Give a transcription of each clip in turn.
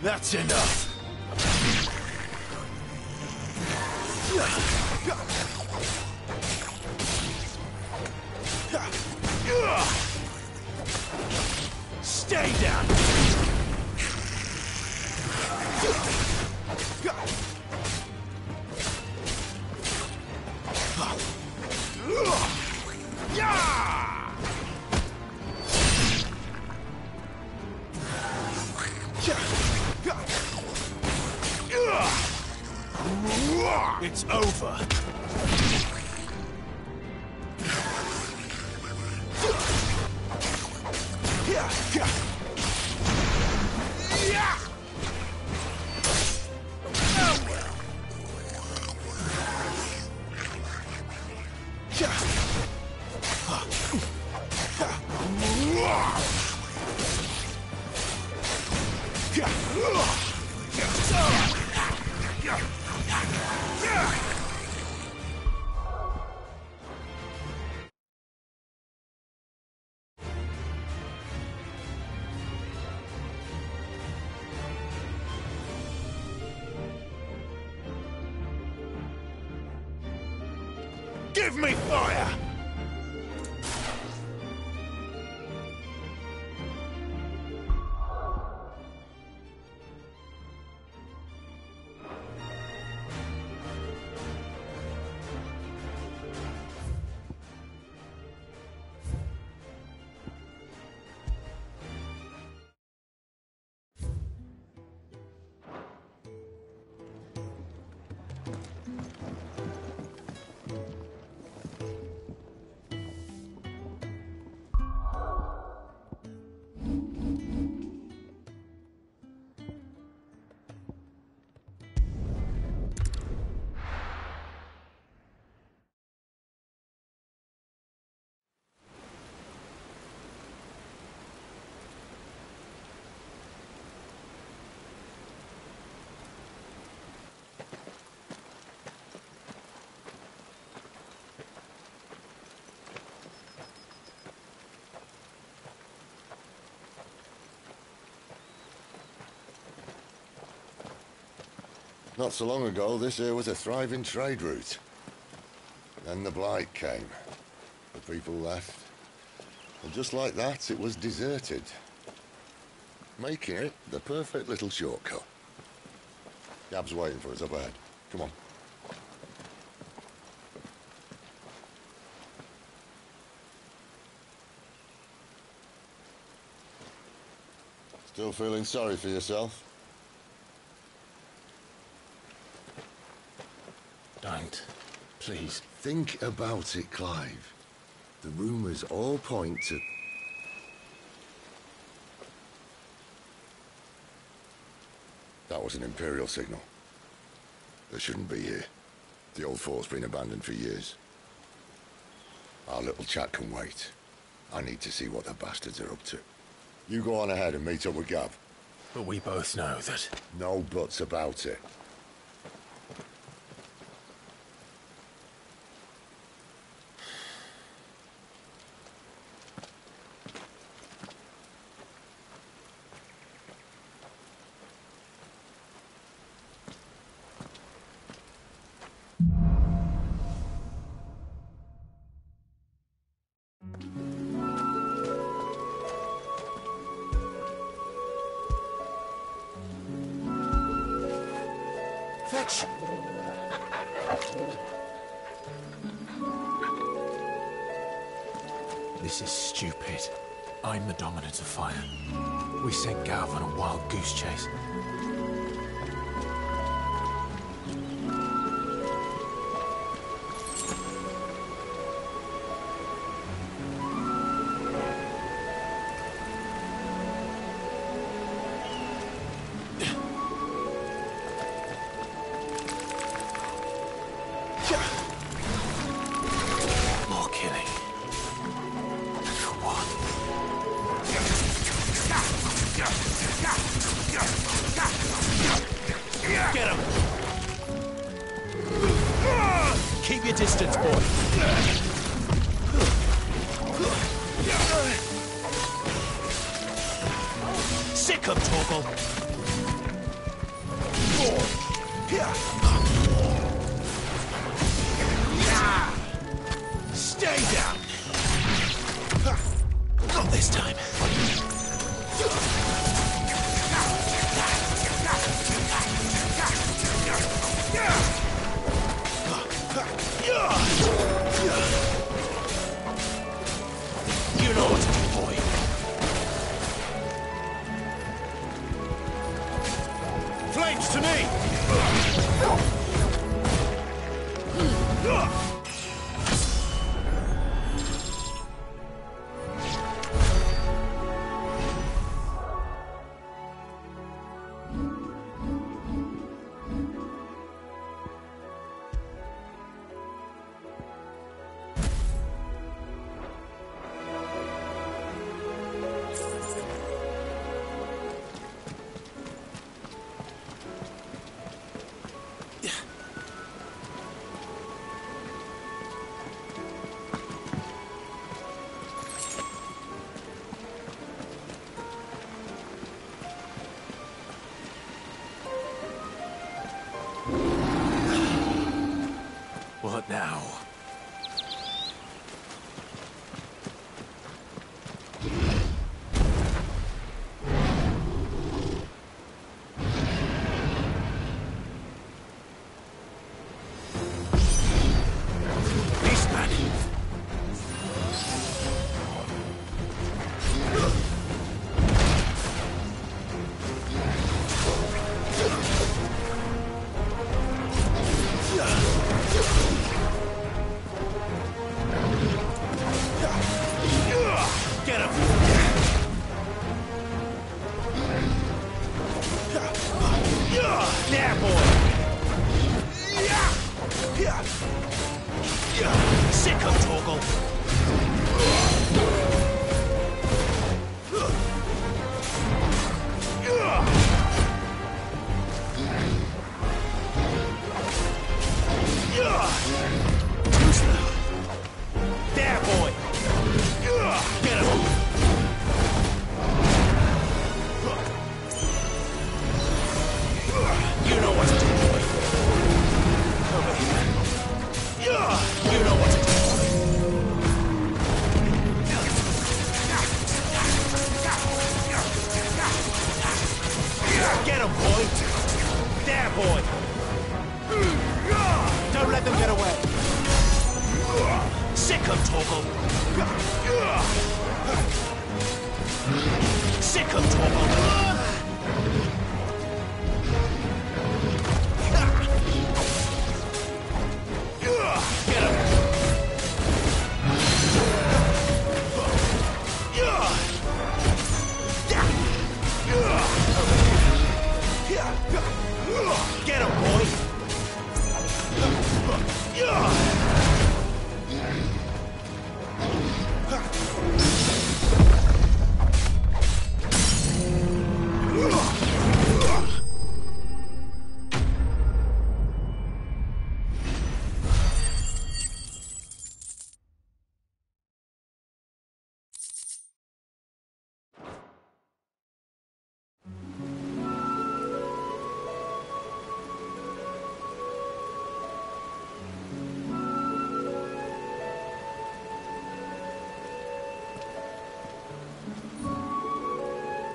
That's enough. Stay down. It's over. Give me fire! Not so long ago, this here was a thriving trade route. Then the blight came. The people left. And just like that, it was deserted. Making it the perfect little shortcut. Gab's waiting for us up ahead. Come on. Still feeling sorry for yourself? Don't. Please. Think about it, Clive. The rumours all point to... That was an Imperial signal. They shouldn't be here. The old fort's been abandoned for years. Our little chat can wait. I need to see what the bastards are up to. You go on ahead and meet up with Gab. But we both know that... No buts about it. Fetch! This is stupid. I'm the dominant of fire. We sent Gav on a wild goose chase. More killing. For what? Sick of Torgal. Stay down. Not this time. You know what to do, boy. Flames to me! What now? Beastman! Get him! There, boy! Sick of Torgal! Too slow. There, boy! Get him! You know what to do, boy. Over here. You know what to do, boy. Get him, boy! There, boy! Don't let them get away! Sick of Torgal! Sick of Torgal! Get him! Get him, boy!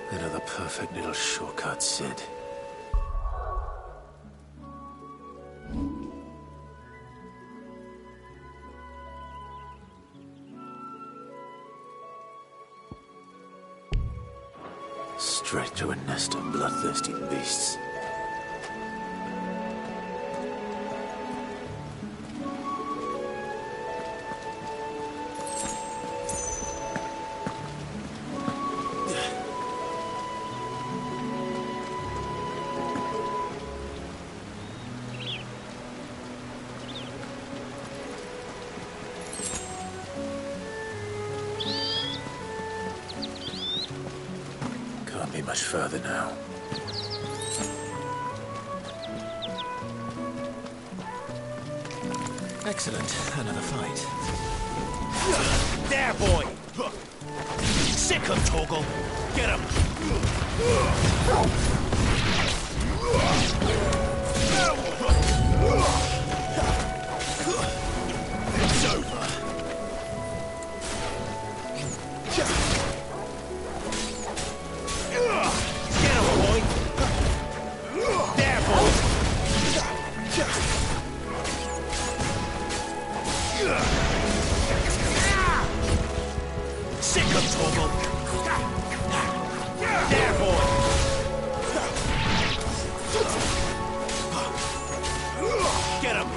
Another perfect little shortcut, Sid. Straight to a nest of bloodthirsty beasts. Can't be much further now. Excellent. Another fight. There, boy! Sick him, Torgal! Get him! It's over! Get him, boy! There, boy! Sick him, Torgal! There, boy! Get him!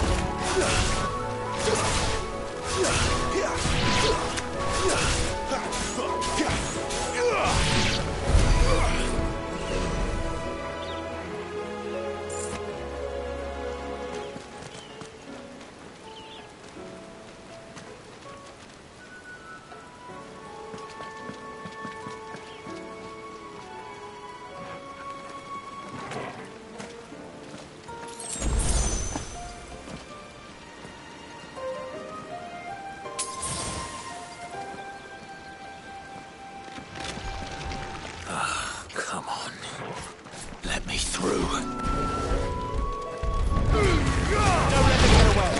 Come on. Let me through. Don't let me get away.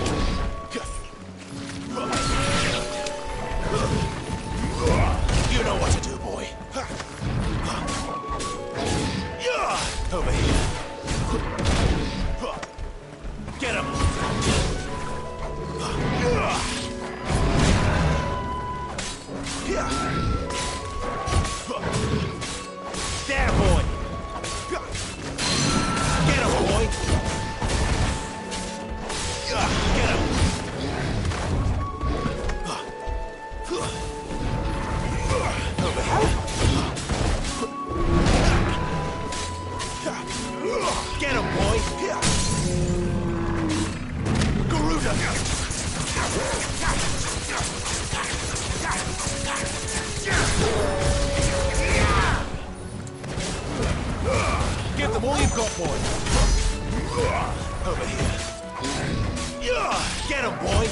You know what to do, boy. Over here. Get him. There, boy! Get him, boy! Get him! Over here. Get him, boy! Garuda! Give them all you've got, boy. Over here. Get him, boy.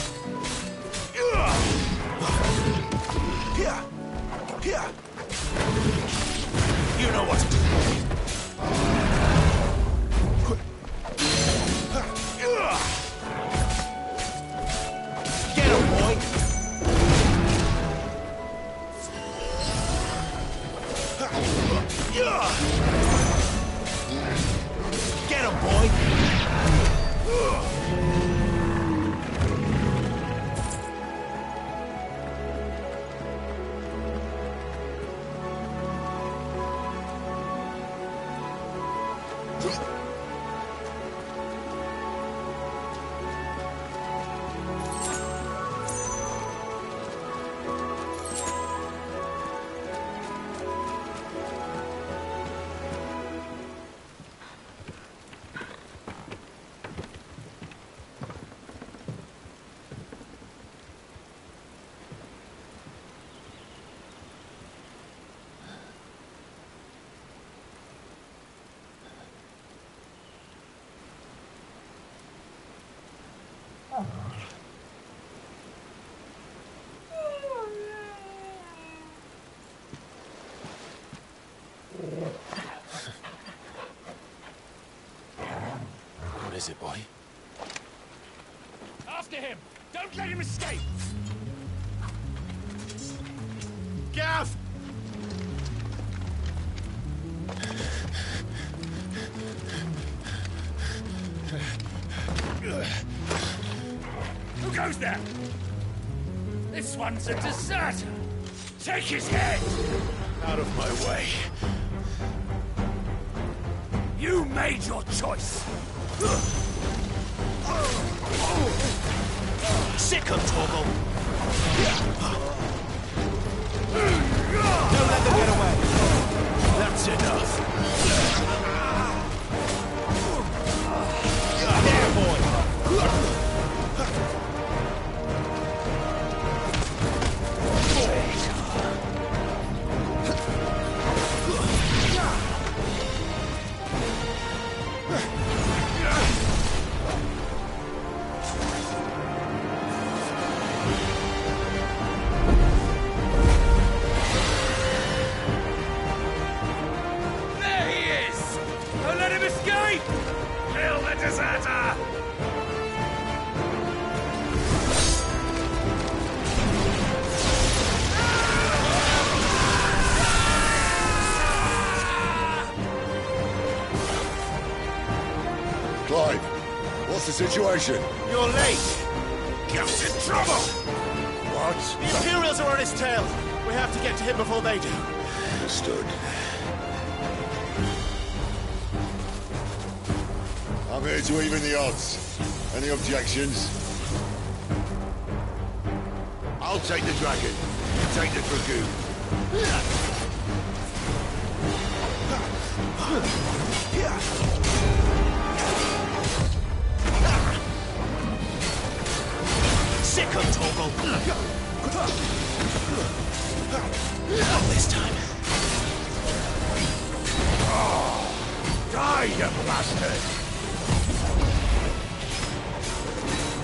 You know what to do, boy. Get him, boy. Get him, boy! What is it, boy? After him! Don't let him escape! Gav! Who goes there? This one's a deserter! Take his head! Out of my way. You made your choice! Sick him, Torgal! Don't let them get away! That's enough! There, boy! escape! Kill the deserter! Clive, what's the situation? You're late! Gut's in trouble! What? The Imperials are on his tail. We have to get to him before they do. Understood. I'm here to even the odds. Any objections? I'll take the dragon. You take the dragoon. Sick of Torgal. Not this time. Die, you bastard!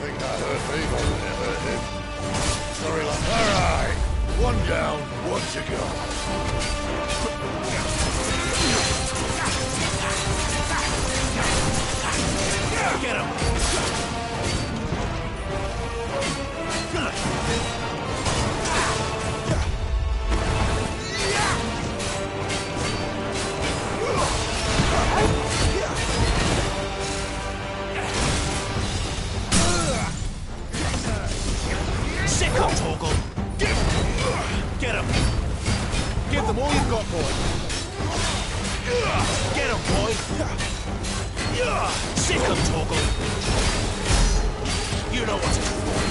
Think that hurt me more than it hurt him. Sorry, lad. All right. One down, one to go. Get him! Sick of Torgal. Get him! Give them all you've got, boy. Get him, boy! Sick of Torgal. You know what to do, boy.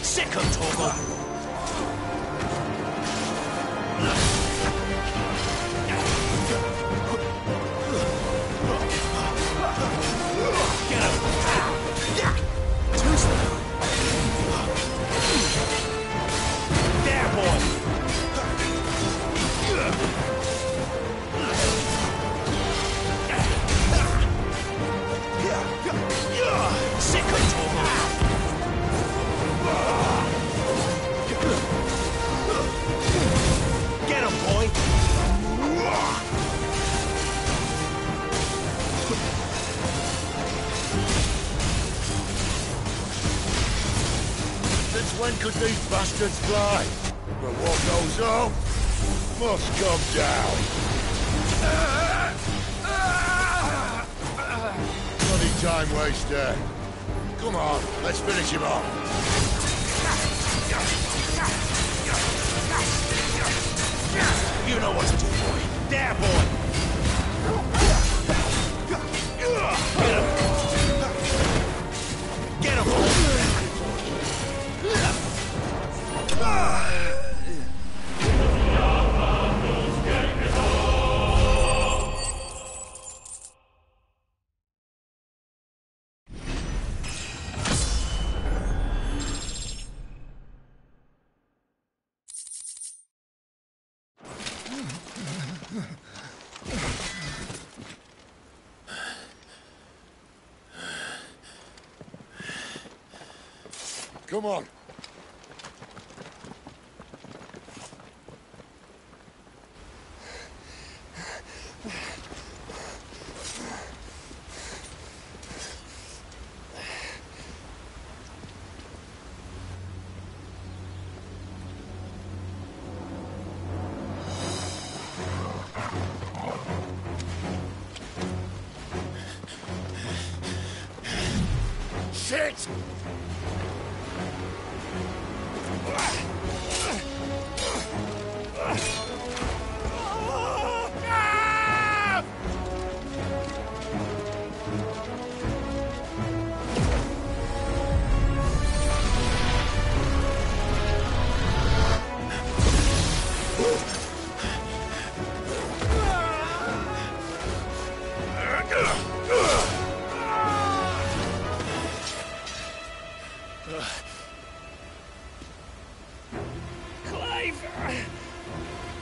Sick of Torgal. Get him! Too slow. There, boy! Sick of Torgal. Get him, boy! Since when could these bastards fly? But what goes up must come down. Bloody time waster. Come on, let's finish him off. You know what to do, boy. There, boy! Get him! Get him, boy! Come on. Shit!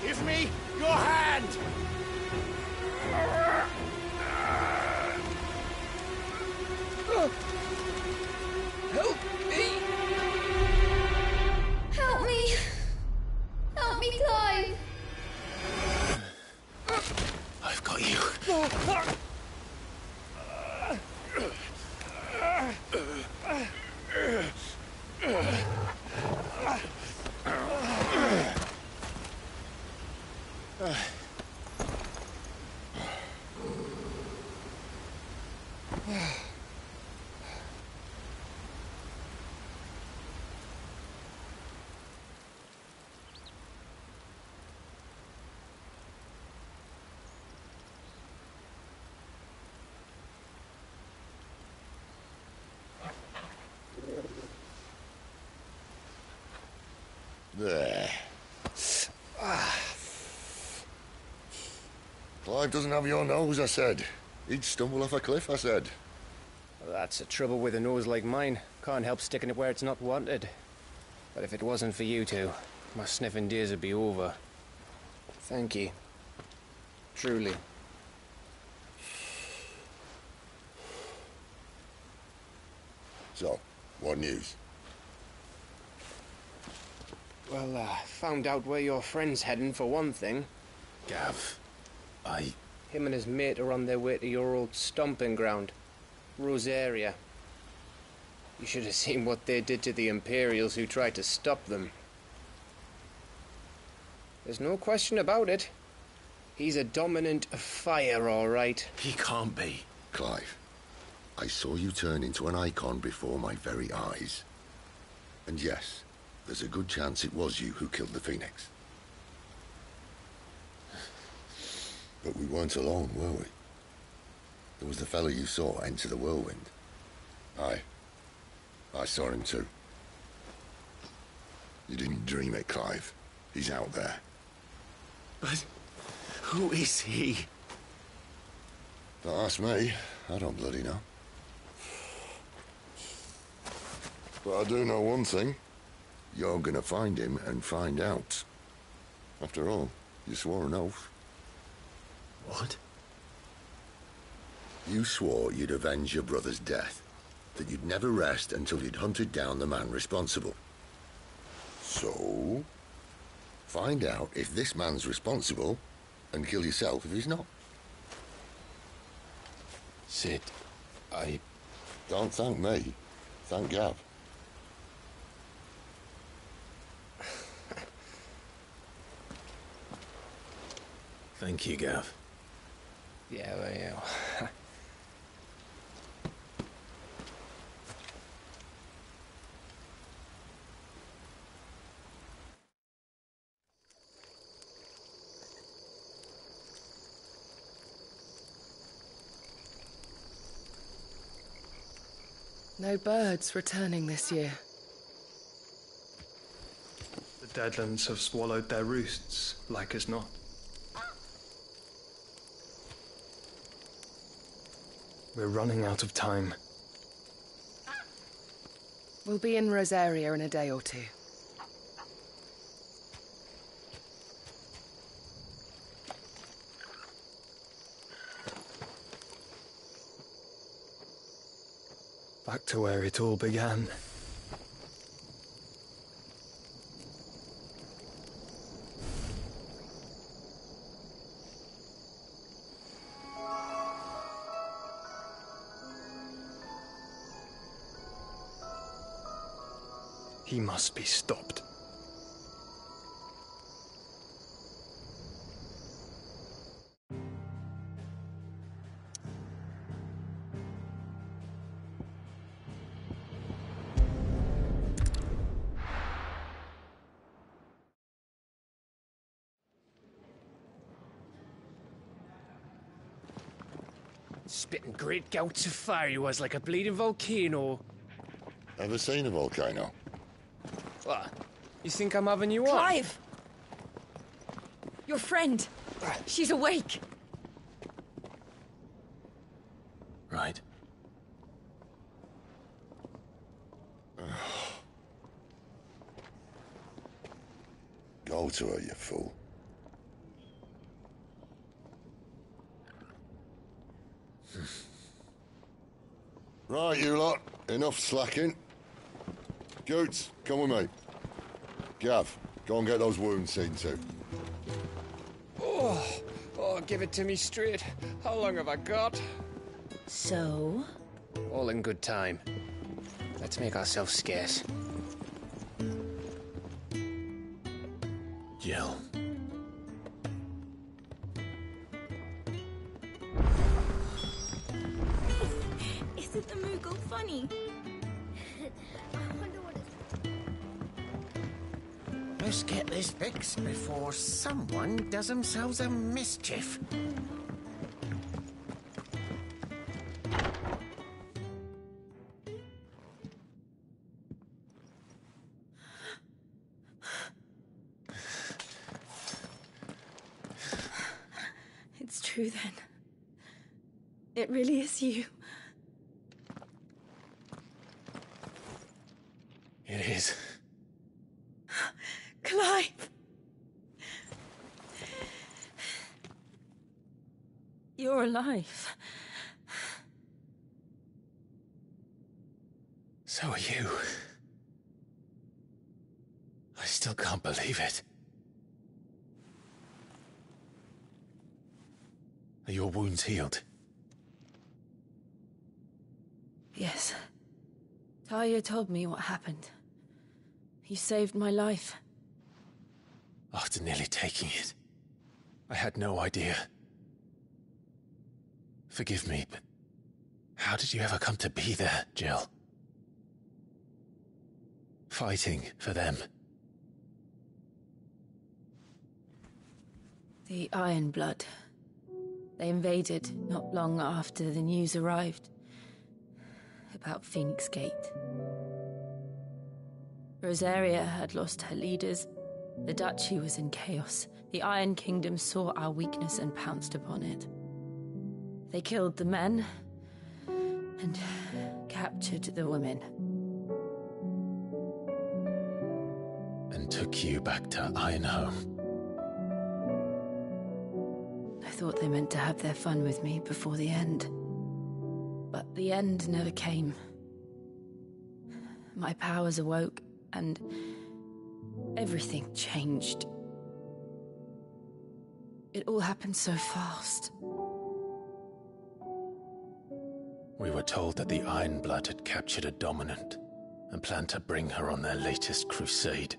Give me your hand! Help me! Help me! Help me, Clive! I've got you. There. Clive doesn't have your nose, I said. He'd stumble off a cliff, I said. Well, that's the trouble with a nose like mine. Can't help sticking it where it's not wanted. But if it wasn't for you two, my sniffing days would be over. Thank you. Truly. So, what news? Well, found out where your friend's heading, for one thing. Gav, Him and his mate are on their way to your old stomping ground, Rosaria. You should have seen what they did to the Imperials who tried to stop them. There's no question about it. He's a dominant of fire, all right. he can't be. Clive, I saw you turn into an icon before my very eyes. And yes, there's a good chance it was you who killed the Phoenix. But we weren't alone, were we? There was the fellow you saw enter the whirlwind. I saw him too. You didn't dream it, Clive. He's out there. But who is he? Don't ask me. I don't bloody know. But I do know one thing. You're gonna find him and find out. After all, you swore an oath. What? You swore you'd avenge your brother's death. That you'd never rest until you'd hunted down the man responsible. So, find out if this man's responsible, and kill yourself if he's not. Sid, Don't thank me. Thank Gav. Thank you, Gav. Yeah, well, yeah. No birds returning this year. The Deadlands have swallowed their roosts, like as not. We're running out of time. We'll be in Rosaria in a day or two. Back to where it all began. He must be stopped. Spitting great gouts of fire he was, like a bleeding volcano. Ever seen a volcano? What? You think I'm having you on? Clive! Your friend! She's awake! Right. Go to her, you fool. Right, you lot. Enough slacking. Goots, come with me. Gav, go and get those wounds seen to. Oh, give it to me straight. How long have I got? So? All in good time. Let's make ourselves scarce. Jill. Isn't the Moogle funny? I wonder what it's... Let's get this fixed before someone does themselves a mischief. It's true then. It really is you. It is. Clive! You're alive. So are you. I still can't believe it. Are your wounds healed? Yes. Talia told me what happened. You saved my life. After nearly taking it, I had no idea. Forgive me, but how did you ever come to be there, Jill? Fighting for them. The Iron Blood. They invaded not long after the news arrived about Phoenix Gate. Rosaria had lost her leaders. The Duchy was in chaos. The Iron Kingdom saw our weakness and pounced upon it. They killed the men and captured the women. And took you back to Ironhome. I thought they meant to have their fun with me before the end. But the end never came. My powers awoke, and everything changed. It all happened so fast. We were told that the Iron Blood had captured a dominant and planned to bring her on their latest crusade.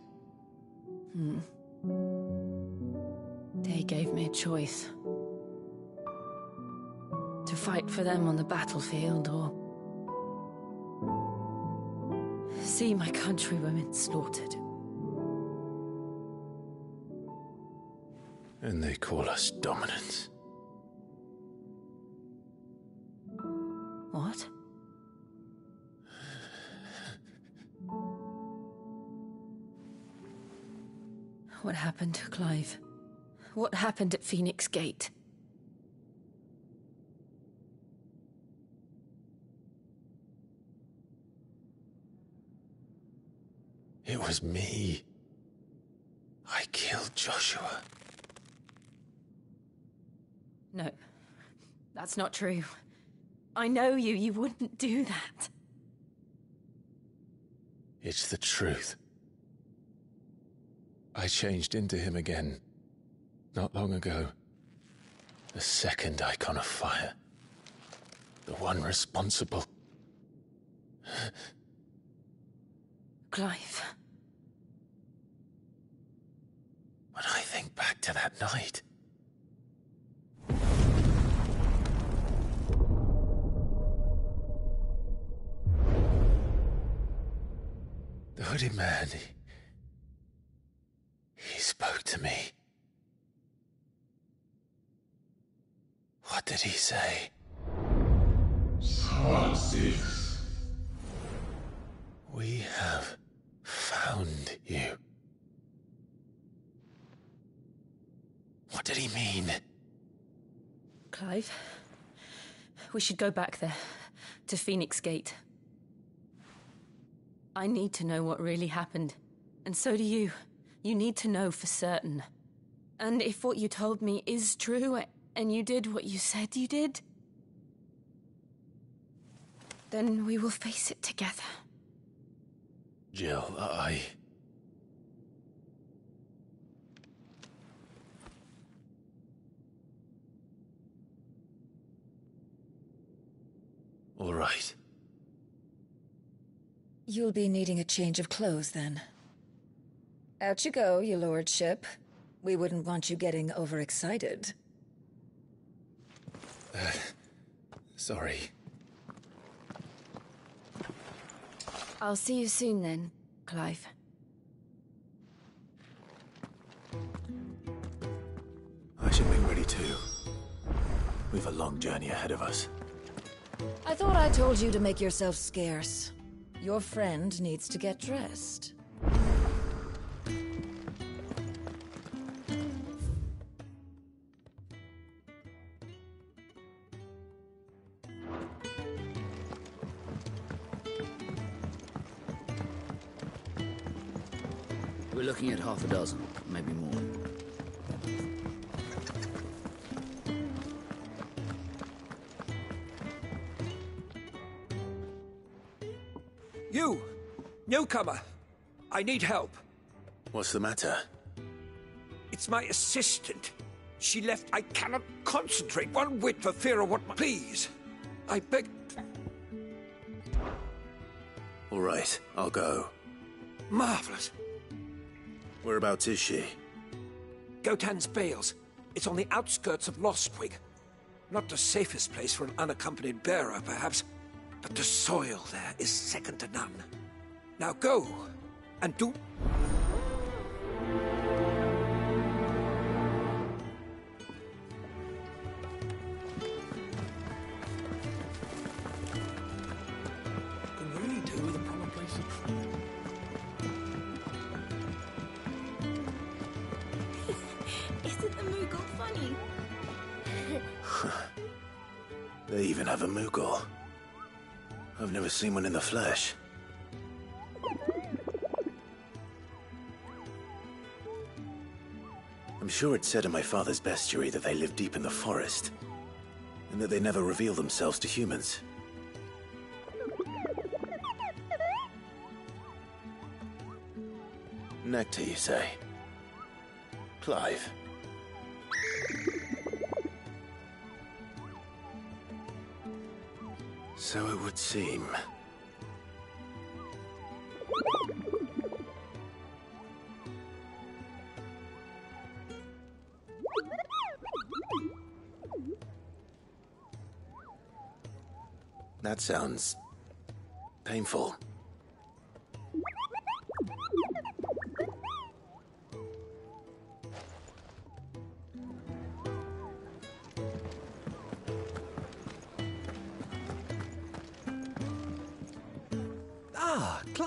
They gave me a choice. To fight for them on the battlefield, or see my countrywomen slaughtered. And they call us dominants. What? What happened, Clive? What happened at Phoenix Gate? It was me. I killed Joshua. No, that's not true. I know you. You wouldn't do that. It's the truth. I changed into him again, not long ago. The second icon of fire. The one responsible. Clive. When I think back to that night... The hooded man, he spoke to me. What did he say? ff16. We have found you. What did he mean? Clive, we should go back there, to Phoenix Gate. I need to know what really happened, and so do you. You need to know for certain. And if what you told me is true, and you did what you said you did... Then we will face it together. Jill, All right. You'll be needing a change of clothes, then. Out you go, your lordship. We wouldn't want you getting overexcited. Sorry. I'll see you soon then, Clive. I should make ready too. We've a long journey ahead of us. I thought I told you to make yourself scarce. Your friend needs to get dressed. We're looking at half a dozen, maybe more. You! Newcomer! I need help. What's the matter? It's my assistant. She left. I cannot concentrate one whit for fear of what. Please! I beg. All right, I'll go. Marvelous. Whereabouts is she? Gotan's Bales. It's on the outskirts of Lostwig. Not the safest place for an unaccompanied bearer, perhaps, but the soil there is second to none. Now go, and do... Can really do with a proper place to... Isn't the Moogle funny? They even have a Moogle. I've never seen one in the flesh. I'm sure it said in my father's bestiary that they live deep in the forest, and that they never reveal themselves to humans. Nectar, you say? Clive. So it would seem. That sounds painful.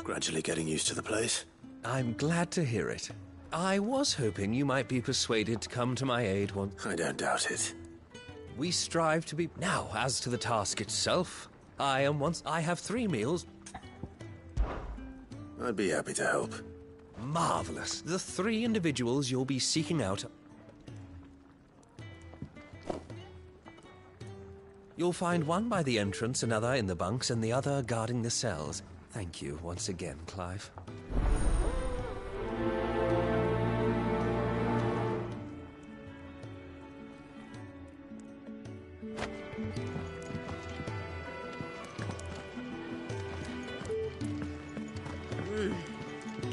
Gradually getting used to the place. I'm glad to hear it. I was hoping you might be persuaded to come to my aid once. I don't doubt it. We strive to be... Now, as to the task itself, I have 3 meals. I'd be happy to help. Marvelous. The 3 individuals you'll be seeking out... You'll find one by the entrance, another in the bunks, and the other guarding the cells. Thank you once again, Clive.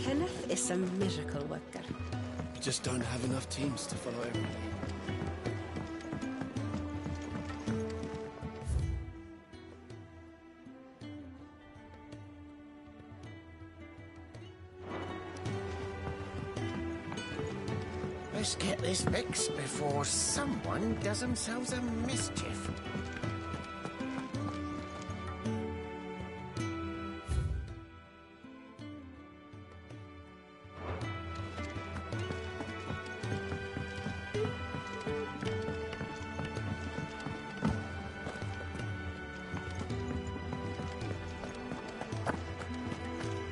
Kenneth is a miracle worker. We just don't have enough teams to follow everything. Let's get this fixed before someone does themselves a mischief.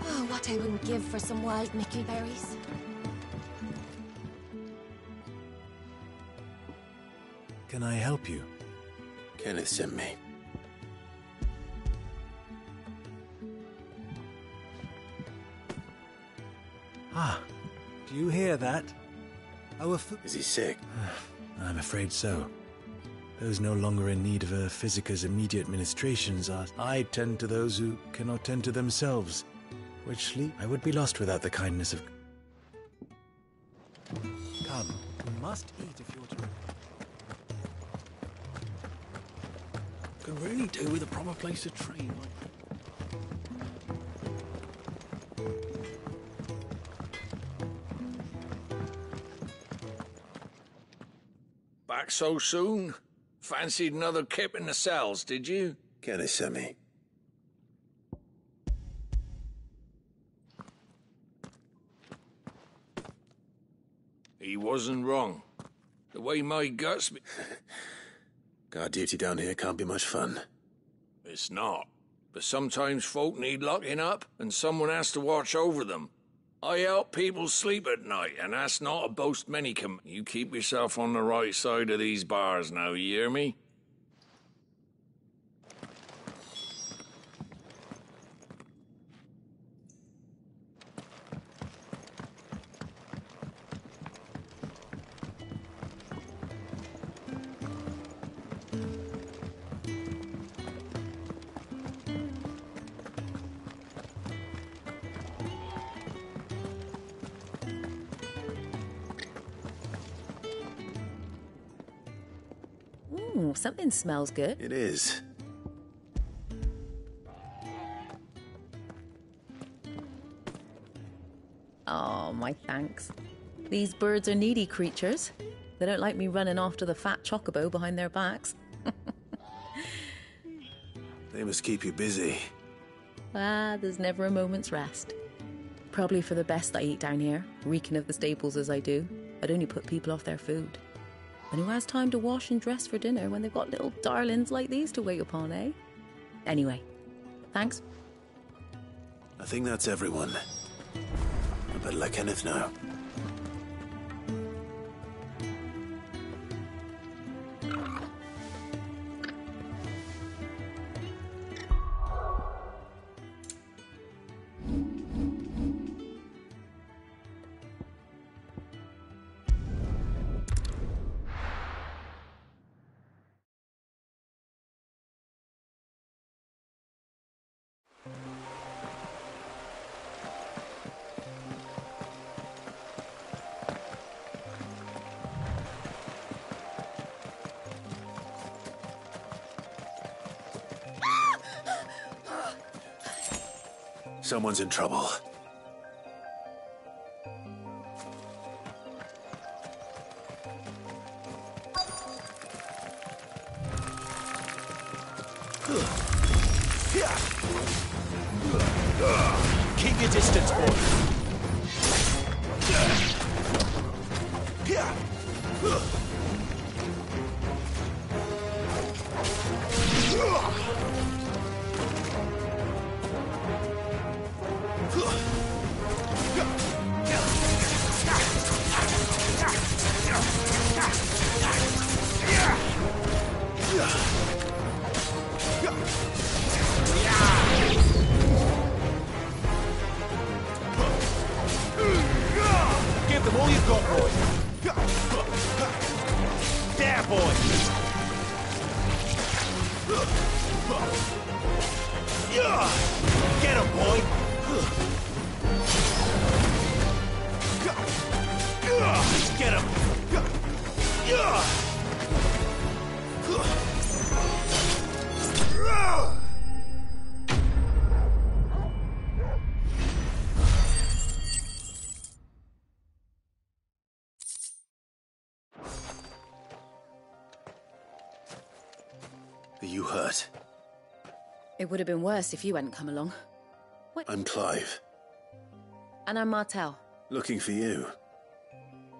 Oh, what I wouldn't give for some wild mickleberries. Can I help you? Kenneth sent me. Ah, do you hear that? Is he sick? I'm afraid so. Those no longer in need of a physicker's immediate ministrations are I tend to those who cannot tend to themselves, which I would be lost without the kindness of... Come, you must eat if you're to... Could really do with a proper place to train. Back so soon? Fancied another kip in the cells, did you? Get it, Semi. He wasn't wrong. The way my guts... Guard duty down here can't be much fun. It's not. But sometimes folk need locking up, and someone has to watch over them. I help people sleep at night, and that's not a boast many can... You keep yourself on the right side of these bars now, you hear me? Something smells good. It is. Oh, my thanks. These birds are needy creatures. They don't like me running after the fat chocobo behind their backs. They must keep you busy. There's never a moment's rest. Probably for the best I eat down here, reeking of the stables as I do. I'd only put people off their food. And who has time to wash and dress for dinner when they've got little darlings like these to wait upon, eh? Anyway, thanks. I think that's everyone. I better let Kenneth know. Someone's in trouble. Keep your distance, boy. Give them all you've got, boy. There, boy. Get him, boy. Get him. Are you hurt? It would have been worse if you hadn't come along. What? I'm Clive. And I'm Martel. Looking for you.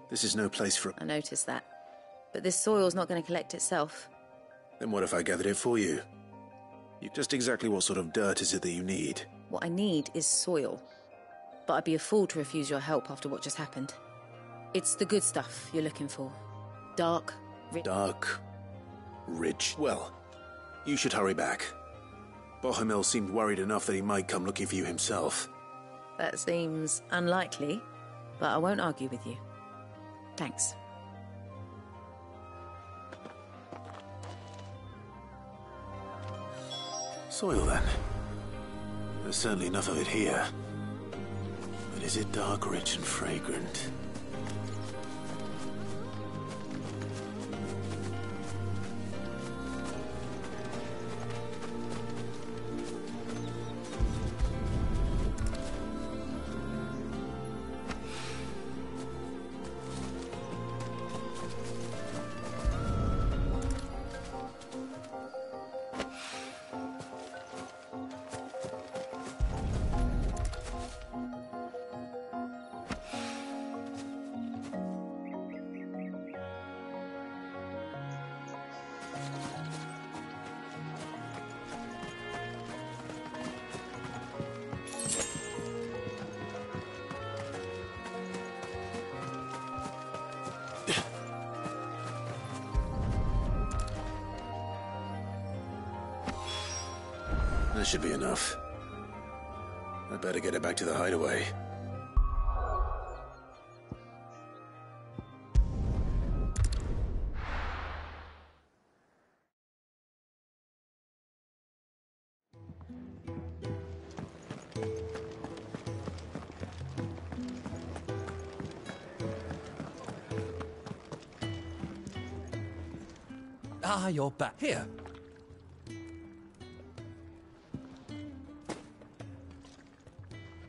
This is no place for... I noticed that. But this soil's not going to collect itself. Then what if I gathered it for you? Just exactly what sort of dirt is it that you need? What I need is soil. But I'd be a fool to refuse your help after what just happened. It's the good stuff you're looking for. Dark, rich... Dark, rich. Well, you should hurry back. Bohemil seemed worried enough that he might come looking for you himself. That seems unlikely. but I won't argue with you. Thanks. Soil, then. There's certainly enough of it here. But is it dark, rich, and fragrant? That should be enough. I'd better get it back to the hideaway. Ah, you're back. Here.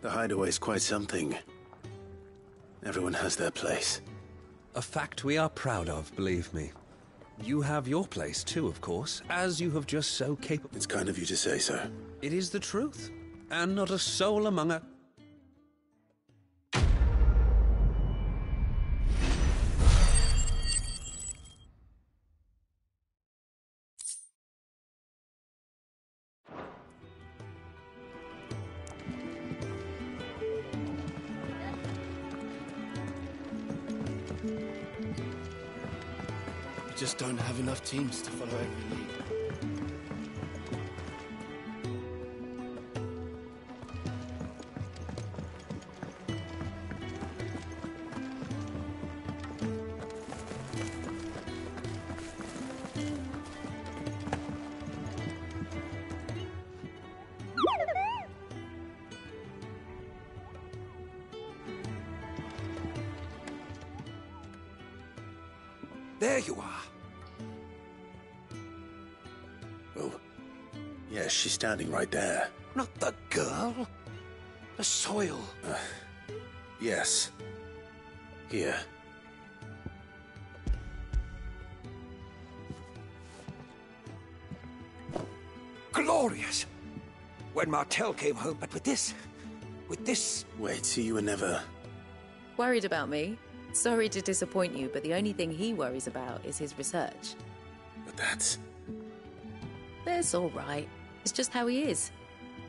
The hideaway's quite something. Everyone has their place. A fact we are proud of, believe me. You have your place too, of course, as you have just so capable. It's kind of you to say so. It is the truth, and not a soul among us. We just don't have enough teams to follow every lead. There you are. Oh, yes, she's standing right there. Not the girl. The soil. Yes. Here. Glorious. When Martel came home, but with this... Wait, so you were never... Worried about me? Sorry to disappoint you, but the only thing he worries about is his research. But that's... That's all right. It's just how he is.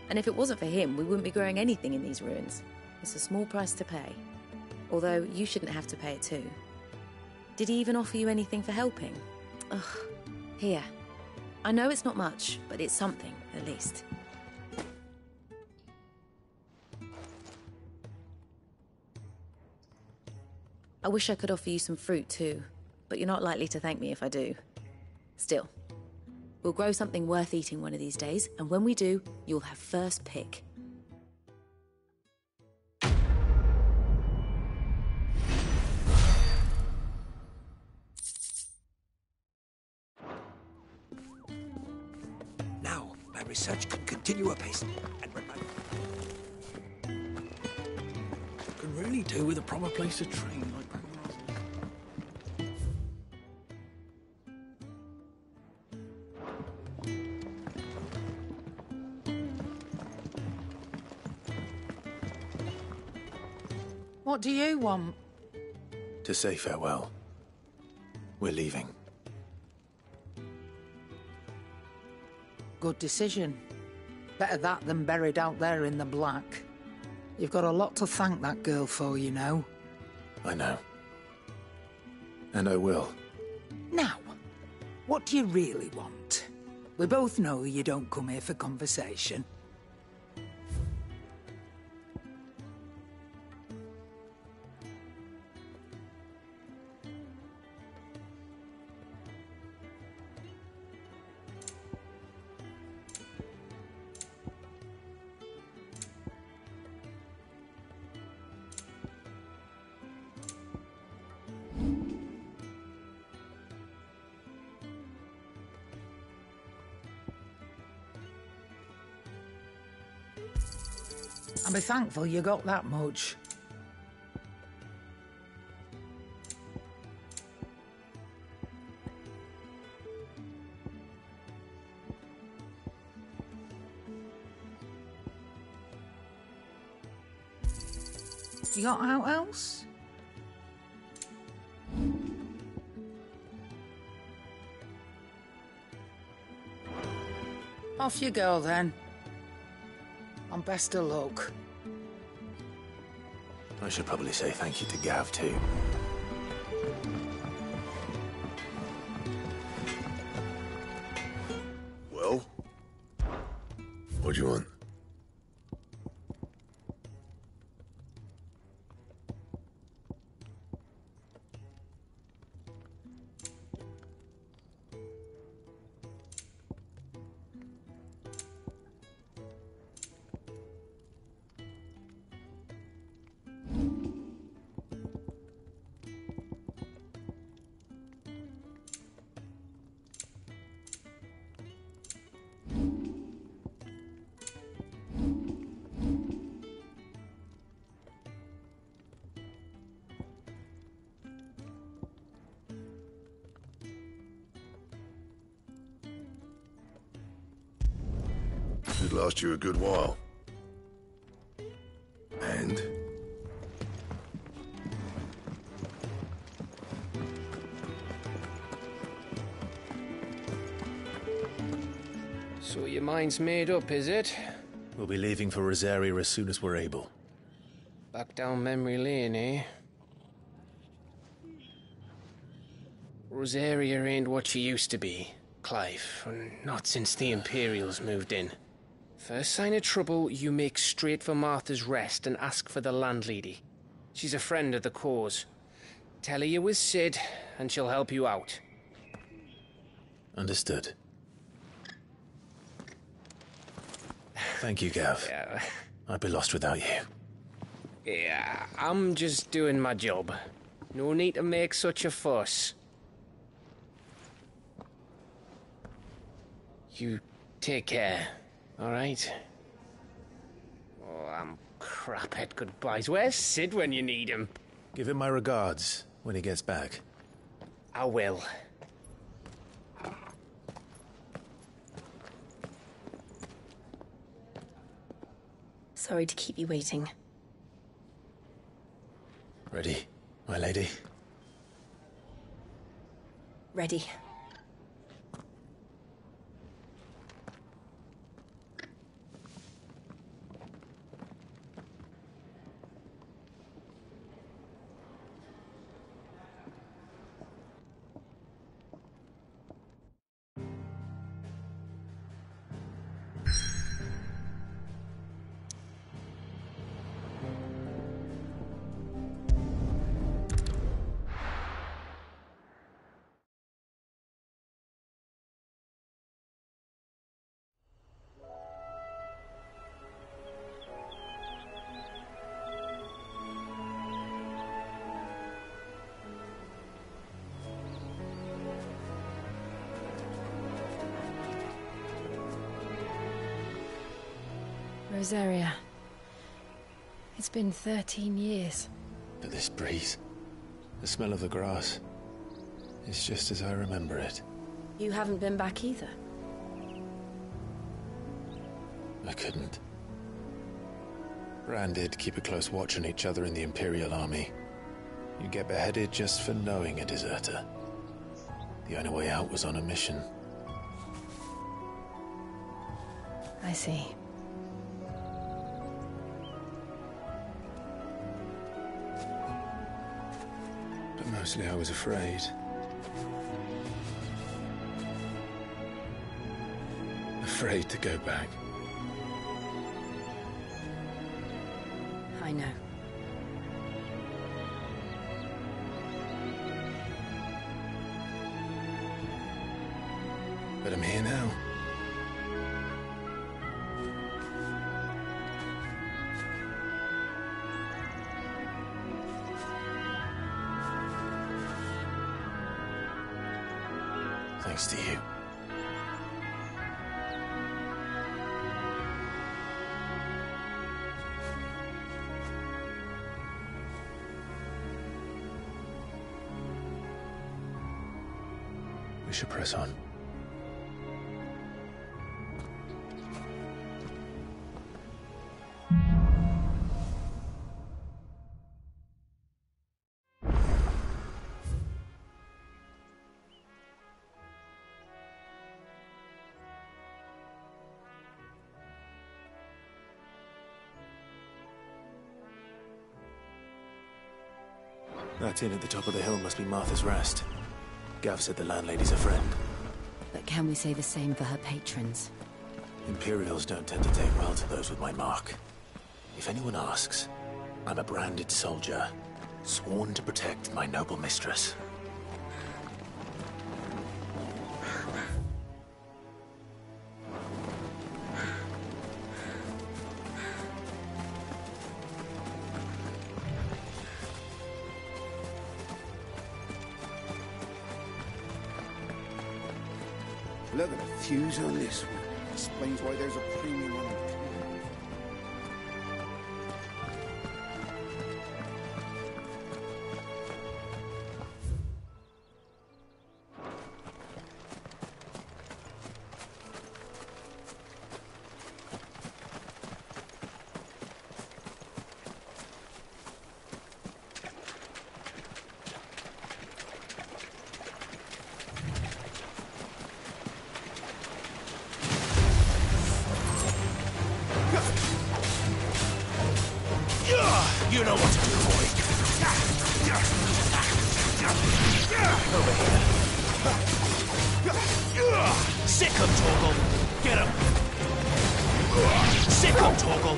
And if it wasn't for him, we wouldn't be growing anything in these ruins. It's a small price to pay. Although, you shouldn't have to pay it too. Did he even offer you anything for helping? Ugh. Here. I know it's not much, but it's something, at least. I wish I could offer you some fruit too, but you're not likely to thank me if I do. Still, we'll grow something worth eating one of these days, and when we do, you'll have first pick. Now, my research can continue apace. And when my... Could really do with a proper place to train, like back when I was... What do you want? To say farewell. We're leaving. Good decision. Better that than buried out there in the black. You've got a lot to thank that girl for, you know. I know. And I will. Now, what do you really want? We both know you don't come here for conversation. I'll be thankful you got that much. You got out else? Off you go then. And best of luck. I should probably say thank you to Gav, too. Well? What do you want? Should last you a good while. And? So your mind's made up, is it? We'll be leaving for Rosaria as soon as we're able. Back down memory lane, eh? Rosaria ain't what she used to be, Clive. Not since the Imperials moved in. First sign of trouble, you make straight for Martha's Rest and ask for the landlady. She's a friend of the cause. Tell her you was Sid, and she'll help you out. Understood. Thank you, Gav. Yeah. I'd be lost without you. Yeah, I'm just doing my job. No need to make such a fuss. You take care, all right? Oh, I'm crap at goodbyes. Where's Sid when you need him? Give him my regards when he gets back. I will. Sorry to keep you waiting. Ready, my lady? Ready. Rosaria. It's been 13 years. But this breeze, the smell of the grass, it's just as I remember it. You haven't been back either. I couldn't. Rand did keep a close watch on each other in the Imperial Army. You get beheaded just for knowing a deserter. The only way out was on a mission. I see. But mostly I was afraid. Afraid to go back. I know. But I'm here now. Thanks to you. We should press on. That inn at the top of the hill must be Martha's Rest. Gav said the landlady's a friend. But can we say the same for her patrons? Imperials don't tend to take well to those with my mark. If anyone asks, I'm a branded soldier, sworn to protect my noble mistress. Look at the fuse on this one. Explains why there's a premium on it. You know what to do, boy. Over here. Sick him, Torgal. Get him. Sick him, Torgal.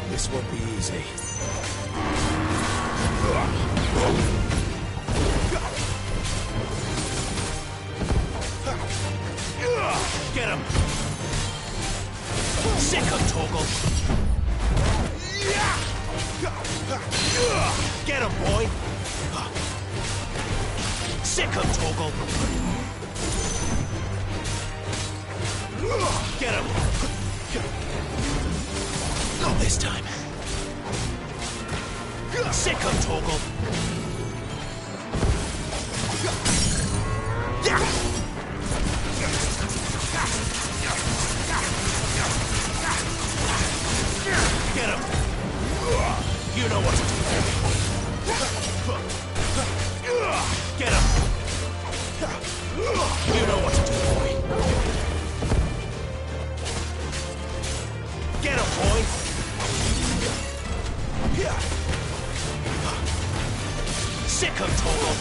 This won't be easy. Get him. Sick him, Torgal. Get him, boy. Sick him, Torgal. Get him. Not this time. Sick him, Torgal. Get him. You know what to do. Get him. You know what to do, boy. Get him, boy. Sick him, Torgal.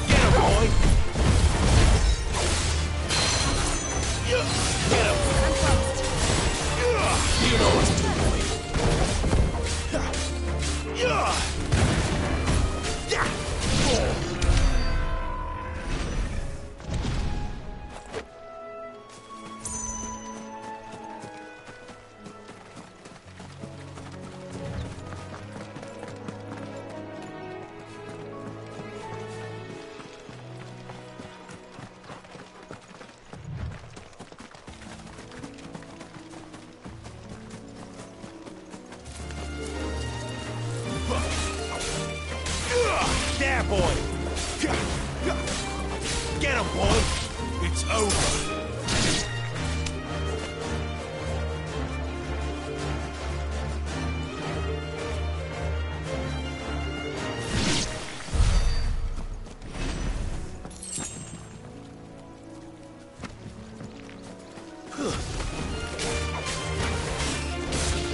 Get him, boy. Get him. You know what to do, boy. There, boy! Get him, boy! It's over!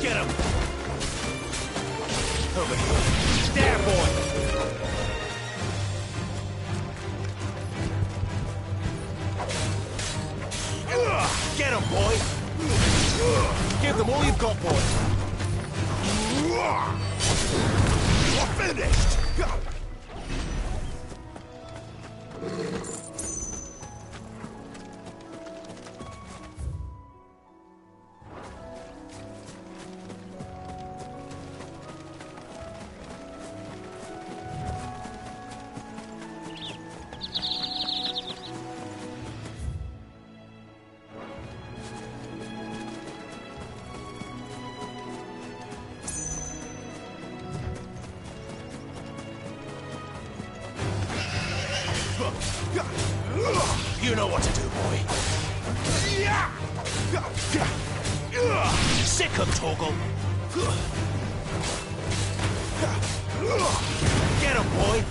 Get him! Over here! There, boy! Get him, boy! Give them all you've got, boy! You're finished! You know what to do, boy. Sick of Torgal. Get him, boy.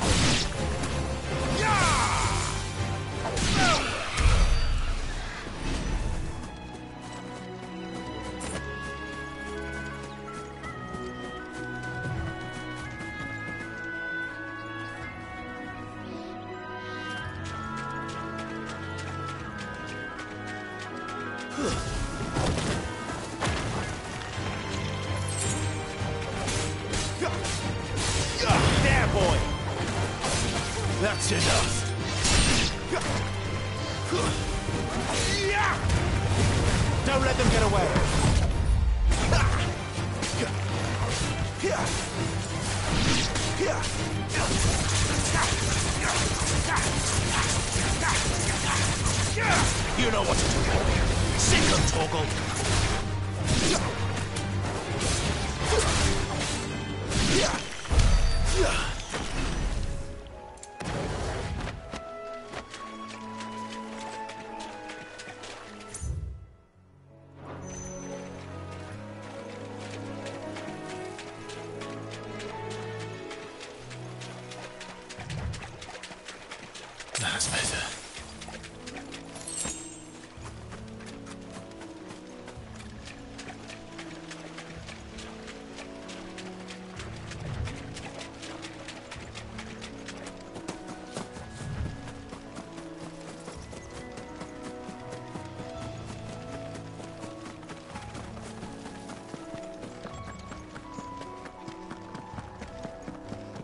There, boy. That's enough. Don't let them get away. You know what to do, boy. Sick of Torgal. That's better.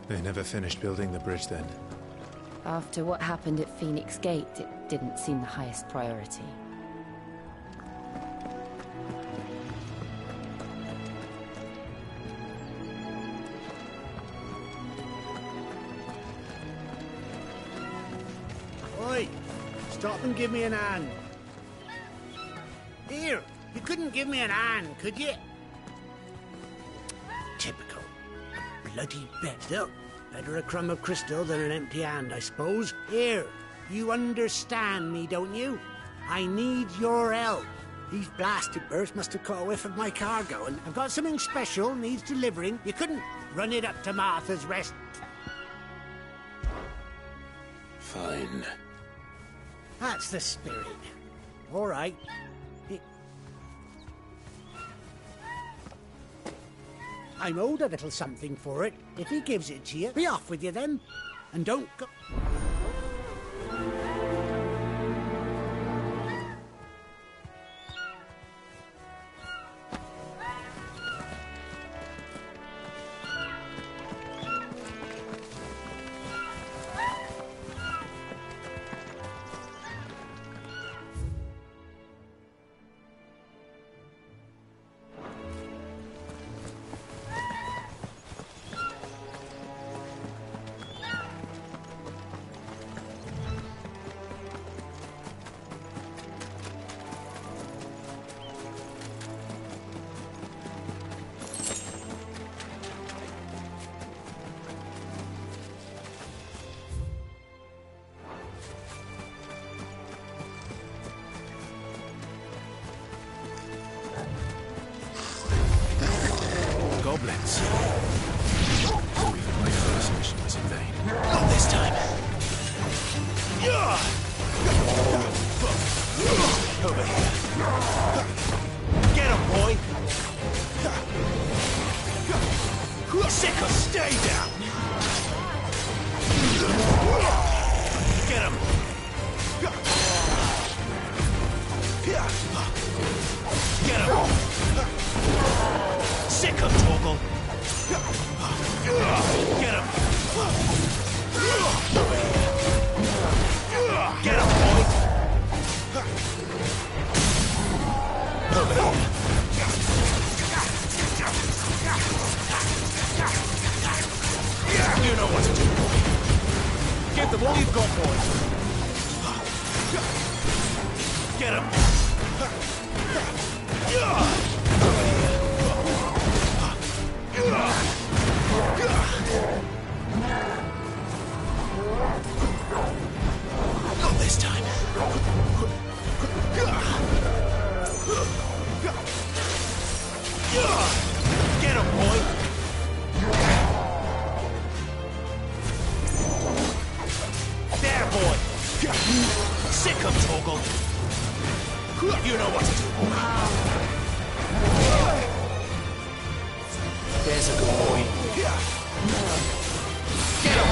They never finished building the bridge then. After what happened at Phoenix Gate, it didn't seem the highest priority. Oi! Stop and give me an hand. Here, you couldn't give me an hand, could you? Typical. A bloody beggar. Better a crumb of crystal than an empty hand, I suppose. Here, you understand me, don't you? I need your help. These blasted birds must have caught a whiff of my cargo, and I've got something special needs delivering. You couldn't run it up to Martha's Rest. Fine. That's the spirit. All right. I'm owed a little something for it. If he gives it to you, be off with you then. And don't go... Goblins. So even my first mission was in vain. Not this time. Over here. Get him, boy. Sick or stay down. Get him. Get him. Sick of Torgal. Get him. Get him, boy. Over here. You know what to do, boy. Give them all you've got, boy. Get him. Not this time. There's a good boy. Get him,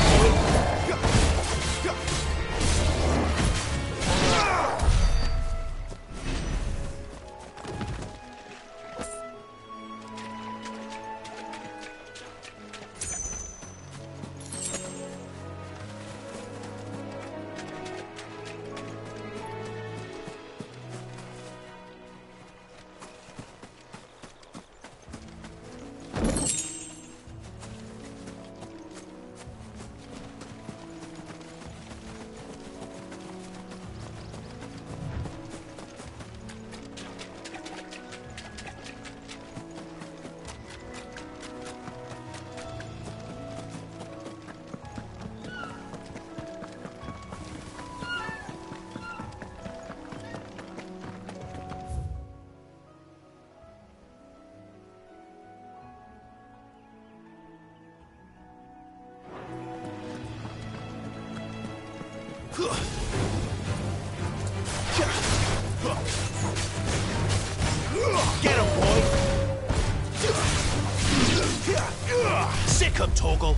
Get him, boy! Sick him, Torgal!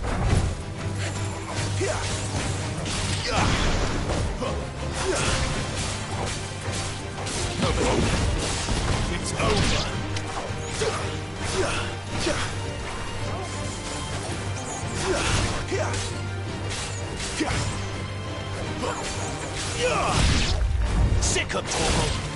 It's over! Sick him, Torgal!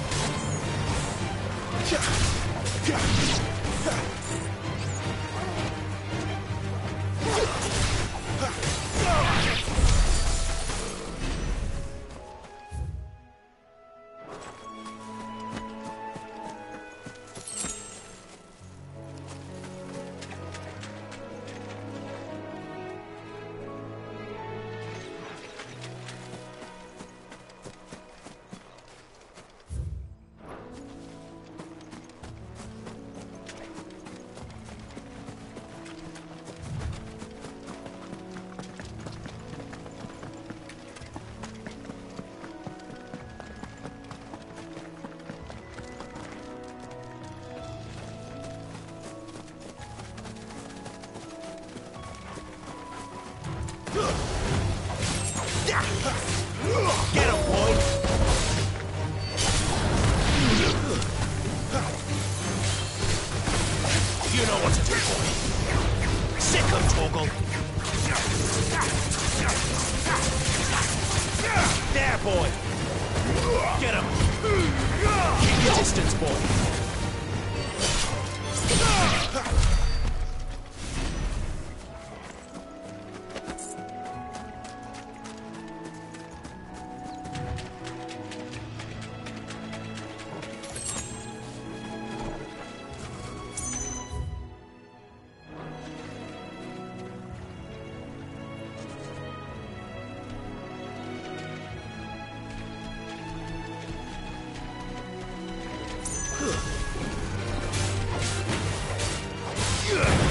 Get him, boy! You know what to do, boy. Sick him, Torgal! There, boy! Get him! Keep your distance, boy!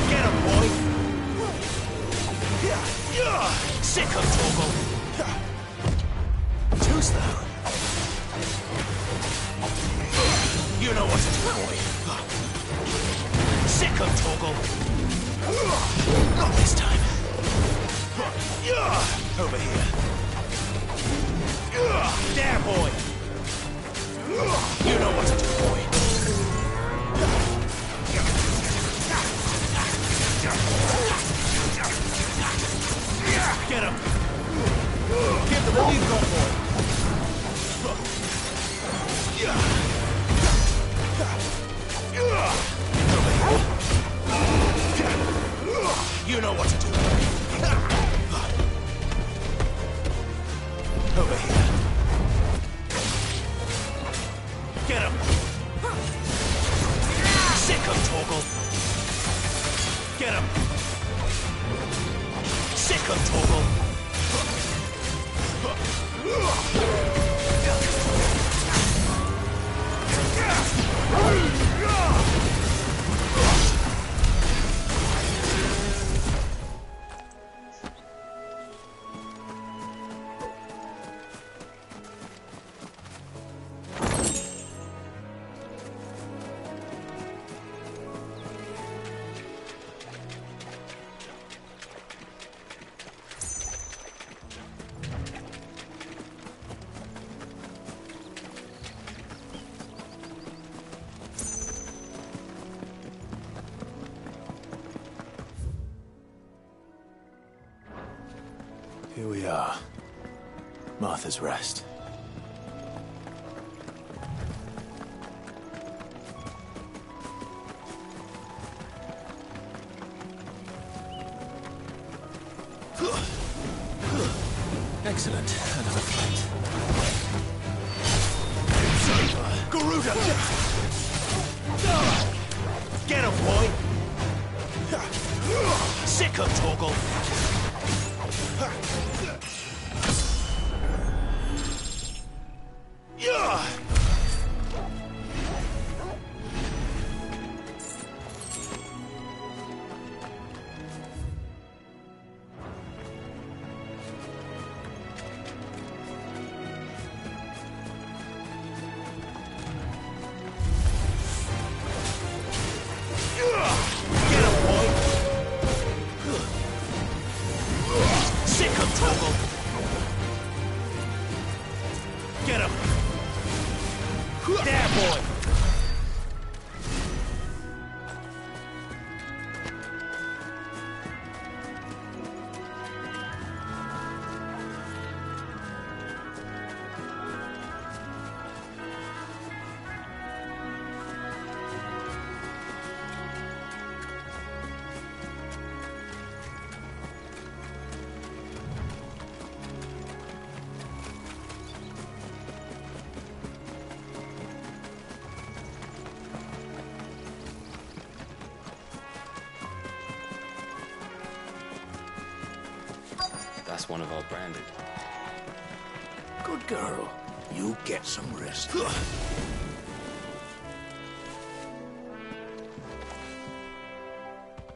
Get him, boy! Sick him, Torgal! Too slow. You know what to do, boy. Sick him, Torgal! Not this time. Over here. There, boy! You know what to do, boy. Get him! Give them all you've got, boy! You know what to do. Over here. Get him! Sick him, Torgal! Get him! Sick him, Torgal! Here we are. Martha's Rest. Excellent. Another fight. Garuda! Get him, boy! Sick of Torgal! That's one of our branded. Good girl. You get some rest. Are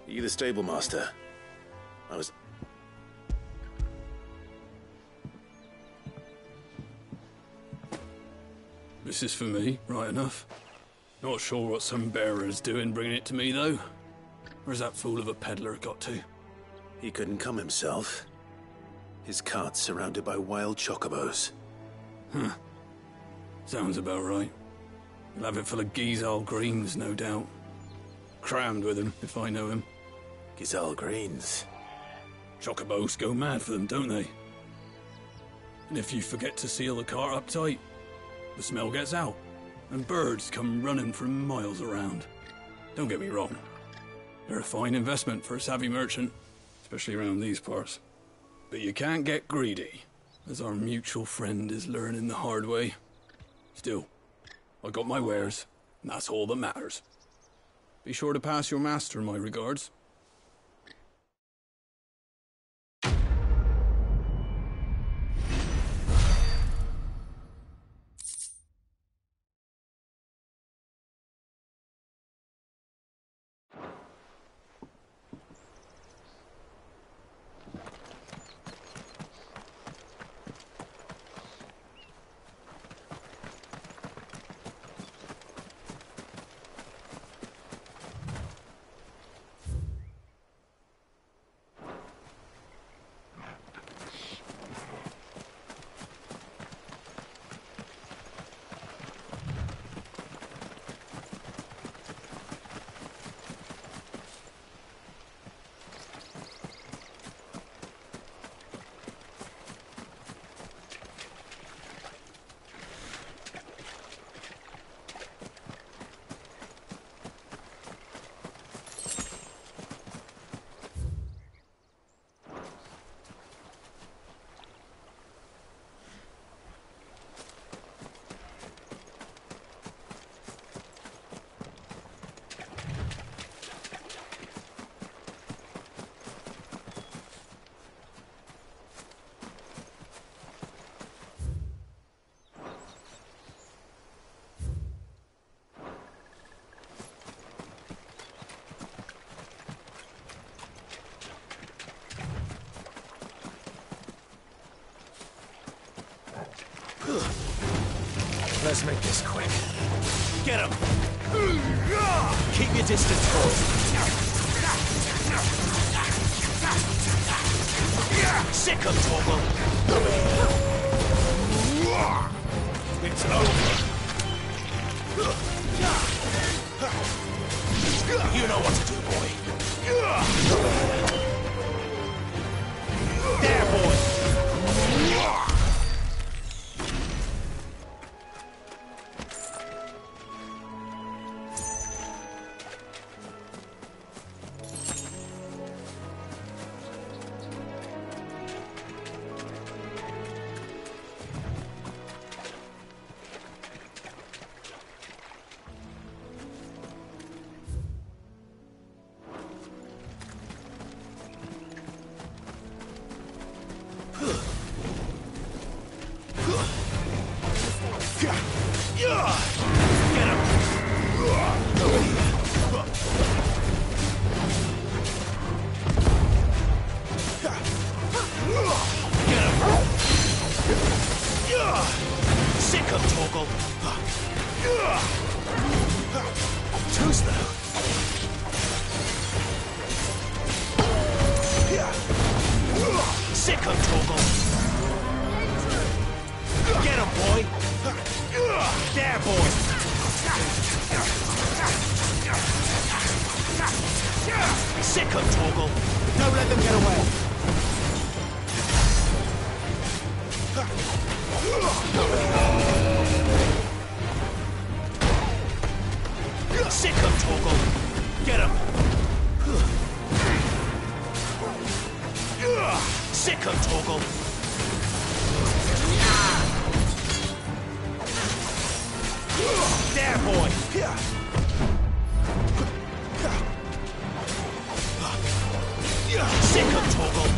you the stable master? I was... This is for me, right enough. Not sure what some bearer's doing bringing it to me, though. Where's that fool of a peddler got to? He couldn't come himself. His cart's surrounded by wild chocobos. Huh. Sounds about right. He'll have it full of Gizal greens, no doubt. Crammed with him, if I know him. Gizal greens? Chocobos go mad for them, don't they? And if you forget to seal the cart up tight, the smell gets out, and birds come running from miles around. Don't get me wrong. They're a fine investment for a savvy merchant, especially around these parts. But you can't get greedy, as our mutual friend is learning the hard way. Still, I got my wares, and that's all that matters. Be sure to pass your master my regards. Let's make this quick. Get him! Keep your distance, boys. Sick of Torgal. It's over. You know what to do, boy. There, boy. 'em, Torgal. Don't let them get away. Sick 'em, Torgal. Get 'em. Sick 'em, Torgal. There, boy. Sick 'em, Torgal.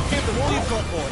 Give them all you've got, boy.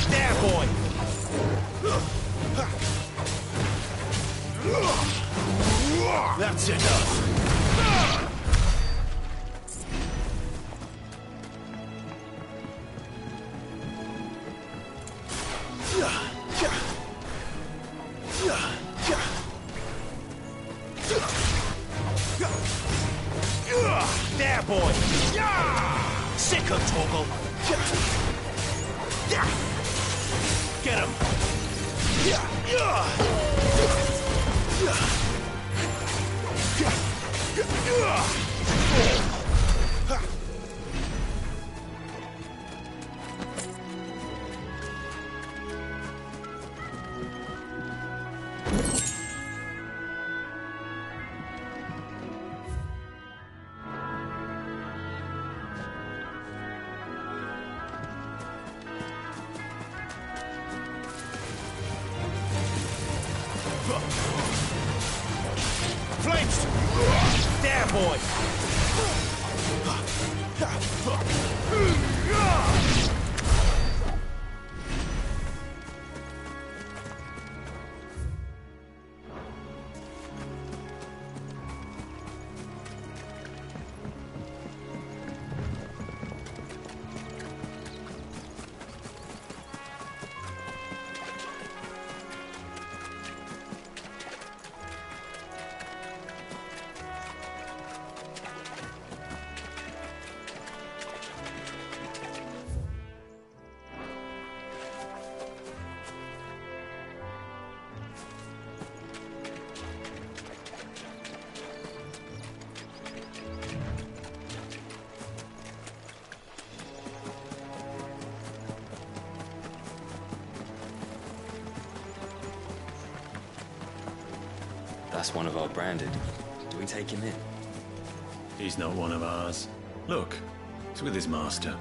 There, boy. That's enough. There, boy. Sick of Torgal. Get him. Flames! There, boy! That's one of our branded. Do we take him in? He's not one of ours. Look, it's with his master.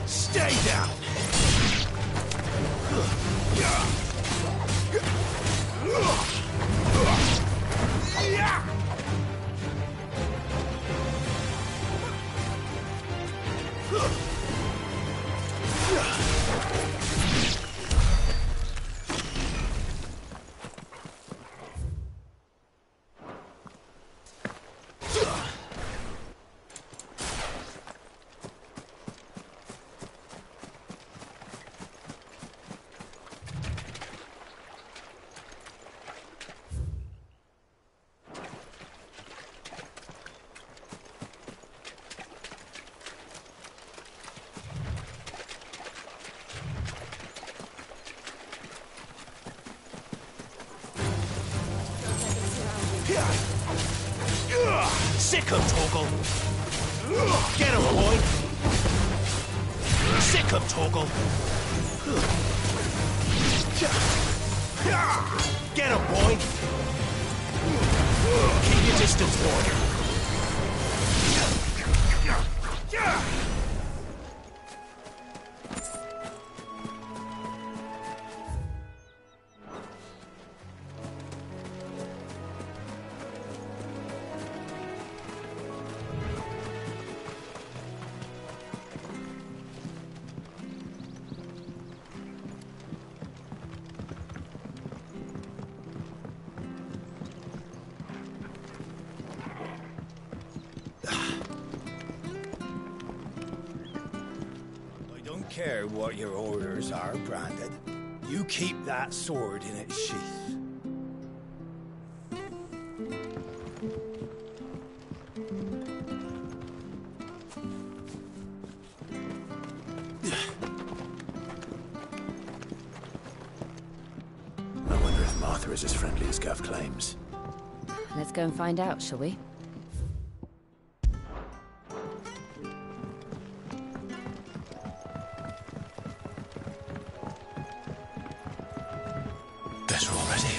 Stay down! Sick 'em, Torgal! Get 'em, boy! Sick 'em, Torgal! Get 'em, boy! Keep your distance, boy! Care what your orders are, Branded. You keep that sword in its sheath. I wonder if Martha is as friendly as Gav claims. Let's go and find out, shall we? Better already.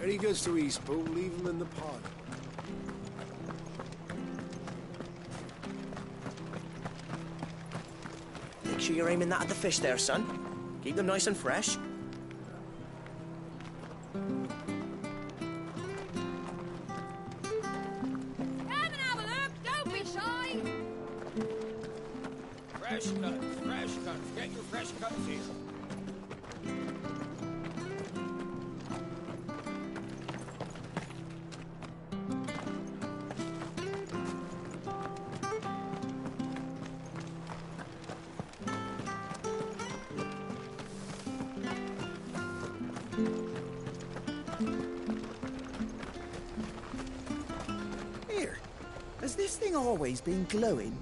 Any goods to Eastpool, leave them in the pod. Make sure you're aiming that at the fish there, son. Keep them nice and fresh. Fresh cuts. Get your fresh cuts here. Here, has this thing always been glowing?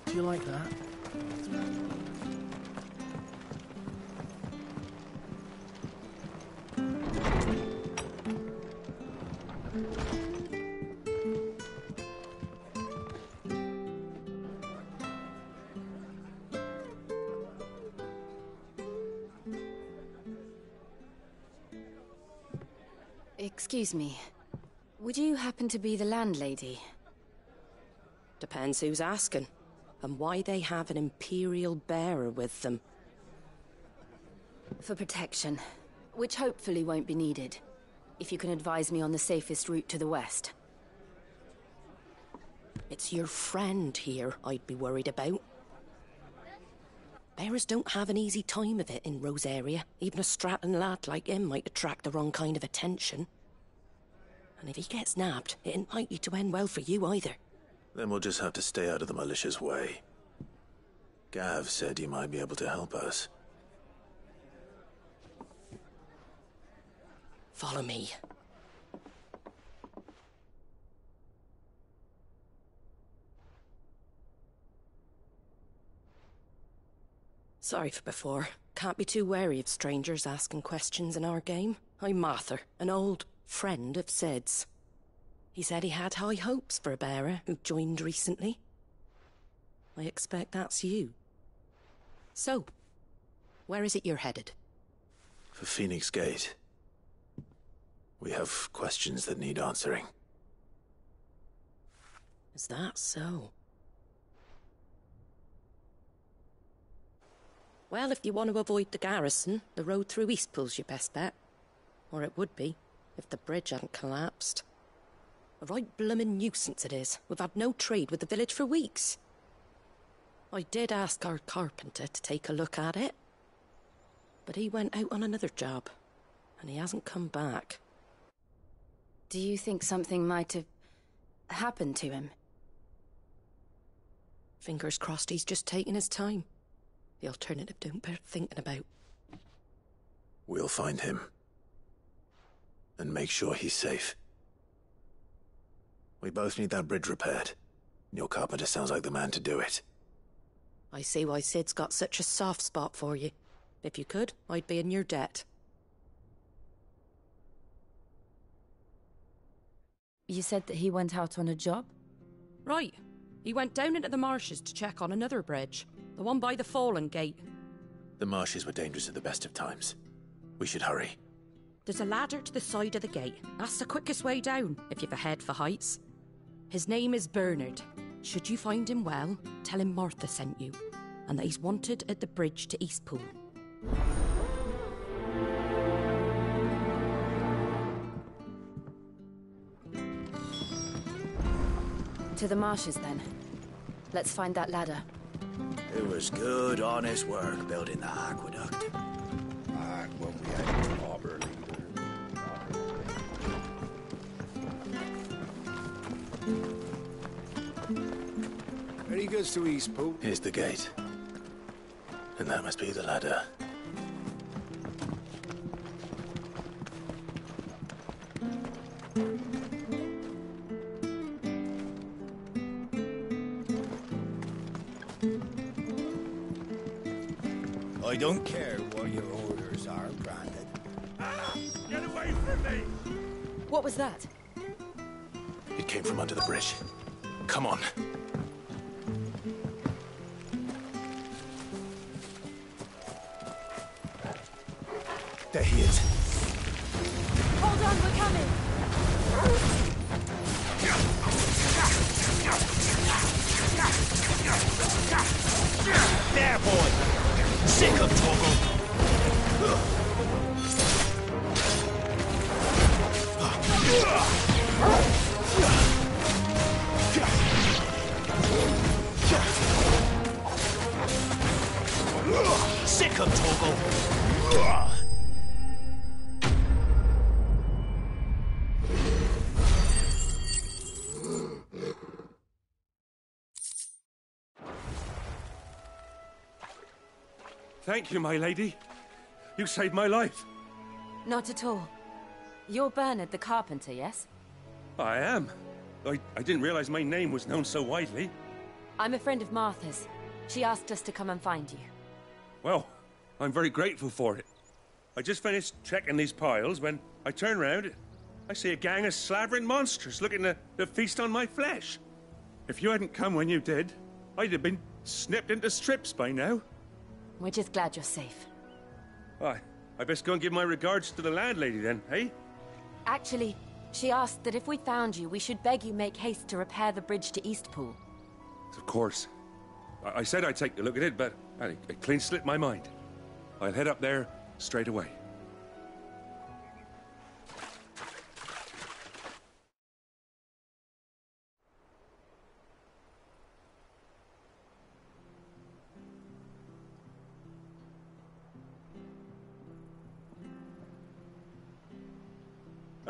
Do you like that? Excuse me. Would you happen to be the landlady? Depends who's asking, and why they have an Imperial bearer with them. For protection, which hopefully won't be needed. If you can advise me on the safest route to the west. It's your friend here I'd be worried about. Bearers don't have an easy time of it in Rosaria. Even a Stratton lad like him might attract the wrong kind of attention. And if he gets nabbed, it ain't likely to end well for you either. Then we'll just have to stay out of the malicious way. Gav said you might be able to help us. Follow me. Sorry for before. Can't be too wary of strangers asking questions in our game. I'm Martha, an old friend of Sid's. He said he had high hopes for a bearer who joined recently. I expect that's you. So, where is it you're headed? For Phoenix Gate. We have questions that need answering. Is that so? Well, if you want to avoid the garrison, the road through Eastpool's your best bet. Or it would be, if the bridge hadn't collapsed. A right bloomin' nuisance it is. We've had no trade with the village for weeks. I did ask our carpenter to take a look at it, but he went out on another job, and he hasn't come back. Do you think something might have happened to him? Fingers crossed he's just taking his time. The alternative don't bear thinking about. We'll find him. And make sure he's safe. We both need that bridge repaired. Your carpenter sounds like the man to do it. I see why Sid's got such a soft spot for you. If you could, I'd be in your debt. You said that he went out on a job? Right. He went down into the marshes to check on another bridge. The one by the Fallen Gate. The marshes were dangerous at the best of times. We should hurry. There's a ladder to the side of the gate. That's the quickest way down, if you've a head for heights. His name is Bernard. Should you find him well, tell him Martha sent you, and that he's wanted at the bridge to Eastpool. To the marshes, then. Let's find that ladder. It was good, honest work building the aqueduct. Back when we had a proper leader. Where he goes to Eastpool? Here's the gate. And that must be the ladder. I don't care what your orders are, Brandon. Get away from me! What was that? It came from under the bridge. Come on. There he is. Hold on, we're coming! There, boy! Sick of Toggle! Sick of Toggle! Thank you, my lady. You saved my life. Not at all. You're Bernard the carpenter, yes? I am. I didn't realize my name was known so widely. I'm a friend of Martha's. She asked us to come and find you. Well, I'm very grateful for it. I just finished checking these piles when I turn round. I see a gang of slavering monsters looking to feast on my flesh. If you hadn't come when you did, I'd have been snipped into strips by now. We're just glad you're safe. I best go and give my regards to the landlady then, eh? Actually, she asked that if we found you, we should beg you make haste to repair the bridge to Eastpool. Of course. I said I'd take a look at it, but it clean slipped my mind. I'll head up there straight away.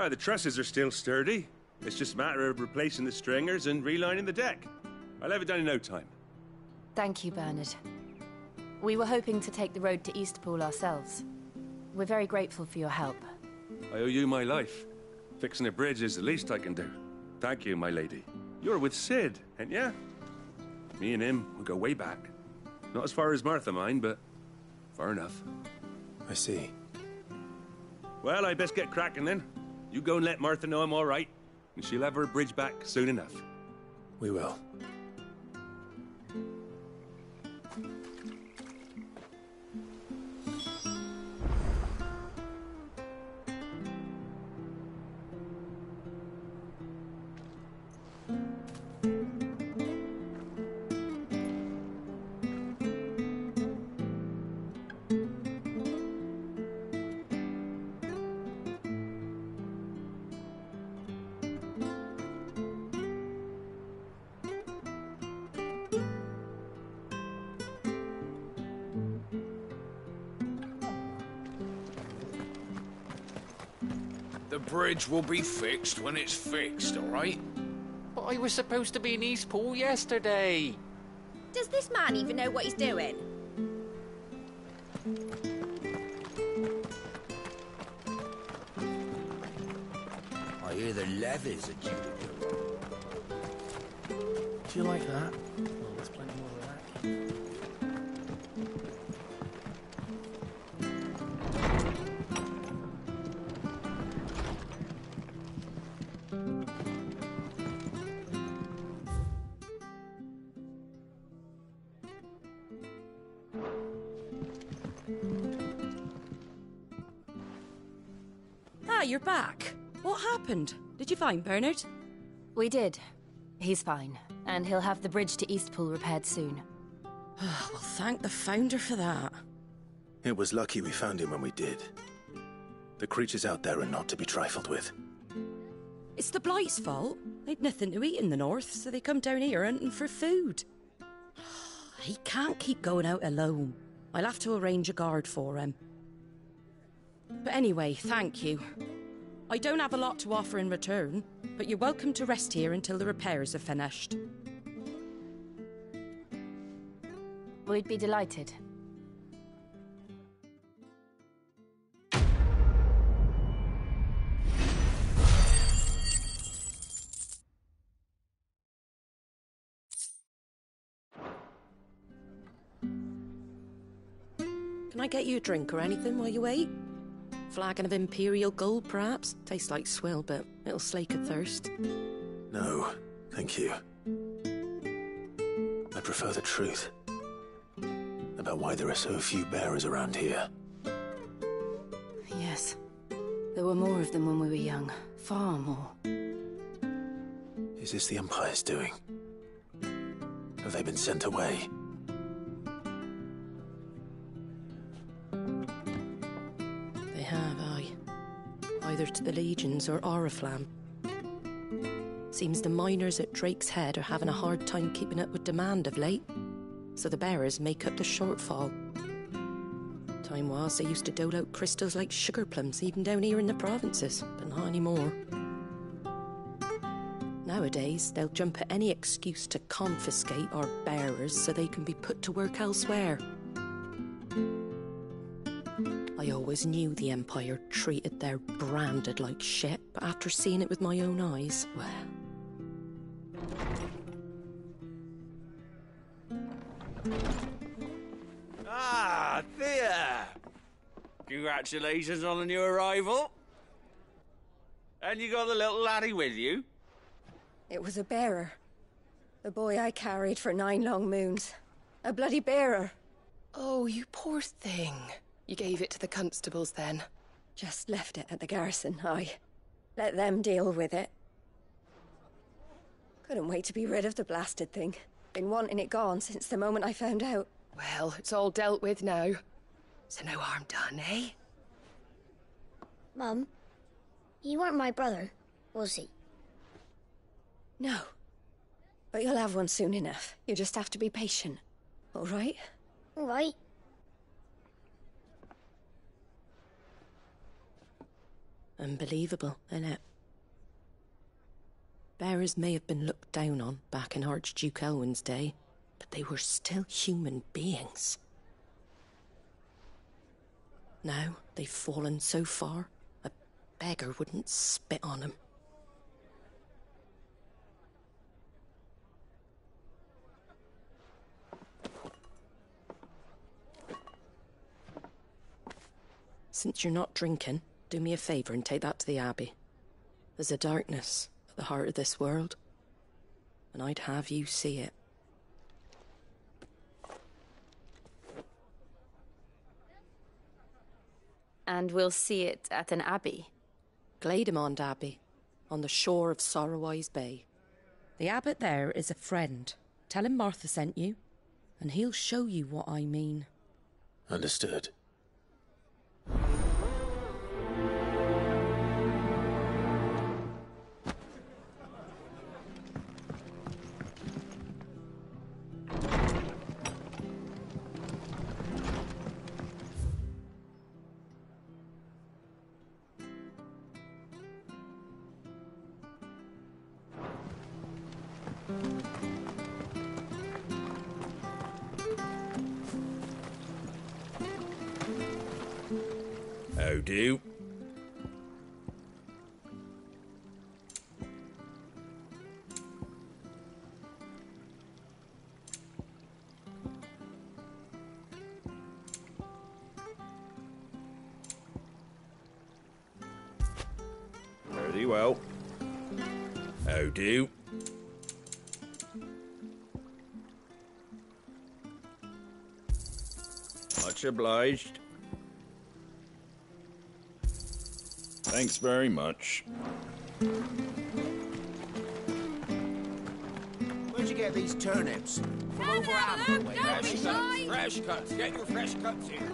The trusses are still sturdy. It's just a matter of replacing the stringers and relining the deck. I'll have it done in no time. Thank you, Bernard. We were hoping to take the road to Eastpool ourselves. We're very grateful for your help. I owe you my life. Fixing a bridge is the least I can do. Thank you, my lady. You're with Sid, ain't ya? Me and him, we go way back. Not as far as Martha, mind, but far enough. I see. Well, I best get cracking then. You go and let Martha know I'm all right, and she'll have her bridge back soon enough. We will. The bridge will be fixed when it's fixed, all right? But I was supposed to be in Eastpool yesterday. Does this man even know what he's doing? I hear the levies are due to go. Do you like that? Well, there's plenty more of that. Ah, you're back. What happened? Did you find Bernard? We did. He's fine, and he'll have the bridge to Eastpool repaired soon. Well, thank the Founder for that. It was lucky we found him when we did. The creatures out there are not to be trifled with. It's the Blight's fault. They'd nothing to eat in the north, so they come down here hunting for food. He can't keep going out alone. I'll have to arrange a guard for him. But anyway, thank you. I don't have a lot to offer in return, but you're welcome to rest here until the repairs are finished. We'd be delighted. Can I get you a drink or anything while you wait? Flagon of Imperial Gold, perhaps? Tastes like swill, but it'll slake a thirst. No, thank you. I prefer the truth about why there are so few bearers around here. Yes. There were more of them when we were young. Far more. Is this the Empire's doing? Have they been sent away? They have, aye. Either to the Legions or Oriflamme. Seems the miners at Drake's Head are having a hard time keeping up with demand of late, so the bearers make up the shortfall. Time was they used to dole out crystals like sugar plums even down here in the provinces, but not anymore. Nowadays, they'll jump at any excuse to confiscate our bearers so they can be put to work elsewhere. I always knew the Empire treated their branded like shit, but after seeing it with my own eyes, well... Ah, Thea! Congratulations on the new arrival. And you got the little laddie with you? It was a bearer. The boy I carried for 9 long moons. A bloody bearer. Oh, you poor thing. You gave it to the constables then? Just left it at the garrison, aye. Let them deal with it. Couldn't wait to be rid of the blasted thing. Been wanting it gone since the moment I found out. Well, it's all dealt with now. So no harm done, eh? Mum, you weren't my brother, was he? No. But you'll have one soon enough. You just have to be patient. All right? All right. Unbelievable, innit? Bearers may have been looked down on back in Archduke Elwin's day, but they were still human beings. Now they've fallen so far, a beggar wouldn't spit on them. Since you're not drinking, do me a favour and take that to the Abbey. There's a darkness at the heart of this world, and I'd have you see it. And we'll see it at an abbey? Glademond Abbey, on the shore of Sorrowwise Bay. The abbot there is a friend. Tell him Martha sent you, and he'll show you what I mean. Understood. How do? Very well. How do? Much obliged. Thanks very much. Where'd you get these turnips? From over Amber way. Fresh cuts, fresh cuts. Get your fresh cuts here.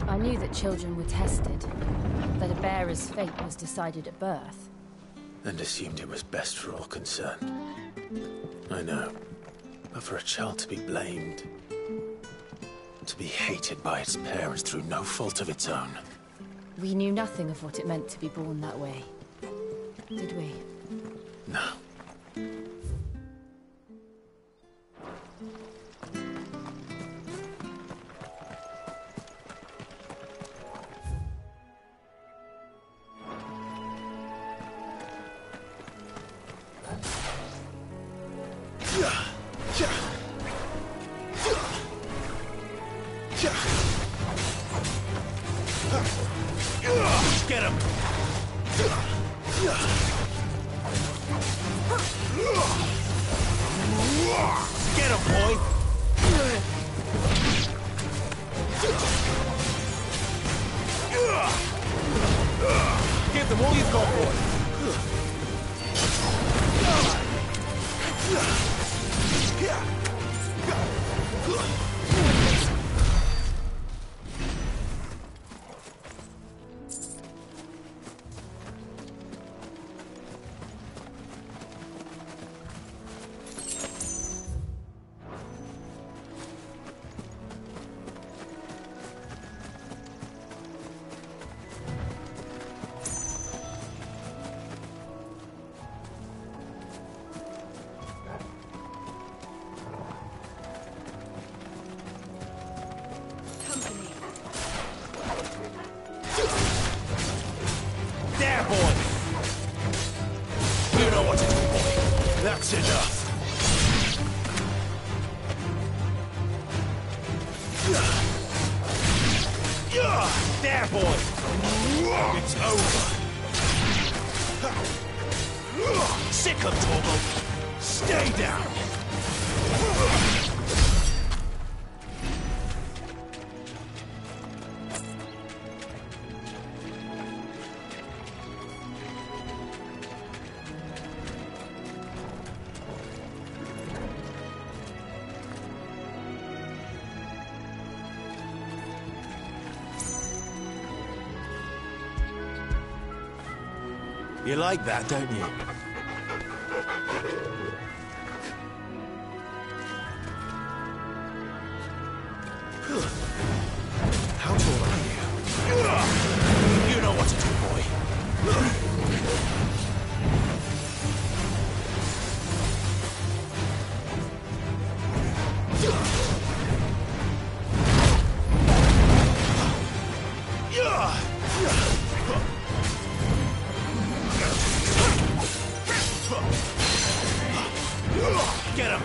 I knew that children were tested, that a bearer's fate was decided at birth. And assumed it was best for all concerned. I know. But for a child to be blamed, to be hated by its parents through no fault of its own. We knew nothing of what it meant to be born that way, did we? No. Get him! Get him, boy! Give them all you've got, boy! There, boy! You know what to do, boy. That's enough. There, boy! It's over. Sick of Torgal. Stay down. You like that, don't you? How tall are you? You know what to do, boy. Get him!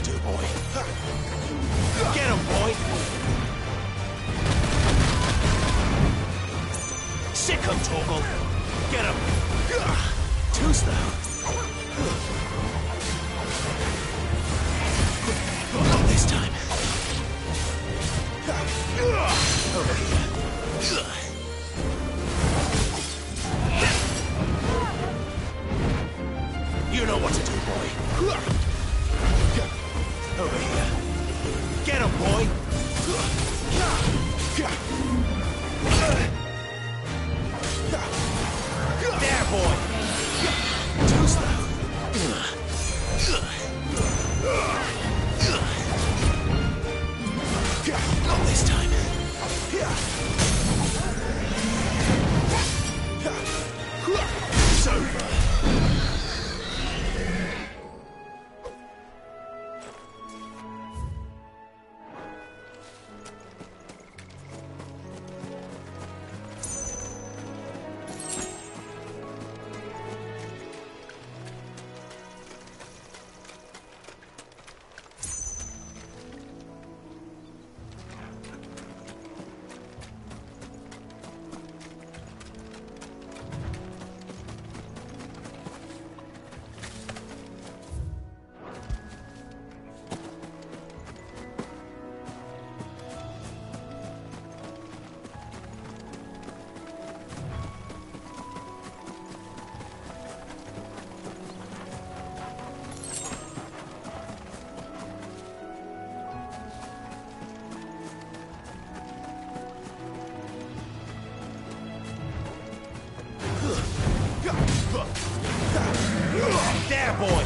to do, boy. Get him, boy! Sick him, Torgal! Get him! Too slow. Not this time. Over here. You know what to do, boy. Over here. Get him, boy! There, boy! Too slow. Not this time. It's over. There, boy!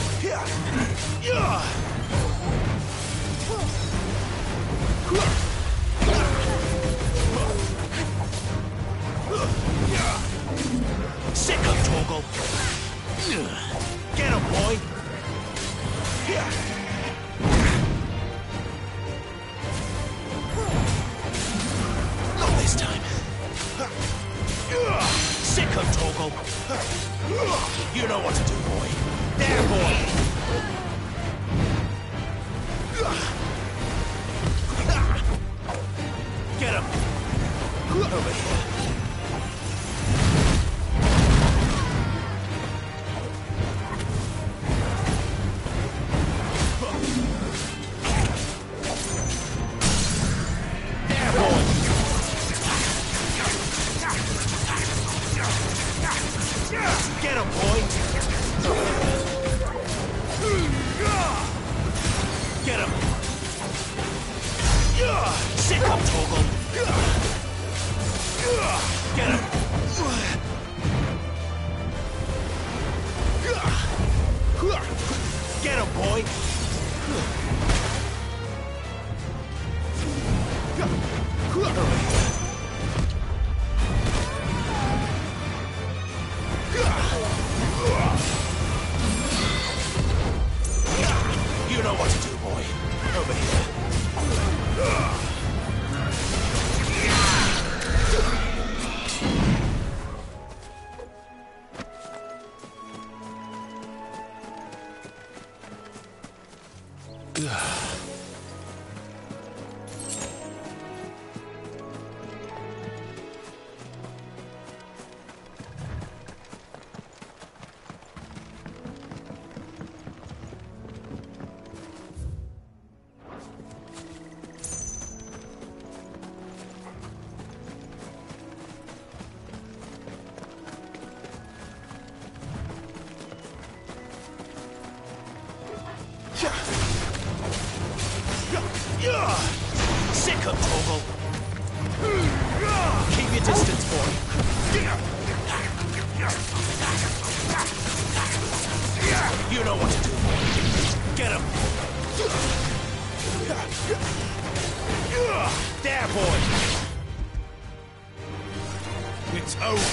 Sick of Torgal! Get him, boy! Not this time. Sick of Torgal! You know what to do, boy. There, boy! Get him! Over here. There, boy! Get him, boy! Get him! Sick him, Torgal! Get him! Get him, boy! You know what to do, boy. Over here. Sick of Torgal! Keep your distance, boy! You know what to do, boy! Get him! There, boy! It's over!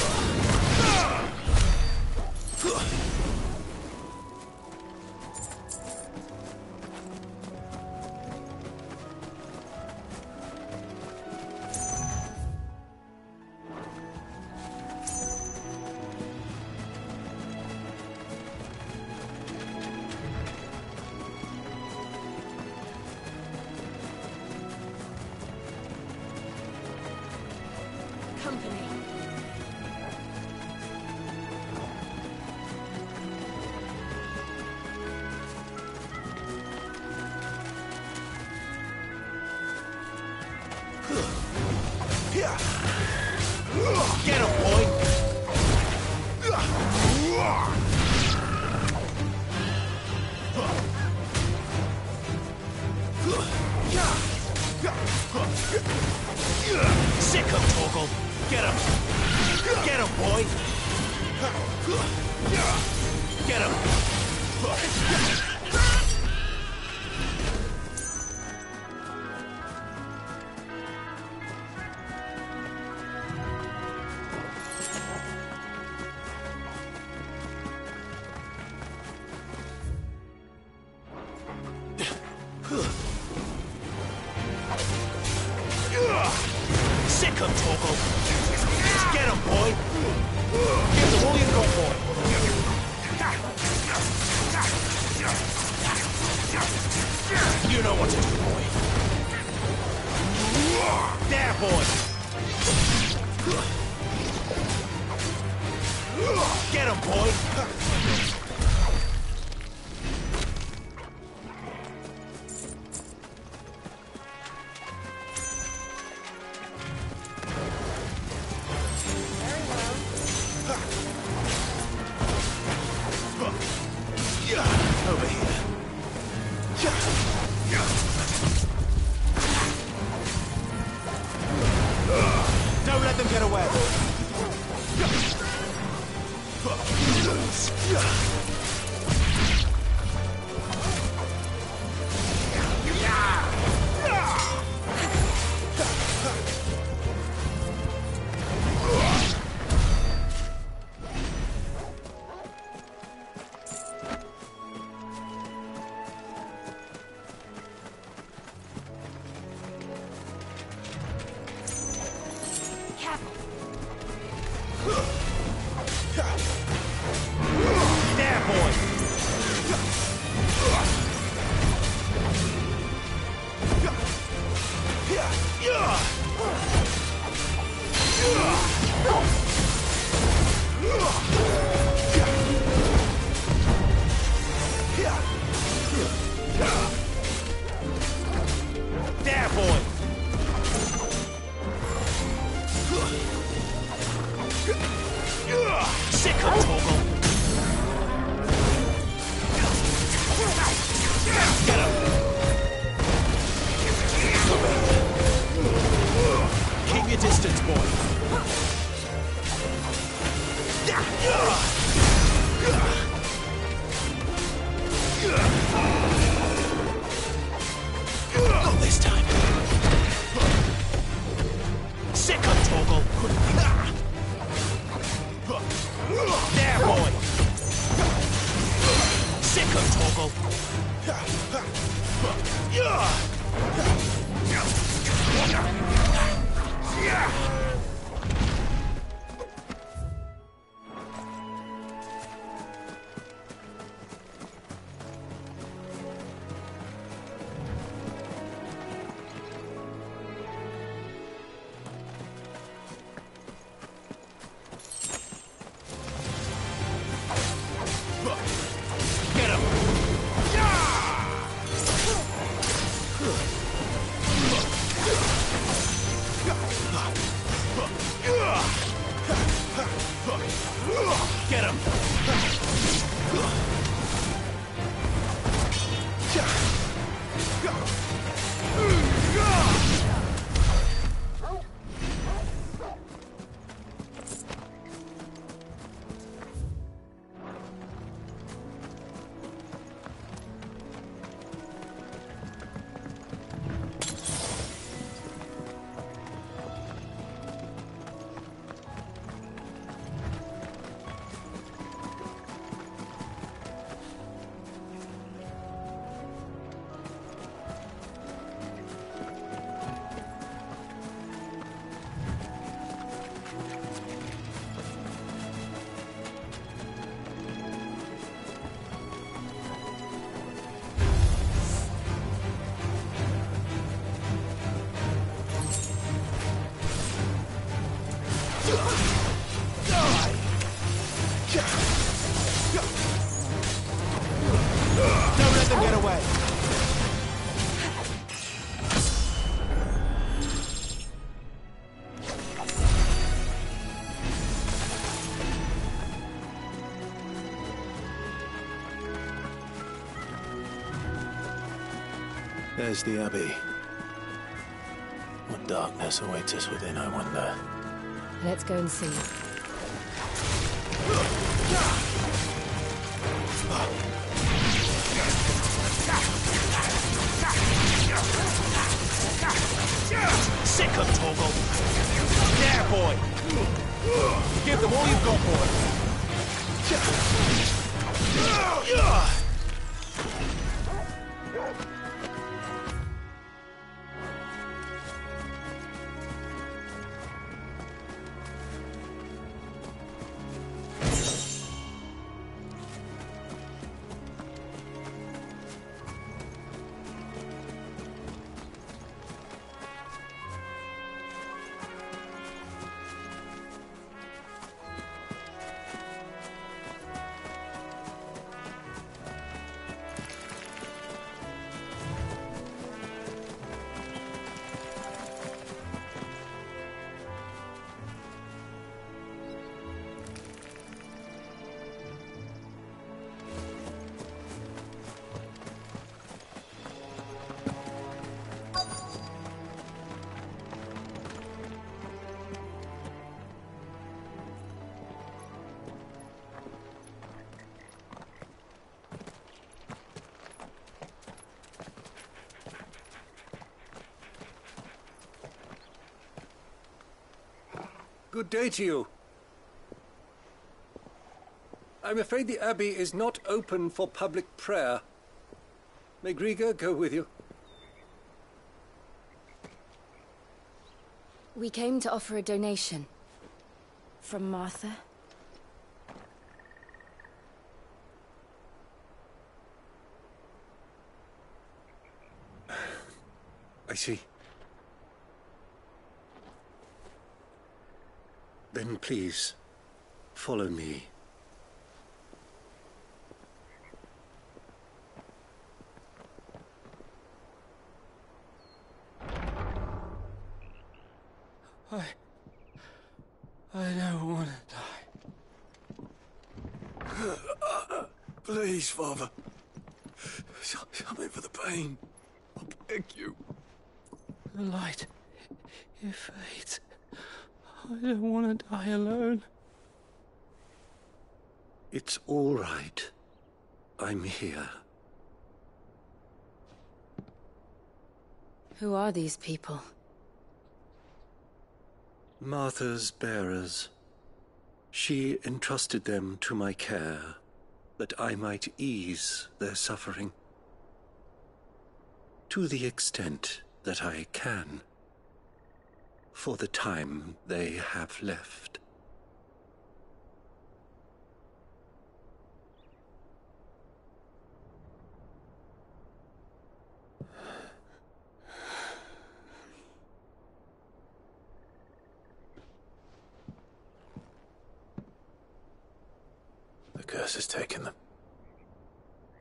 company. Get him, boy! Sick him, Torgal! Get him! Get him, boy! Get him! Sick him, Torgal! Get him, boy! Give him all you got, boy! You know what to do, boy! There, boy! Get him, boy! Over here. Don't let them get away. There, boy! There, boy! Sick of Torgal! Get him! Keep your distance, boy! Not this time! Sick of Torgal! There, boy! Sick of Torgal! Get him! Get him! There's the Abbey. What darkness awaits us within, I wonder? Let's go and see. Sick of Torgal! There, boy! Give them all you've got, boy! Good day to you. I'm afraid the Abbey is not open for public prayer. May Griga go with you? We came to offer a donation. From Martha. I see. Then please, follow me. I don't want to die. Please, Father. Something for the pain. I beg you. The light, it fades. I don't want to die alone. It's all right. I'm here. Who are these people? Martha's bearers. She entrusted them to my care, that I might ease their suffering. To the extent that I can. For the time they have left. The curse has taken them.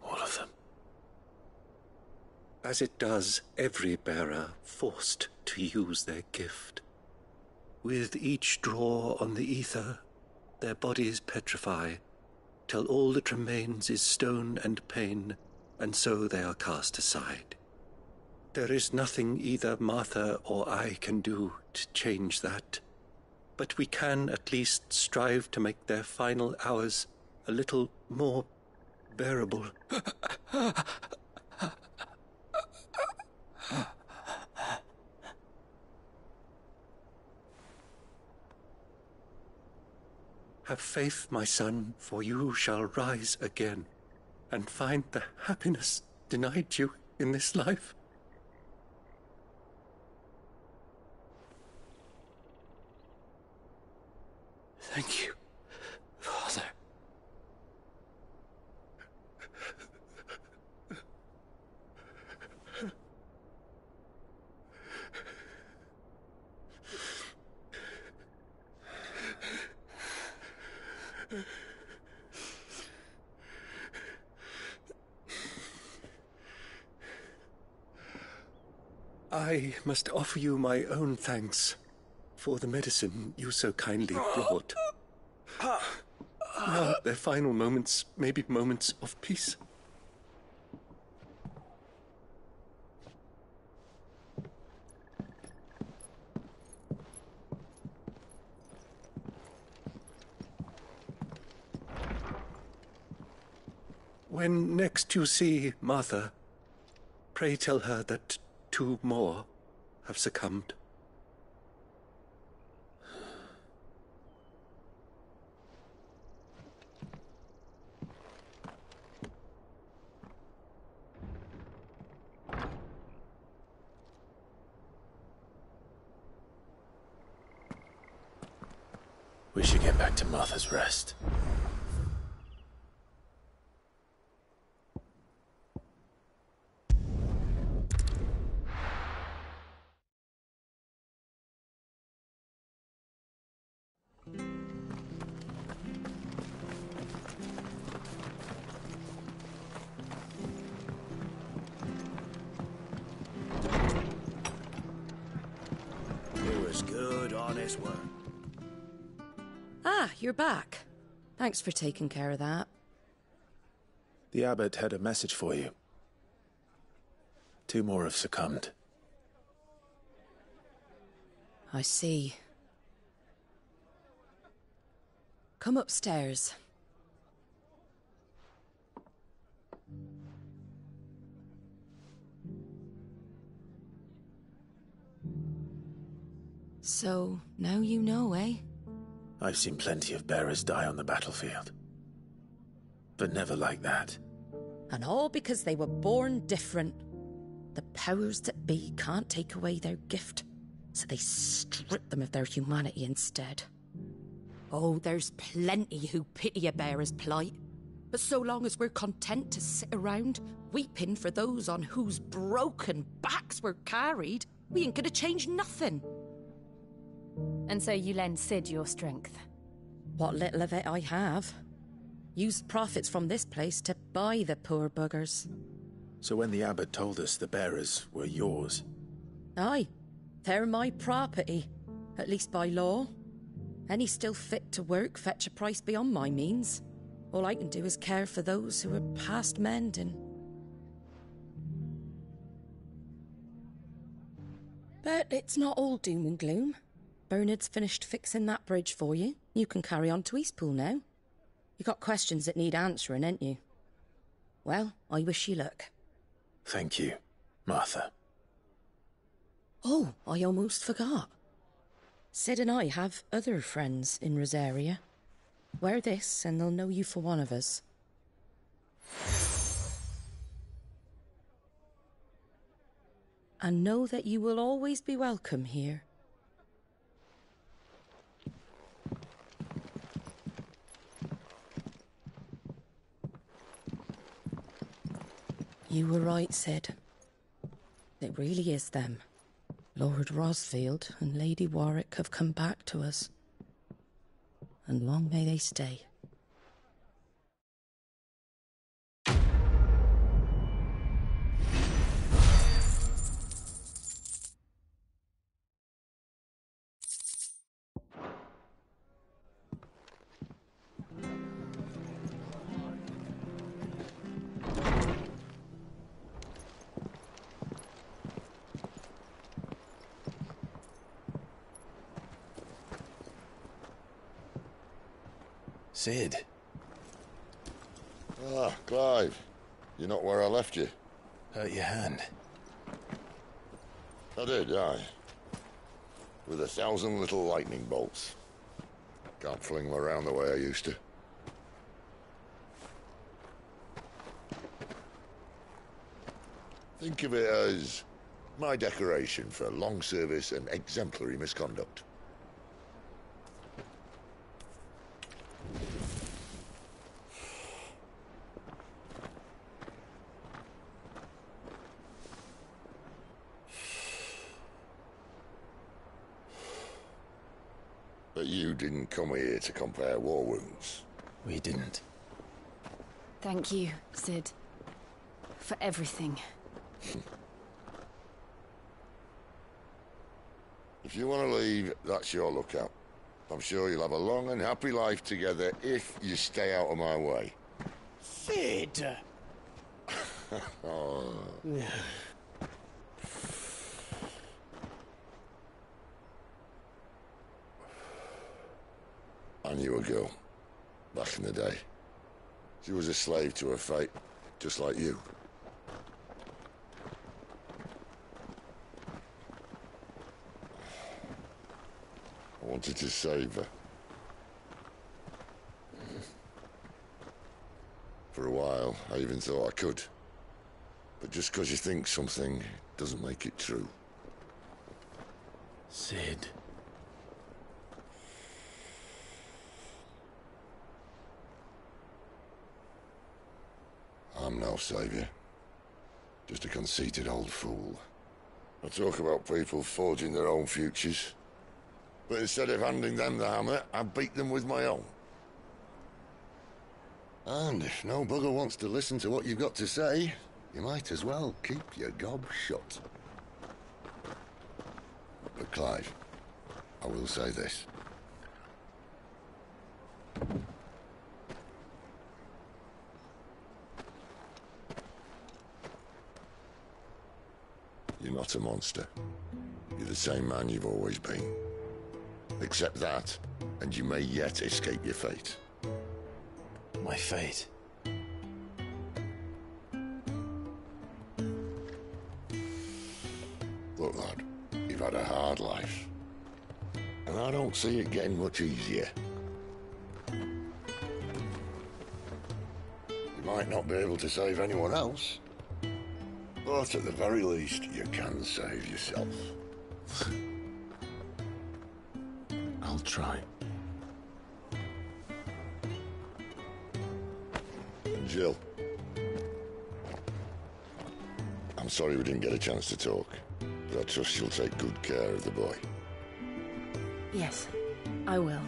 All of them. As it does every bearer forced to use their gift. With each draw on the ether, their bodies petrify, till all that remains is stone and pain, and so they are cast aside. There is nothing either Martha or I can do to change that, but we can at least strive to make their final hours a little more bearable. Have faith, my son, for you shall rise again, and find the happiness denied you in this life. Thank you, Father. I must offer you my own thanks for the medicine you so kindly brought. Now their final moments may be moments of peace. When next you see Martha, pray tell her that 2 more have succumbed. We should get back to Martha's Rest. It was good, honest work. Ah, you're back. Thanks for taking care of that. The abbot had a message for you. 2 more have succumbed. I see. Come upstairs. So, now you know, eh? I've seen plenty of bearers die on the battlefield. But never like that. And all because they were born different. The powers that be can't take away their gift, so they strip them of their humanity instead. Oh, there's plenty who pity a bearer's plight. But so long as we're content to sit around, weeping for those on whose broken backs we're carried, we ain't gonna change nothing. And so you lend Sid your strength? What little of it I have. Used profits from this place to buy the poor buggers. So when the abbot told us the bearers were yours... Aye, they're my property, at least by law. Any still fit to work fetch a price beyond my means. All I can do is care for those who are past mending. But it's not all doom and gloom. Bernard's finished fixing that bridge for you. You can carry on to Eastpool now. You got questions that need answering, ain't you? Well, I wish you luck. Thank you, Martha. Oh, I almost forgot. Sid and I have other friends in Rosaria. Wear this and they'll know you for one of us. And know that you will always be welcome here. You were right, Sid. It really is them. Lord Rosfield and Lady Warwick have come back to us. And long may they stay. Sid. Ah, Clive. You're not where I left you. Hurt your hand. I did, aye. With 1,000 little lightning bolts. Can't fling them around the way I used to. Think of it as my decoration for long service and exemplary misconduct. But you didn't come here to compare war wounds. We didn't. Thank you, Sid. For everything. If you want to leave, that's your lookout. I'm sure you'll have a long and happy life together if you stay out of my way. Sid! Oh. I knew a girl back in the day. She was a slave to her fate. just like you. I wanted to save her. For a while, I even thought I could. But just because you think something doesn't make it true. Sid. I'm no saviour. Just a conceited old fool. I talk about people forging their own futures. But instead of handing them the hammer, I beat them with my own. And if no bugger wants to listen to what you've got to say, you might as well keep your gob shut. But Clive, I will say this. You're not a monster. You're the same man you've always been. Accept that, and you may yet escape your fate. My fate? Look, lad, you've had a hard life. And I don't see it getting much easier. You might not be able to save anyone else, but at the very least, you can save yourself. I'll try. Jill. I'm sorry we didn't get a chance to talk, but I trust you'll take good care of the boy. Yes, I will.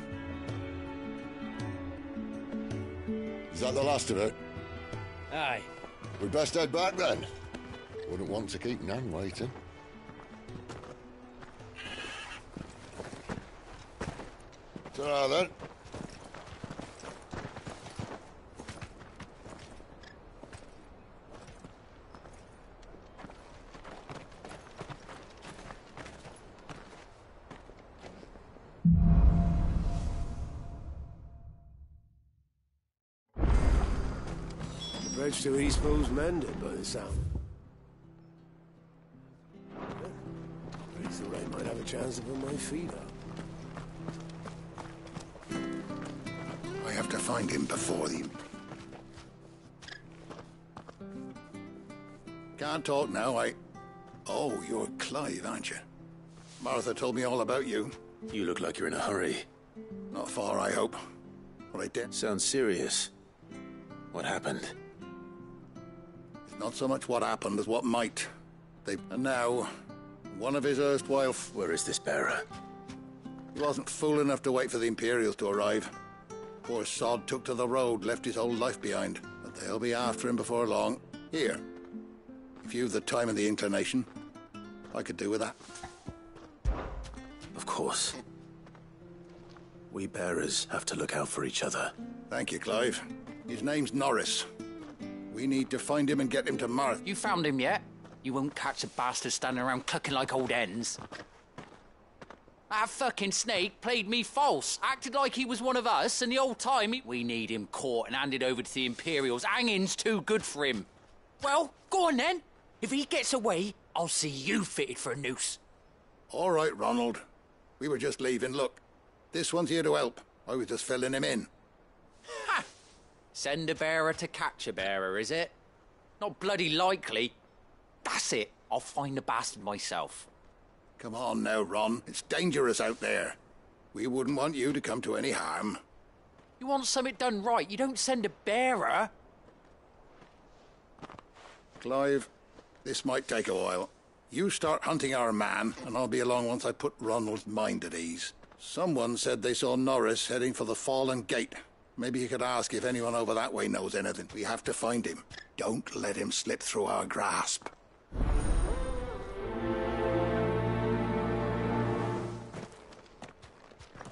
Is that the last of it? Aye. We'd best head back then. Wouldn't want to keep Nan waiting. Ta-ra then. The bridge to Eastbo's mended by the sound. Pretty soon I might have a chance to put my feet up. I have to find him before the... Can't talk now, Oh, you're Clive, aren't you? Martha told me all about you. You look like you're in a hurry. Not far, I hope. What I did... Sounds serious. What happened? It's not so much what happened as what might. And now, one of his erstwhile... Where is this bearer? He wasn't fool enough to wait for the Imperials to arrive. Poor sod took to the road, left his whole life behind. But they'll be after him before long. Here. If you've the time and the inclination, I could do with that. Of course. We bearers have to look out for each other. Thank you, Clive. His name's Norris. We need to find him and get him to Marth. You found him yet? You won't catch a bastard standing around clucking like old hens. That fucking snake played me false, acted like he was one of us, and the whole time we need him caught and handed over to the Imperials. Hanging's too good for him. Well, go on then. If he gets away, I'll see you fitted for a noose. All right, Ronald. We were just leaving. Look, this one's here to help. I was just filling him in. Ha! Send a bearer to catch a bearer, is it? Not bloody likely. That's it. I'll find the bastard myself. Come on now, Ron. It's dangerous out there. We wouldn't want you to come to any harm. You want something done right, you don't send a bearer. Clive, this might take a while. You start hunting our man, and I'll be along once I put Ronald's mind at ease. Someone said they saw Norris heading for the Fallen Gate. Maybe you could ask if anyone over that way knows anything. We have to find him. Don't let him slip through our grasp.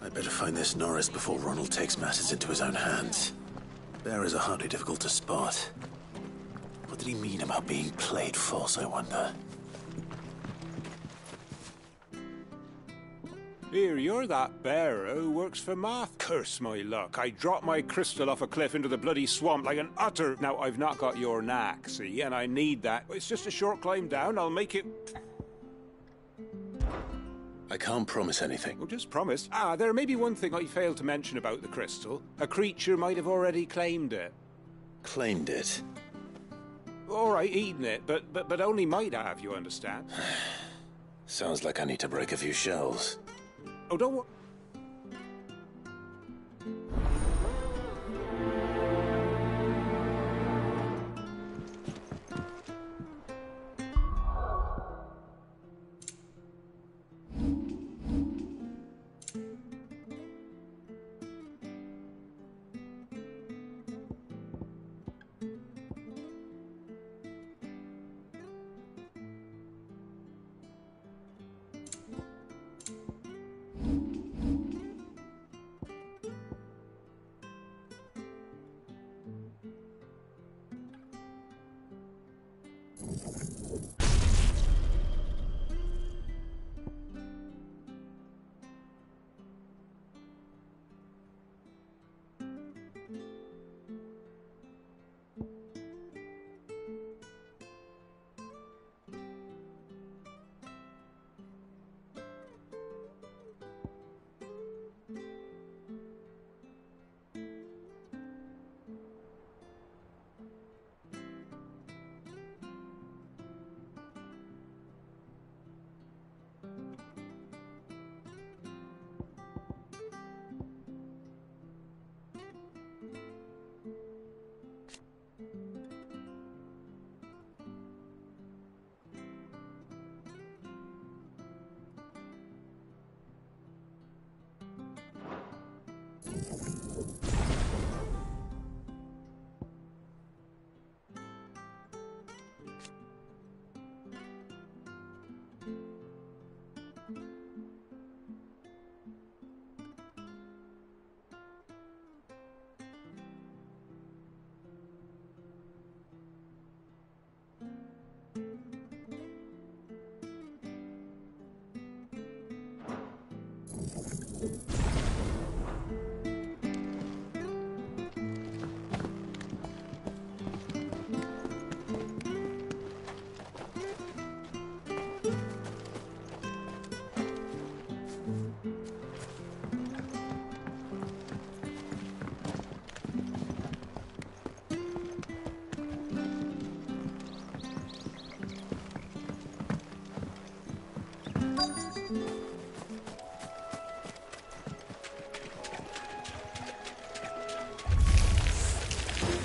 I'd better find this Norris before Ronald takes matters into his own hands. Bearers are hardly difficult to spot. What did he mean about being played false, I wonder? Here, you're that bearer who works for Math. Curse my luck. I dropped my crystal off a cliff into the bloody swamp like an utter... Now, I've not got your knack, see, and I need that. It's just a short climb down. I'll make it... I can't promise anything. Well, just promise. Ah, there may be one thing I failed to mention about the crystal. A creature might have already claimed it. Claimed it? All right, eaten it, but only might have, you understand? Sounds like I need to break a few shells. Oh, don't worry.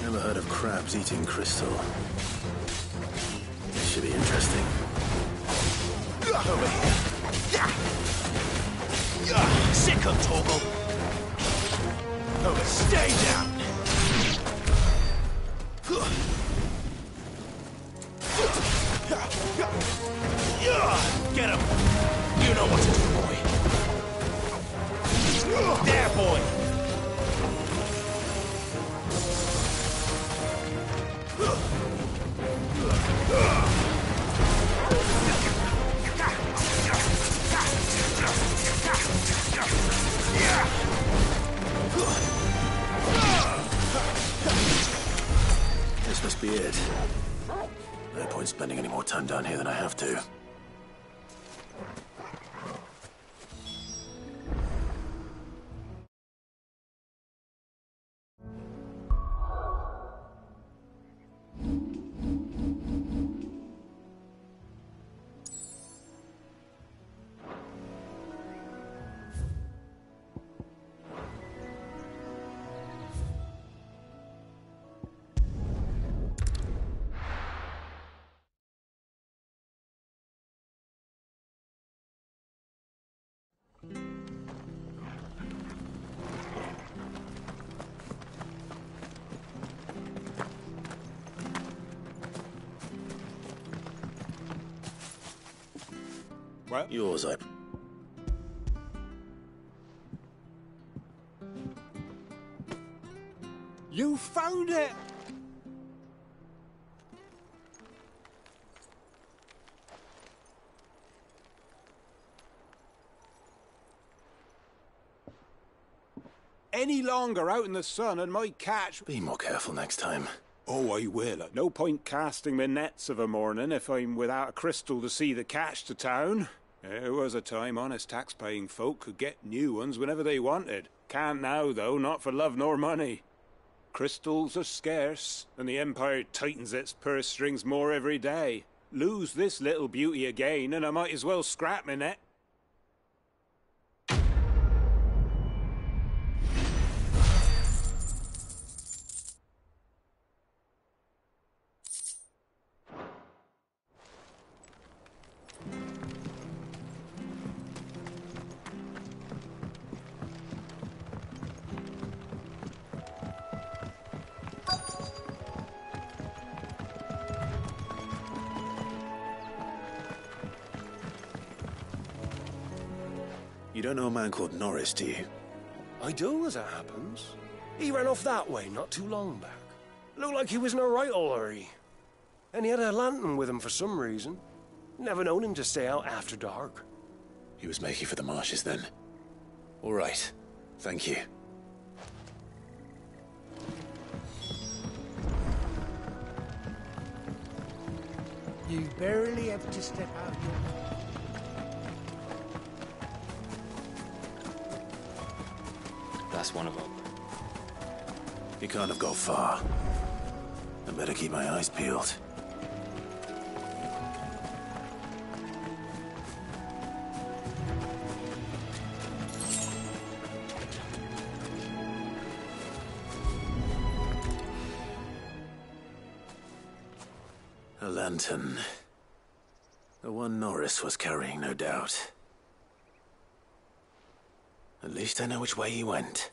Never heard of crabs eating crystal. This should be interesting. Over here. Sick of Torgal. Over, stay down. Get him. You know what to do, boy. There, boy. This must be it. No point spending any more time down here than I have to. Well, yours, I... You found it! any longer out in the sun and my catch... Be more careful next time. Oh, I will. No point casting my nets of a morning if I'm without a crystal to see the catch to town. There was a time honest tax-paying folk could get new ones whenever they wanted. Can't now, though, not for love nor money. Crystals are scarce, and the Empire tightens its purse strings more every day. Lose this little beauty again, and I might as well scrap my net. You don't know a man called Norris, do you? I do, as it happens. He ran off that way not too long back. Looked like he was in a right old hurry. And he had a lantern with him for some reason. Never known him to stay out after dark. He was making for the marshes then. All right. Thank you. You barely have to step out your... That's one of them. He can't have got far. I better keep my eyes peeled. A lantern. The one Norris was carrying, no doubt. At least I know which way he went.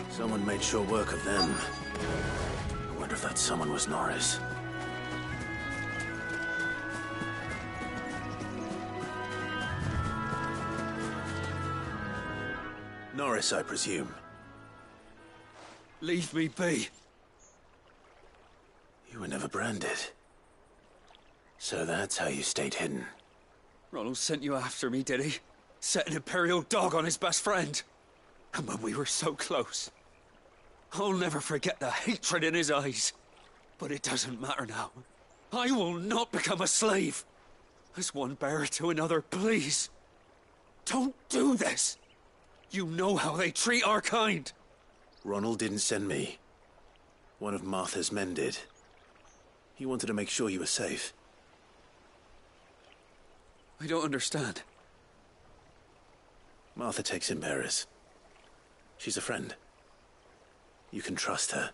Someone made sure work of them. I wonder if that someone was Norris. Norris, I presume. Leave me be. You were never branded. So that's how you stayed hidden. Ronald sent you after me, did he? Set an Imperial dog on his best friend. And when we were so close. I'll never forget the hatred in his eyes. But it doesn't matter now. I will not become a slave. As one bearer to another, please. Don't do this. You know how they treat our kind. Ronald didn't send me. One of Martha's men did. He wanted to make sure you were safe. I don't understand. Martha takes in bearers. She's a friend. You can trust her.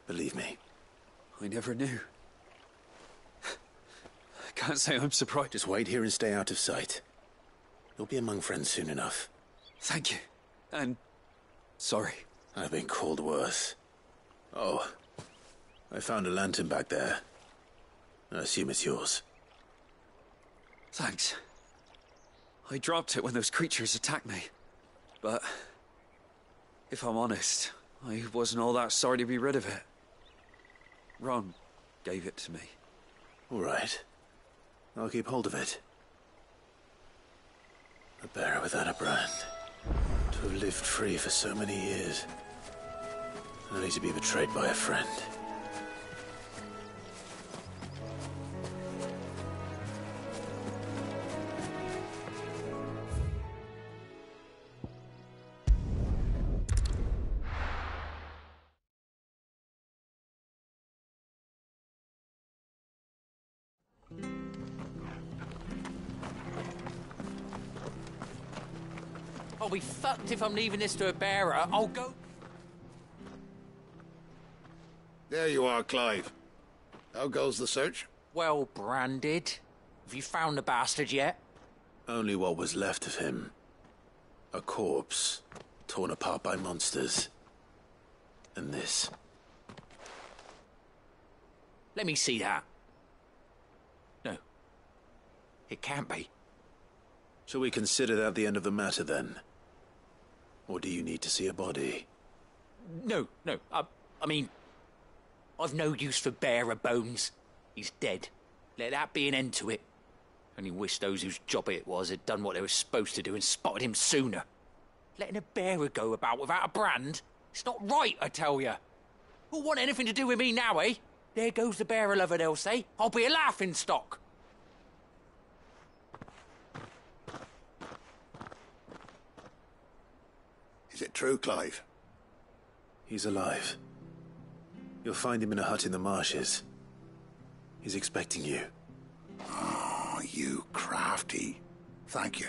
Believe me. I never knew. I can't say I'm surprised. Just wait here and stay out of sight. You'll be among friends soon enough. Thank you. And... sorry. I've been called worse. Oh. I found a lantern back there. I assume it's yours. Thanks. I dropped it when those creatures attacked me. But... if I'm honest, I wasn't all that sorry to be rid of it. Ron gave it to me. All right. I'll keep hold of it. A bearer without a brand. To have lived free for so many years. Only to be betrayed by a friend. I'll be fucked if I'm leaving this to a bearer. I'll go... There you are, Clive. How goes the search? Well branded. Have you found the bastard yet? Only what was left of him. A corpse, torn apart by monsters. And this. Let me see that. No. It can't be. Shall we consider that the end of the matter, then? Or do you need to see a body? No. I mean... I've no use for bearer bones. He's dead. Let that be an end to it. Only wish those whose job it was had done what they were supposed to do and spotted him sooner. Letting a bearer go about without a brand? It's not right, I tell you. Who'll want anything to do with me now, eh? There goes the bearer lover, they'll say. I'll be a laughing stock. Is it true, Clive? He's alive. You'll find him in a hut in the marshes. He's expecting you. Oh, you crafty. Thank you.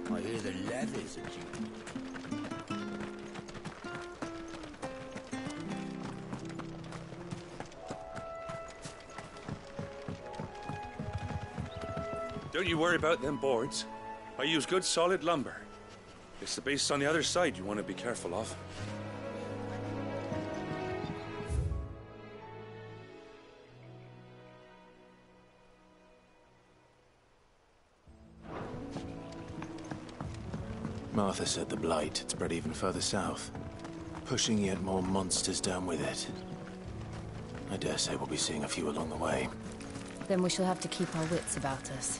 I hear the leathers at you. Don't you worry about them boards. I use good solid lumber. It's the base on the other side you want to be careful of. Martha said the blight had spread even further south, pushing yet more monsters down with it. I dare say we'll be seeing a few along the way. Then we shall have to keep our wits about us.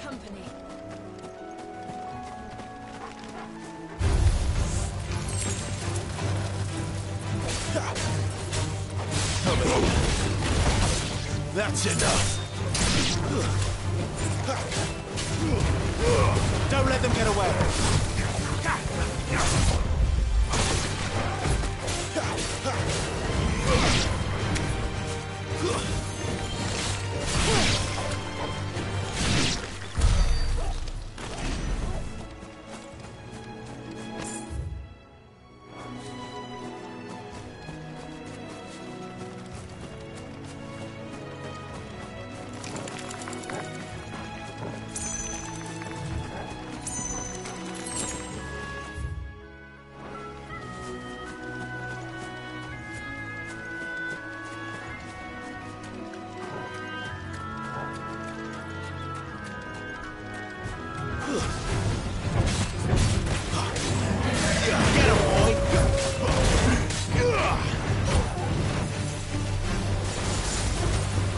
Company. That's enough. Don't let them get away.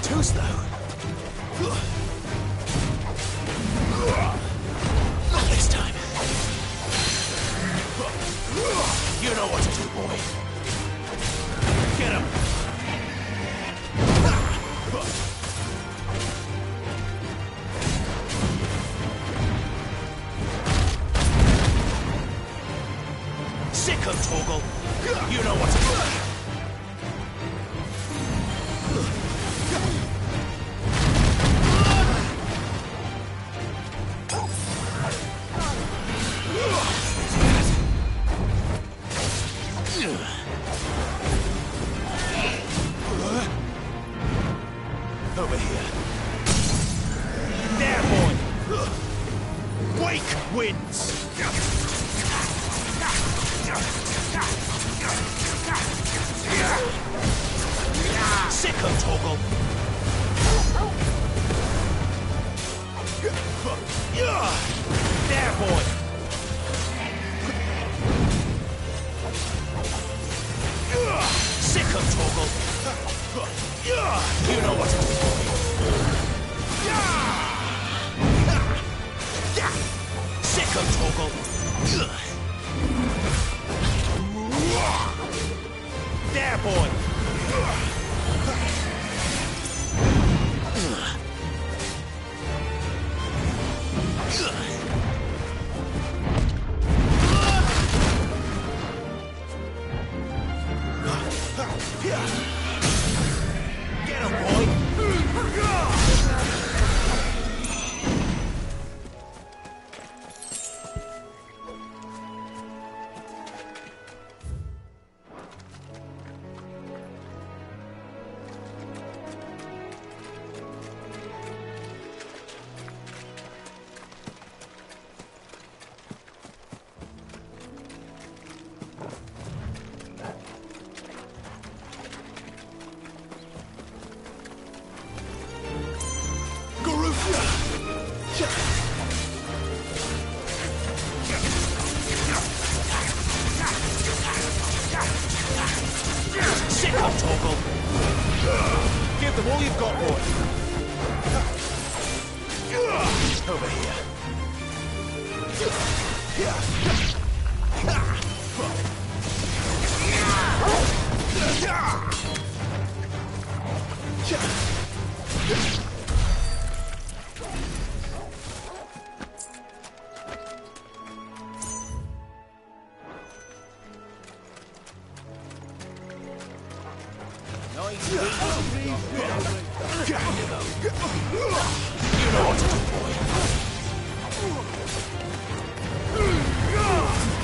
Too slow. Not this time. You know what to do, boy. Get him. Sick of Torgal. You know what to do. Over here. There, boy! Wake wins! Sick of Torgal! There, boy! Sick of Torgal! You know what to do, boy! Sick of Torgal! There, boy!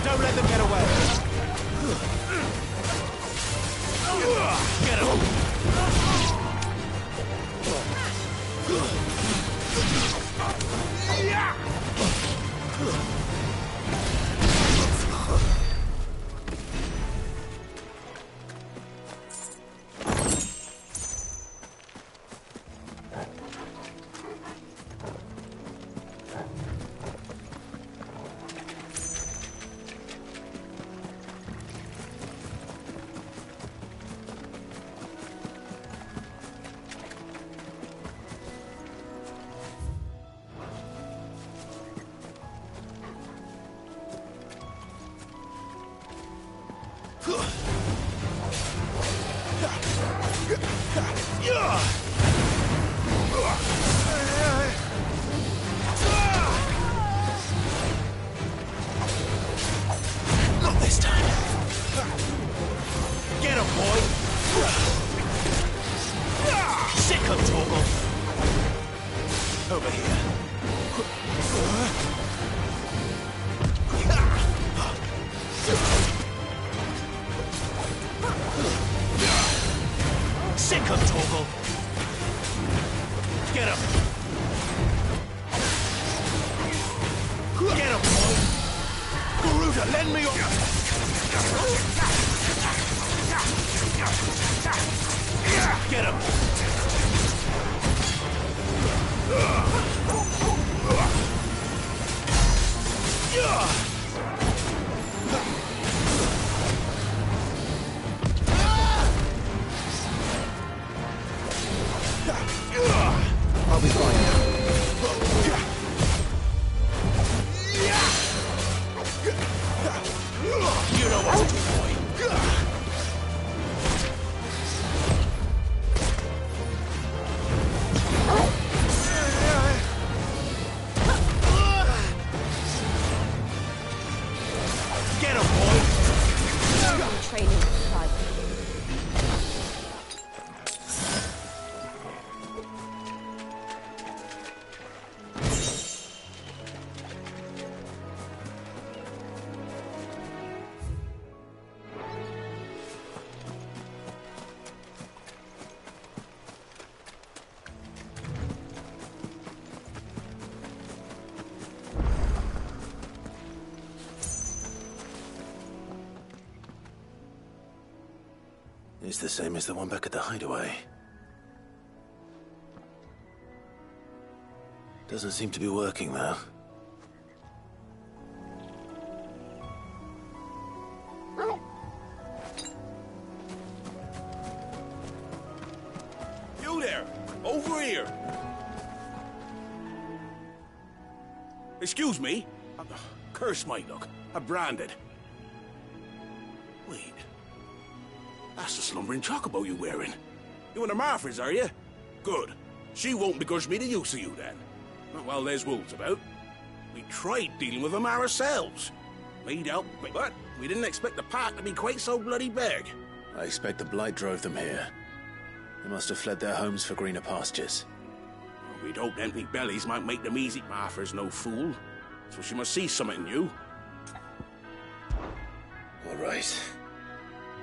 Don't let them get away. Get him. Not this time. Get him, boy. Sick him, Torgal. Over here. Sick him, Torgal. Get him. Get him, boy. Garuda, lend me your... Get him. I'll be fine now. You know what to do, boy. Get him, boy. Training private. It's the same as the one back at the hideaway. Doesn't seem to be working, though. You there! Over here! Excuse me? Curse my luck. I'm branded. Wait. That's the slumbering chocobo you're wearing. You and the Marthas, are you? Good. She won't begrudge me the use of you, then. Well, there's wolves about. We tried dealing with them ourselves. Made out, but we didn't expect the park to be quite so bloody big. I expect the blight drove them here. They must have fled their homes for greener pastures. Well, we'd hoped empty bellies might make them easy. Martha's no fool. So she must see something new. All right.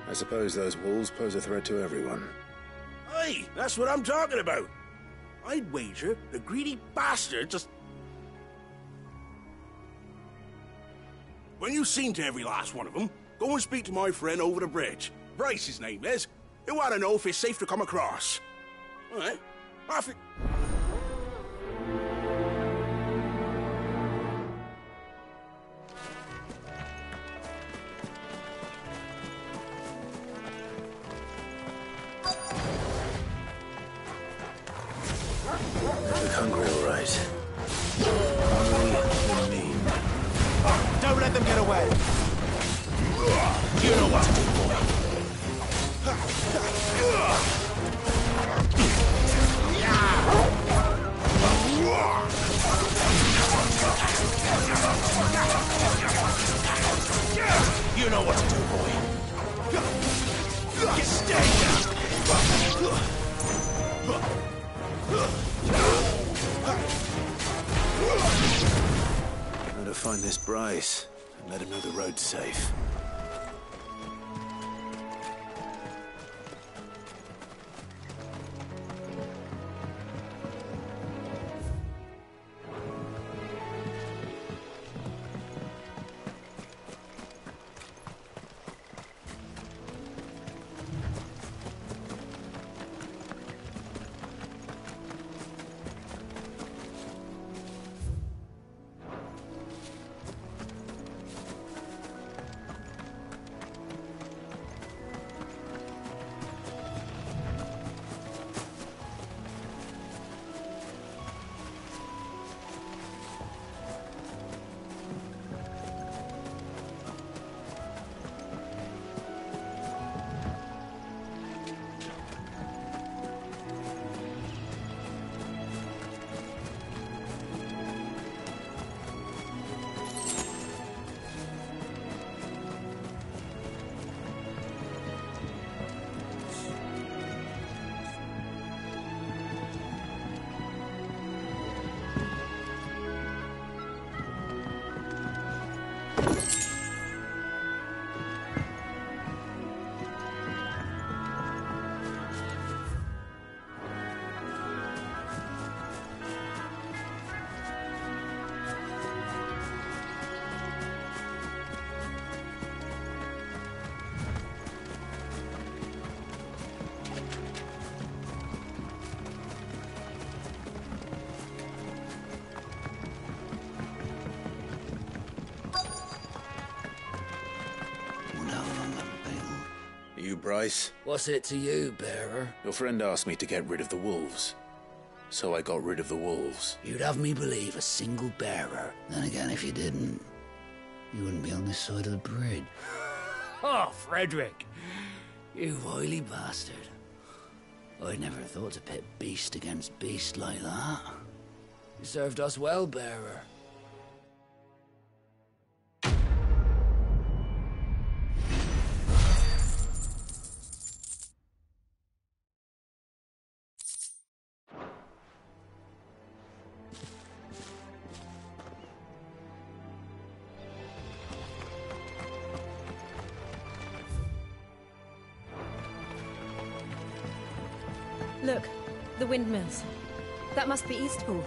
I suppose those wolves pose a threat to everyone. Hey, that's what I'm talking about. I'd wager the greedy bastard just... When you've seen to every last one of them, go and speak to my friend over the bridge. Bryce, his name is. He'll want to know if it's safe to come across. All right. Off it. Look hungry, all right. Hungry and mean. Don't let Get away! You know what to do, boy. You know what to do, boy. Stay down! Better find this Bryce and let him know the road's safe. You, Bryce? What's it to you, bearer? Your friend asked me to get rid of the wolves. So I got rid of the wolves. You'd have me believe a single bearer. Then again, if you didn't, you wouldn't be on this side of the bridge. Oh, Frederick! You wily bastard. I never thought to pit beast against beast like that. You served us well, bearer. Look, the windmills. That must be Eastpool.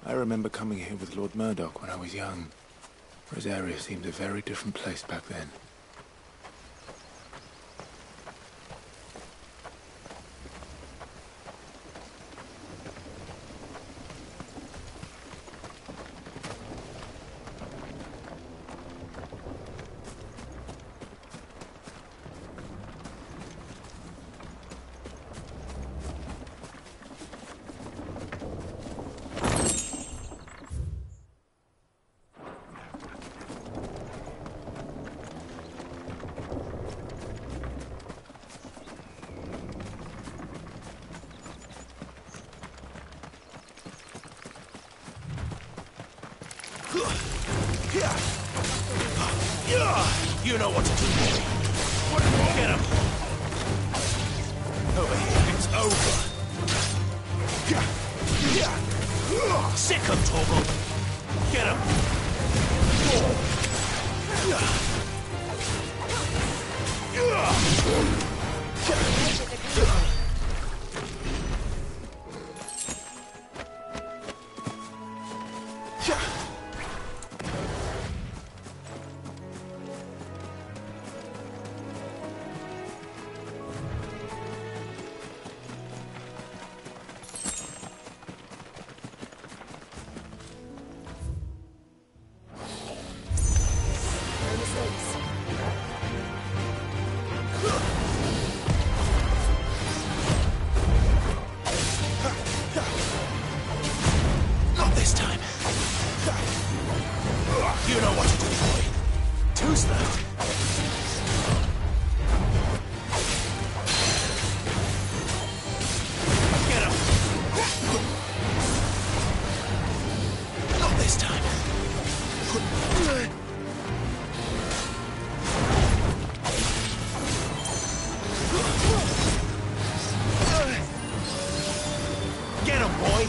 I remember coming here with Lord Murdoch when I was young. Rosaria seemed a very different place back then. You know what to do, boy. Get him. Over here, it's over. Sick him, Torgal. Get him. Not this time. You know what to do, boy. Too slow. Get him. Not this time. Get him, boy.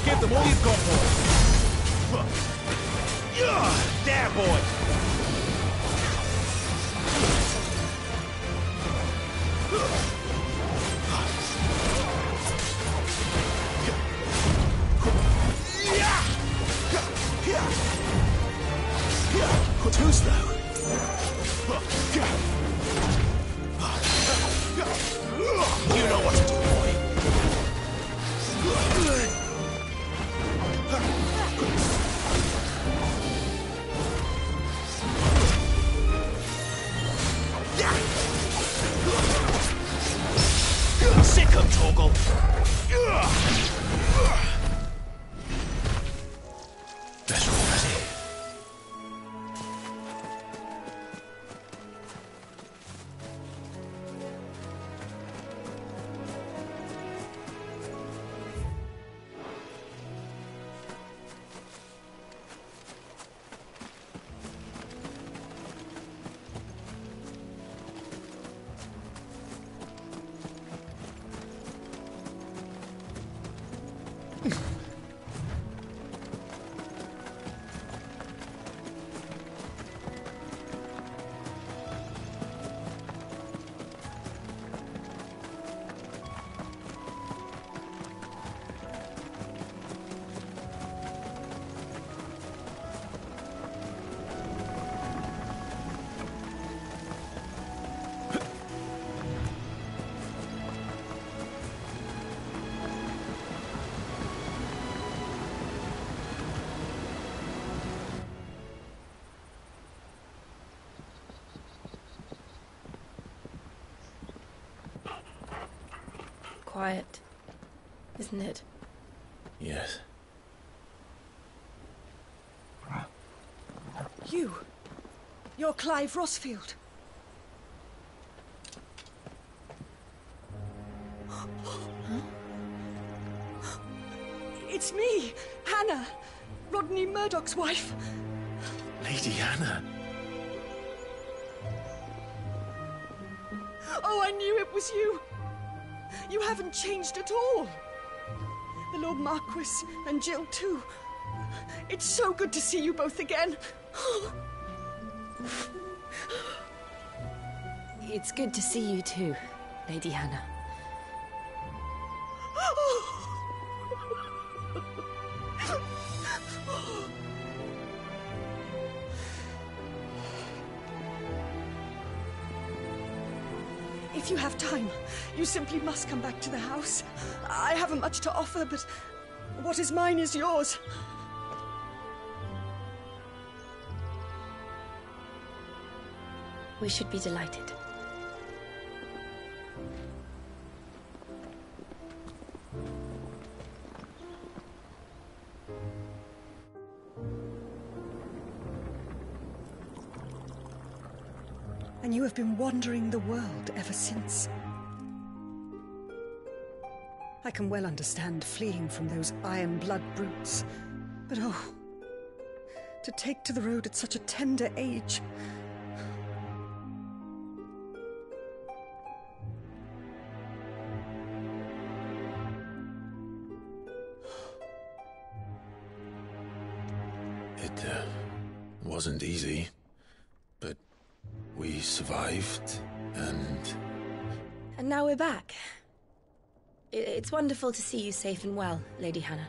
Give them all you've got, boy. There, boy. Too slow. You know what to do, boy. Sick him, Torgal. Better already. Quiet, isn't it? Yes. You're Clive Rossfield. It's me, Hannah, Rodney Murdoch's wife. Lady Hannah. Oh, I knew it was you. You haven't changed at all. The Lord Marquis and Jill too. It's so good to see you both again. It's good to see you too, Lady Hannah. If you have time, you simply must come back to the house. I haven't much to offer, but what is mine is yours. We should be delighted. And you have been wandering the world ever since. I can well understand fleeing from those iron blood brutes, but oh, to take to the road at such a tender age. It wasn't easy, but we survived, and... And now we're back. It's wonderful to see you safe and well, Lady Hannah.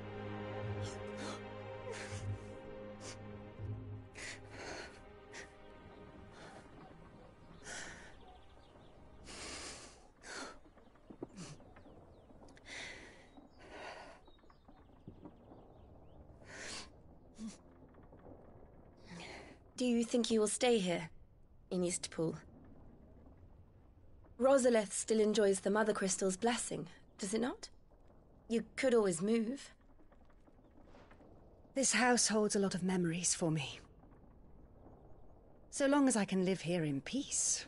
Do you think you will stay here, in Eastpool? Rosalith still enjoys the Mother Crystal's blessing, does it not? You could always move. This house holds a lot of memories for me. So long as I can live here in peace,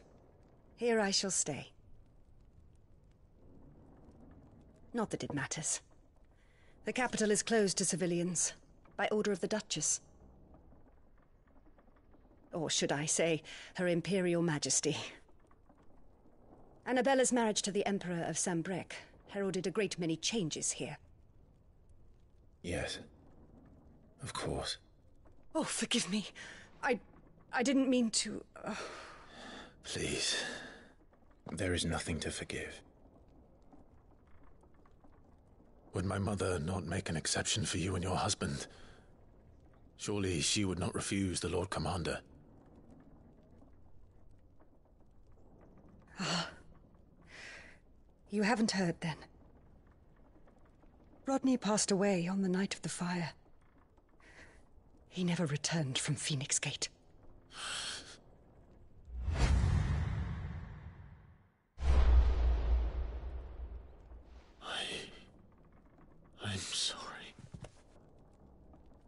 here I shall stay. Not that it matters. The capital is closed to civilians, by order of the Duchess. Or should I say, Her Imperial Majesty. Annabella's marriage to the Emperor of Sambrec heralded a great many changes here. Yes. Of course. Oh, forgive me. I didn't mean to... Please. There is nothing to forgive. Would my mother not make an exception for you and your husband? Surely she would not refuse the Lord Commander. You haven't heard, then. Rodney passed away on the night of the fire. He never returned from Phoenix Gate. I'm sorry.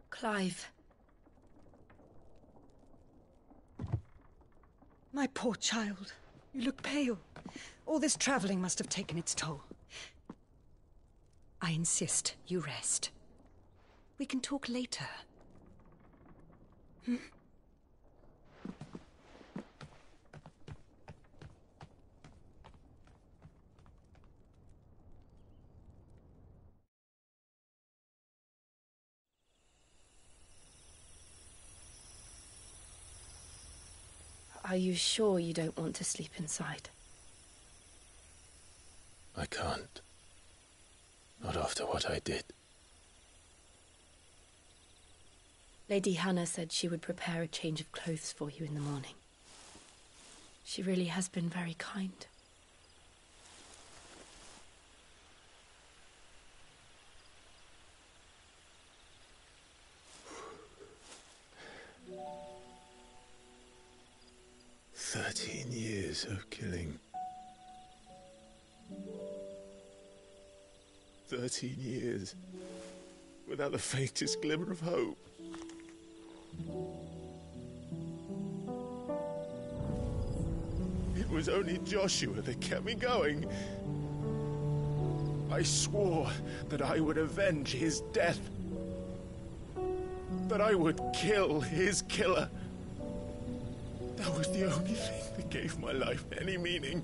Clive. My poor child. You look pale. All this traveling must have taken its toll. I insist you rest. We can talk later. Hmm? Are you sure you don't want to sleep inside? I can't. Not after what I did. Lady Hannah said she would prepare a change of clothes for you in the morning. She really has been very kind. Years of killing. 13 years. Without the faintest glimmer of hope. It was only Joshua that kept me going. I swore that I would avenge his death. That I would kill his killer. That was the only thing that gave my life any meaning.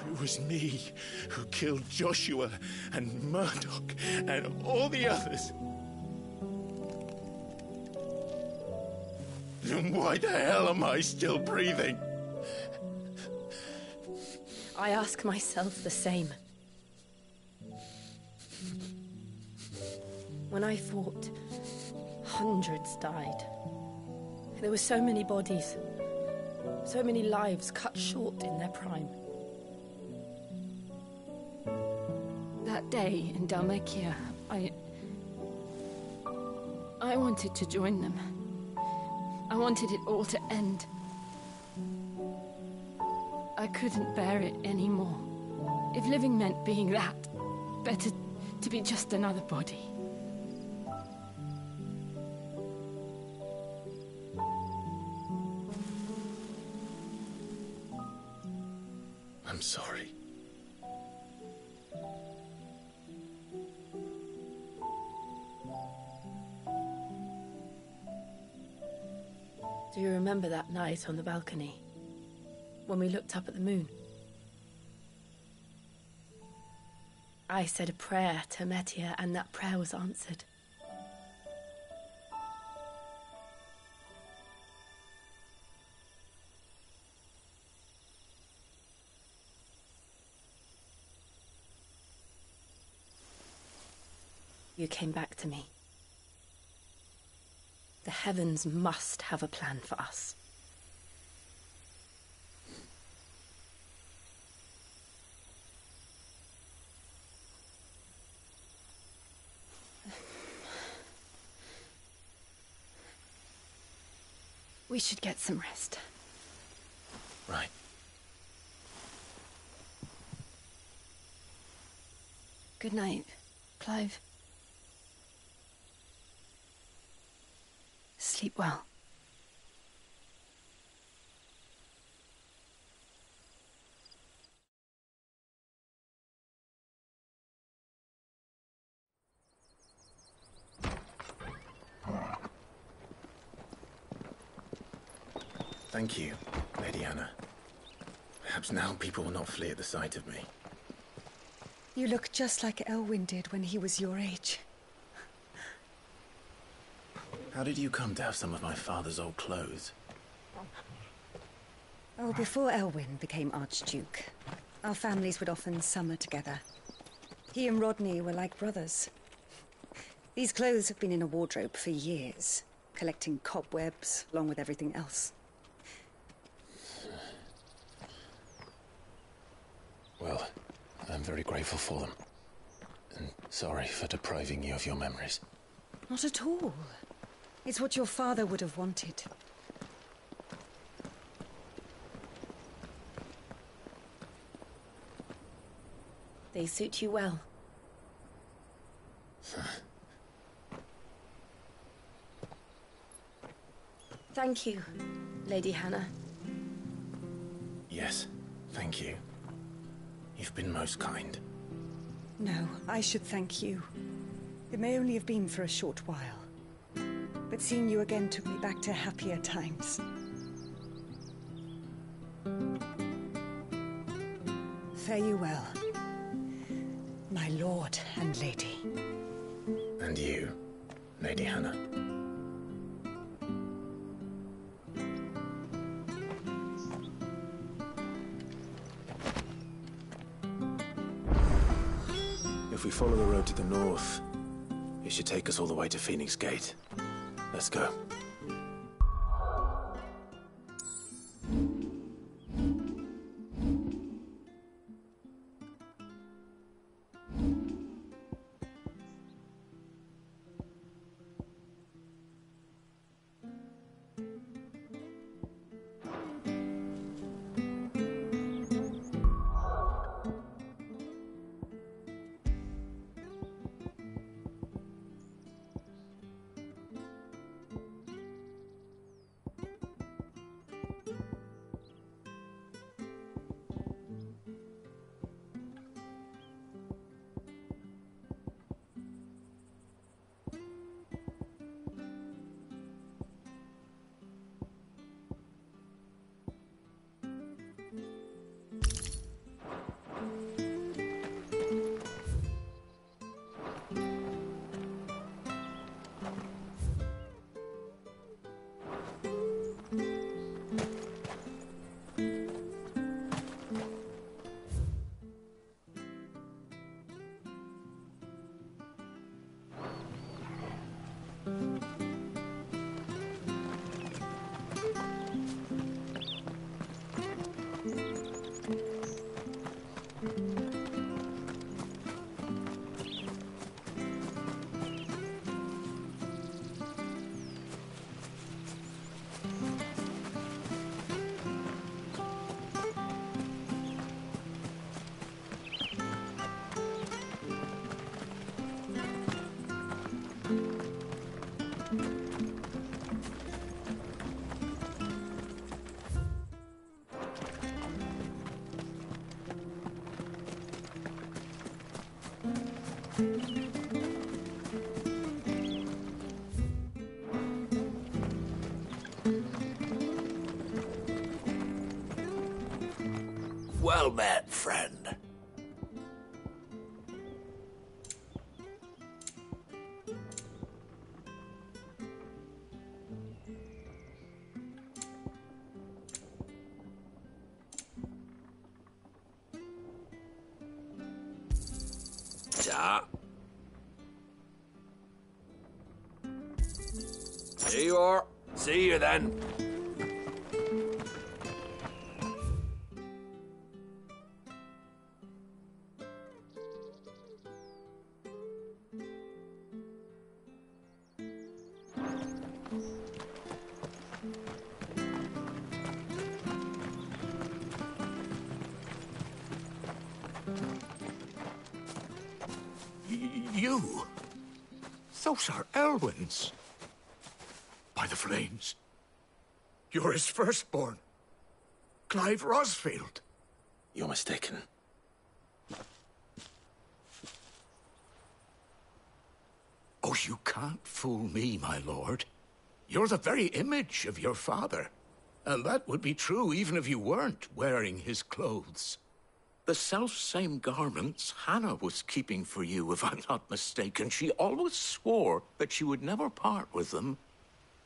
It was me who killed Joshua and Murdoch and all the others. Then why the hell am I still breathing? I ask myself the same. When I fought, hundreds died. There were so many bodies, so many lives cut short in their prime. That day in Dalmekia, I wanted to join them. I wanted it all to end. I couldn't bear it anymore. If living meant being that, better to be just another body. I'm sorry. Do you remember that night on the balcony? When we looked up at the moon? I said a prayer to Metia, and that prayer was answered. You came back to me. The heavens must have a plan for us. We should get some rest. Right. Good night, Clive. Sleep well. Thank you, Lady Hannah. Perhaps now people will not flee at the sight of me. You look just like Elwyn did when he was your age. How did you come to have some of my father's old clothes? Oh, before Elwyn became Archduke, our families would often summer together. He and Rodney were like brothers. These clothes have been in a wardrobe for years, collecting cobwebs along with everything else. Well, I'm very grateful for them. And sorry for depriving you of your memories. Not at all. It's what your father would have wanted. They suit you well. Thank you, Lady Hannah. Yes, thank you. You've been most kind. No, I should thank you. It may only have been for a short while, but seeing you again took me back to happier times. Fare you well, my lord and lady. And you, Lady Hannah. If we follow the road to the north, it should take us all the way to Phoenix Gate. Let's go. Well met, friend. Ta. Here you are. See you then. You? Those are Elwyn's. By the flames. You're his firstborn. Clive Rosfield. You're mistaken. Oh, you can't fool me, my lord. You're the very image of your father. And that would be true even if you weren't wearing his clothes. The self-same garments Hannah was keeping for you, if I'm not mistaken. She always swore that she would never part with them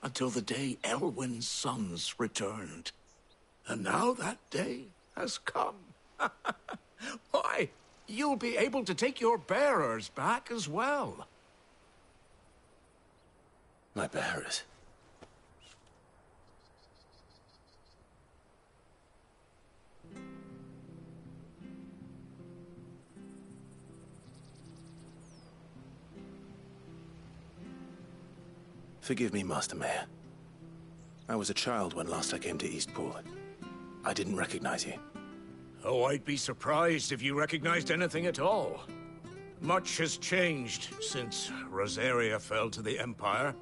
until the day Elwyn's sons returned. And now that day has come. Why, you'll be able to take your bearers back as well. My bearers? Forgive me, Master Mayor. I was a child when last I came to Eastpool. I didn't recognize you. Oh, I'd be surprised if you recognized anything at all. Much has changed since Rosaria fell to the Empire.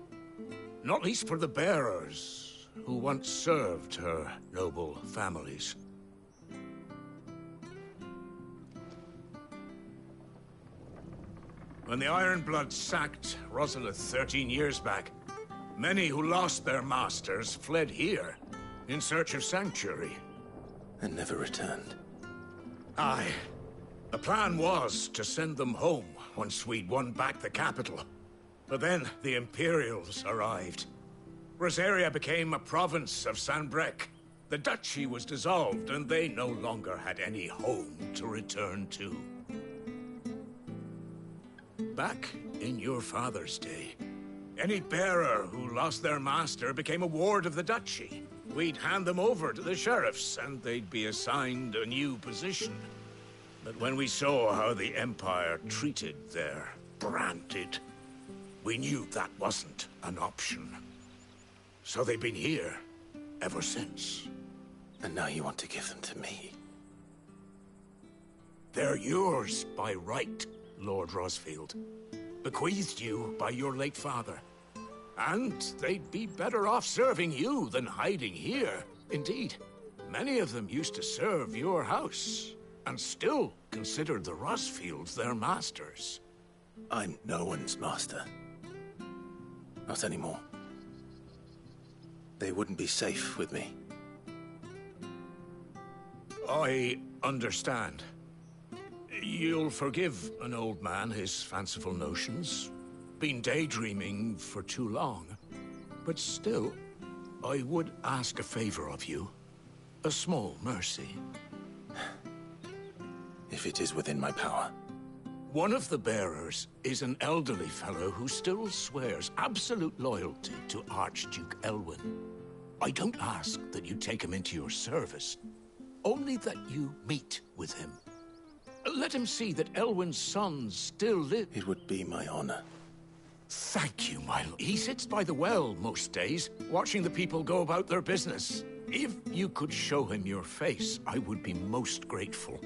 Not least for the bearers, who once served her noble families. When the Ironbloods sacked Rosalith 13 years back, many who lost their masters fled here in search of sanctuary. And never returned. Aye. The plan was to send them home once we'd won back the capital. But then the Imperials arrived. Rosaria became a province of Sanbreque. The duchy was dissolved, and they no longer had any home to return to. Back in your father's day, any bearer who lost their master became a ward of the duchy. We'd hand them over to the sheriffs, and they'd be assigned a new position. But when we saw how the Empire treated their branded, we knew that wasn't an option. So they've been here ever since. And now you want to give them to me? They're yours by right, Lord Rosfield. Bequeathed you by your late father. And they'd be better off serving you than hiding here. Indeed, many of them used to serve your house, and still considered the Rosfields their masters. I'm no one's master. Not anymore. They wouldn't be safe with me. I understand. You'll forgive an old man his fanciful notions. Been daydreaming for too long. But still, I would ask a favor of you. A small mercy. If it is within my power. One of the bearers is an elderly fellow who still swears absolute loyalty to Archduke Elwyn. I don't ask that you take him into your service, only that you meet with him. Let him see that Elwyn's sons still live. It would be my honor. Thank you, my lord. He sits by the well most days, watching the people go about their business. If you could show him your face, I would be most grateful.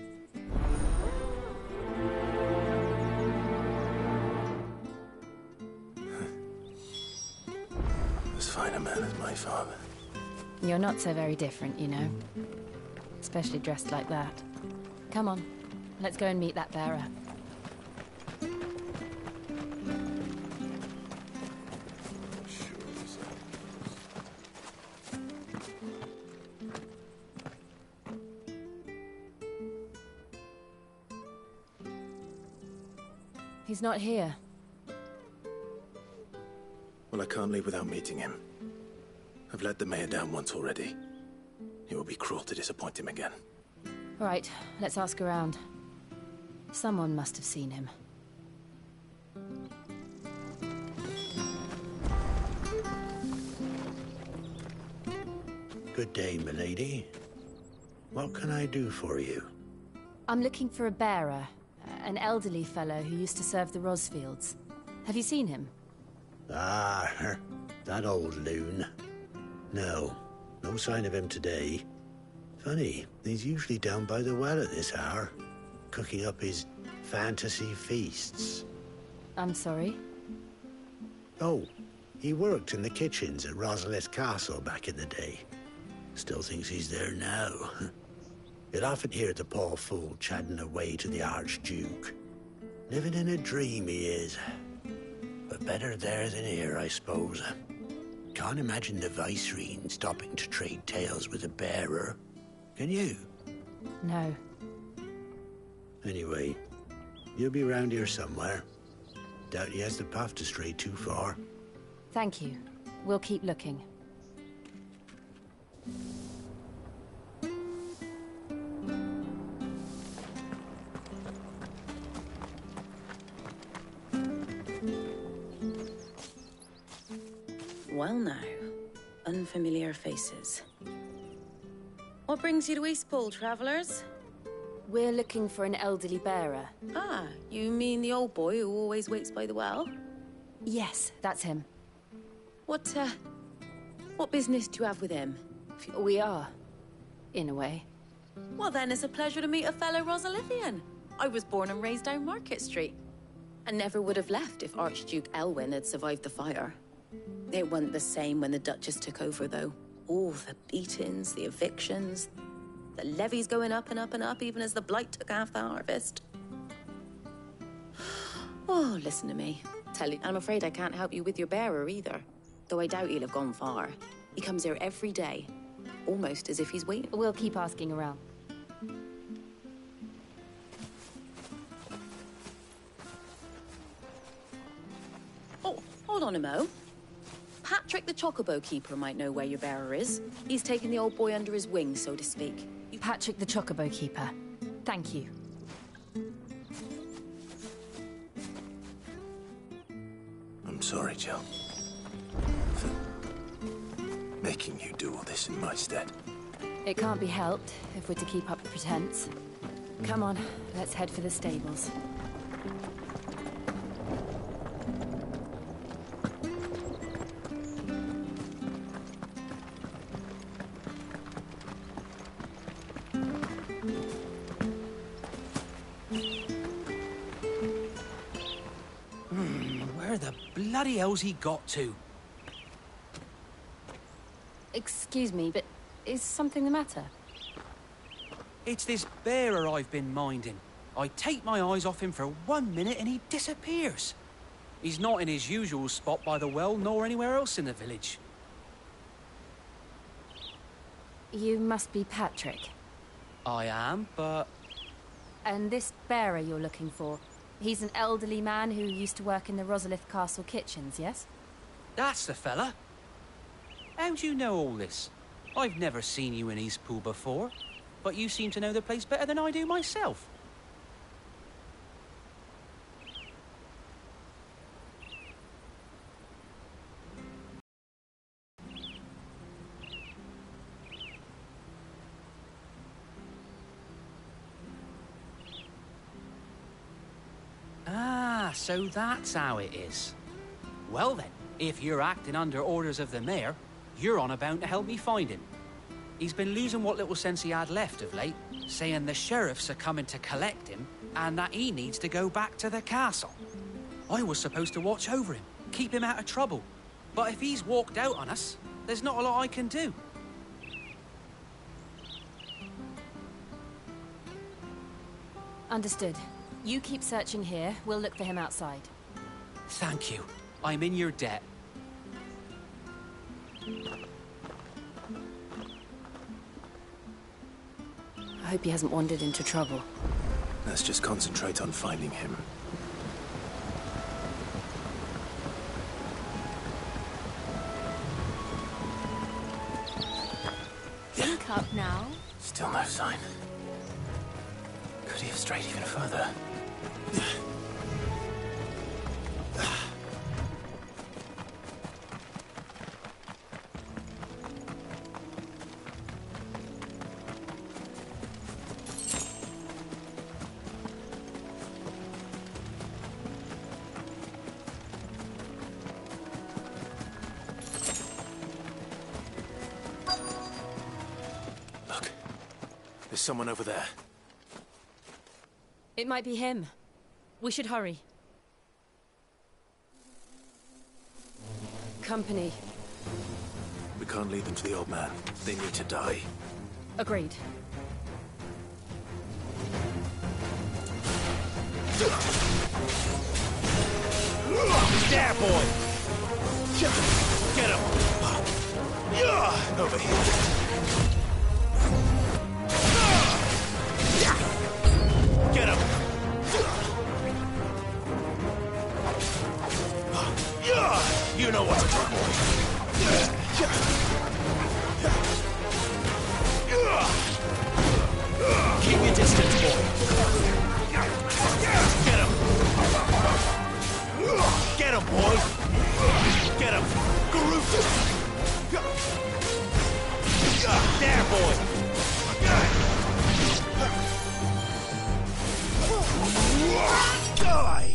As fine a man as my father. You're not so very different, you know. Especially dressed like that. Come on, let's go and meet that bearer. He's not here. Well, I can't leave without meeting him. I've let the mayor down once already. It will be cruel to disappoint him again. Right, let's ask around. Someone must have seen him. Good day, milady. What can I do for you? I'm looking for a bearer, an elderly fellow who used to serve the Rosfields. Have you seen him? Ah, that old loon. No sign of him today. Funny, he's usually down by the well at this hour, cooking up his fantasy feasts. I'm sorry? Oh, he worked in the kitchens at Rosalith Castle back in the day. Still thinks he's there now. You'll often hear the poor fool chatting away to the Archduke. Living in a dream he is. But better there than here, I suppose. Can't imagine the Vicereine stopping to trade tales with a bearer. Can you? No. Anyway, you'll be round here somewhere. Doubt he has the path to stray too far. Thank you. We'll keep looking. Well now, unfamiliar faces. What brings you to Eastpool, travellers? We're looking for an elderly bearer. Ah, you mean the old boy who always waits by the well? Yes, that's him. What business do you have with him? We are, in a way. Well then, it's a pleasure to meet a fellow Rosalithian. I was born and raised down Market Street. And never would have left if Archduke Elwyn had survived the fire. It wasn't the same when the Duchess took over, though. All the beatings, the evictions, the levies going up and up and up, even as the blight took half the harvest. Oh, listen to me. Tell you, I'm afraid I can't help you with your bearer either. Though I doubt he'll have gone far. He comes here every day, almost as if he's waiting. We'll keep asking around. Oh, hold on a mo. Patrick the Chocobo Keeper might know where your bearer is. He's taken the old boy under his wing, so to speak. Patrick the Chocobo Keeper. Thank you. I'm sorry, Jill. For making you do all this in my stead. It can't be helped if we're to keep up the pretense. Come on, let's head for the stables. Where the bloody hell's he got to? Excuse me, but is something the matter? It's this bearer I've been minding. I take my eyes off him for 1 minute and he disappears. He's not in his usual spot by the well, nor anywhere else in the village. You must be Patrick. I am, but... And this bearer you're looking for, he's an elderly man who used to work in the Rosalith Castle kitchens, yes? That's the fella. How do you know all this? I've never seen you in Eastpool before, but you seem to know the place better than I do myself. Ah, so that's how it is. Well then, if you're acting under orders of the mayor, you're on about to help me find him. He's been losing what little sense he had left of late, saying the sheriffs are coming to collect him and that he needs to go back to the castle. I was supposed to watch over him, keep him out of trouble. But if he's walked out on us, there's not a lot I can do. Understood. You keep searching here, we'll look for him outside. Thank you. I'm in your debt. I hope he hasn't wandered into trouble. Let's just concentrate on finding him. wake up now? Still no sign. Could he have strayed even further? Look, there's someone over there. It might be him. We should hurry. Company. We can't lead them to the old man. They need to die. Agreed. There, boy! Get him! Over here. Get him! You know what to do, boy. Keep your distance, boy. Get him! Get him, boy! Get him! Garoosh! There, boy! Die!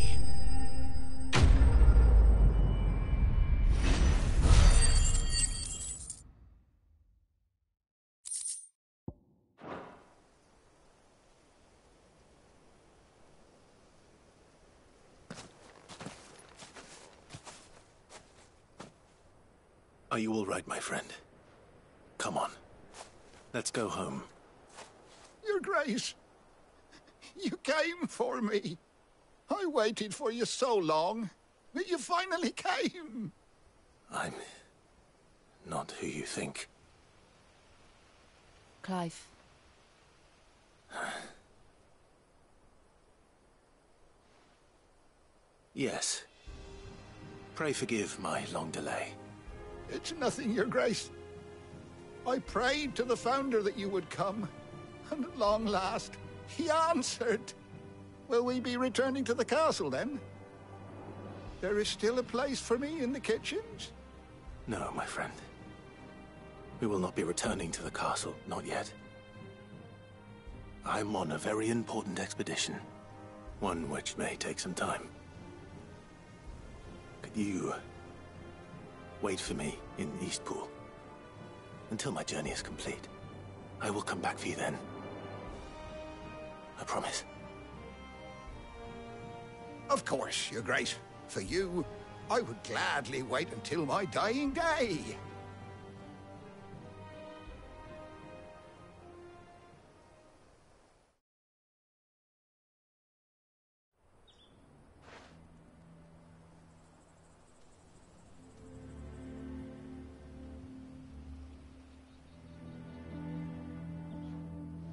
Are you all right, my friend? Come on. Let's go home. Your Grace, you came for me. I waited for you so long, but you finally came. I'm not who you think. Clive. Yes. Pray forgive my long delay. It's nothing, Your Grace. I prayed to the Founder that you would come, and at long last, he answered. Will we be returning to the castle, then? There is still a place for me in the kitchens? No, my friend. We will not be returning to the castle, not yet. I'm on a very important expedition. One which may take some time. Could you wait for me in Eastpool until my journey is complete? I will come back for you then. I promise. Of course, Your Grace. For you, I would gladly wait until my dying day.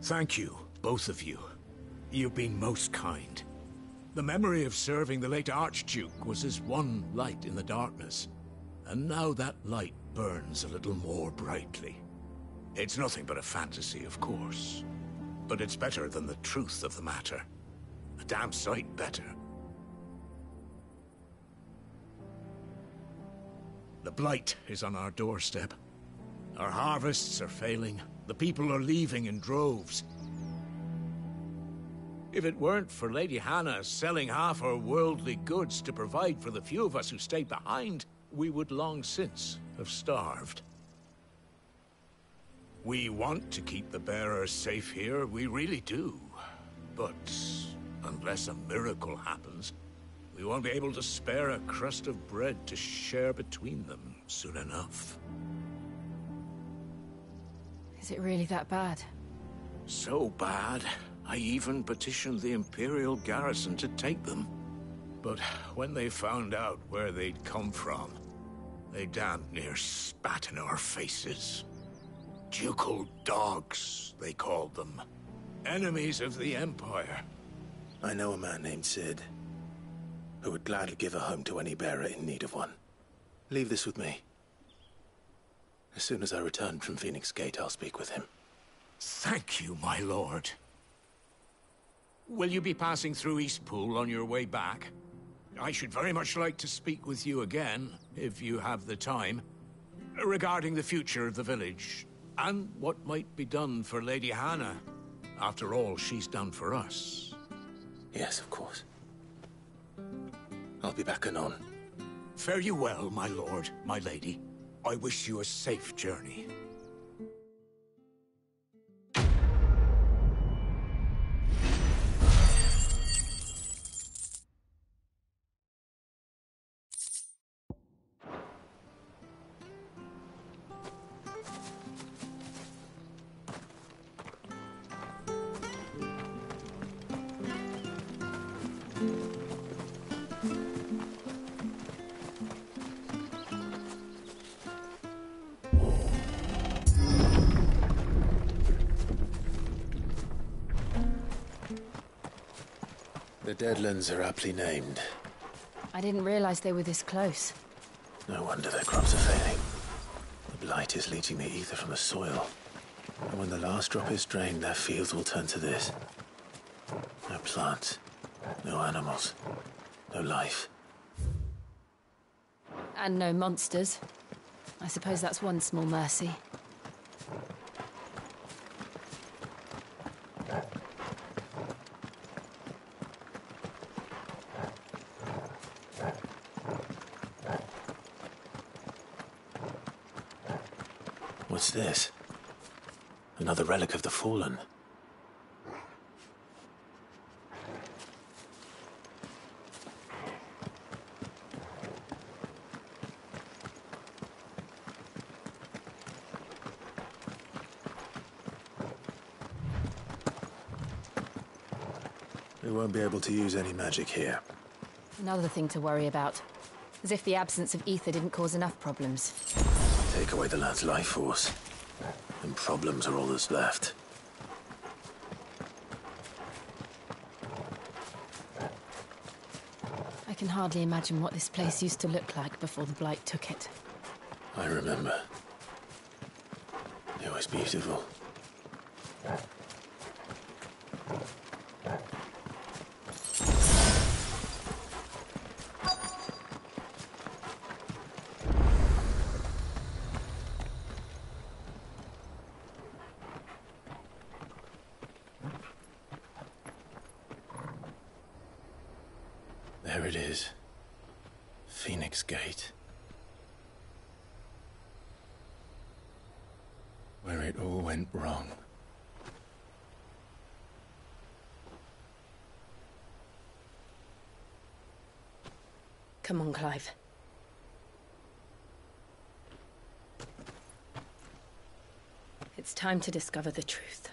Thank you, both of you. You've been most kind. The memory of serving the late Archduke was as one light in the darkness, and now that light burns a little more brightly. It's nothing but a fantasy, of course, but it's better than the truth of the matter. A damn sight better. The blight is on our doorstep. Our harvests are failing. The people are leaving in droves. If it weren't for Lady Hannah selling half her worldly goods to provide for the few of us who stayed behind, we would long since have starved. We want to keep the bearers safe here, we really do. But unless a miracle happens, we won't be able to spare a crust of bread to share between them soon enough. Is it really that bad? So bad, I even petitioned the Imperial garrison to take them. But when they found out where they'd come from, they damn near spat in our faces. Ducal dogs, they called them. Enemies of the Empire. I know a man named Sid, who would gladly give a home to any bearer in need of one. Leave this with me. As soon as I return from Phoenix Gate, I'll speak with him. Thank you, my lord. Will you be passing through Eastpool on your way back? I should very much like to speak with you again, if you have the time, regarding the future of the village, and what might be done for Lady Hannah. After all she's done for us. Yes, of course. I'll be back anon. Fare you well, my lord, my lady. I wish you a safe journey. The Deadlands are aptly named. I didn't realize they were this close. No wonder their crops are failing. The blight is leaching the ether from the soil. And when the last drop is drained, their fields will turn to this. No plants, no animals, no life. And no monsters. I suppose that's one small mercy. What's this? Another relic of the Fallen. We won't be able to use any magic here. Another thing to worry about. As if the absence of ether didn't cause enough problems. Take away the lad's life force, and problems are all that's left. I can hardly imagine what this place used to look like before the Blight took it. I remember. It was beautiful. There it is. Phoenix Gate. Where it all went wrong. Come on, Clive. It's time to discover the truth.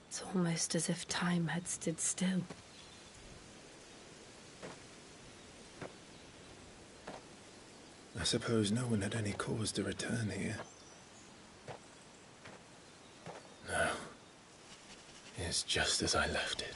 It's almost as if time had stood still. I suppose no one had any cause to return here. No. It's just as I left it.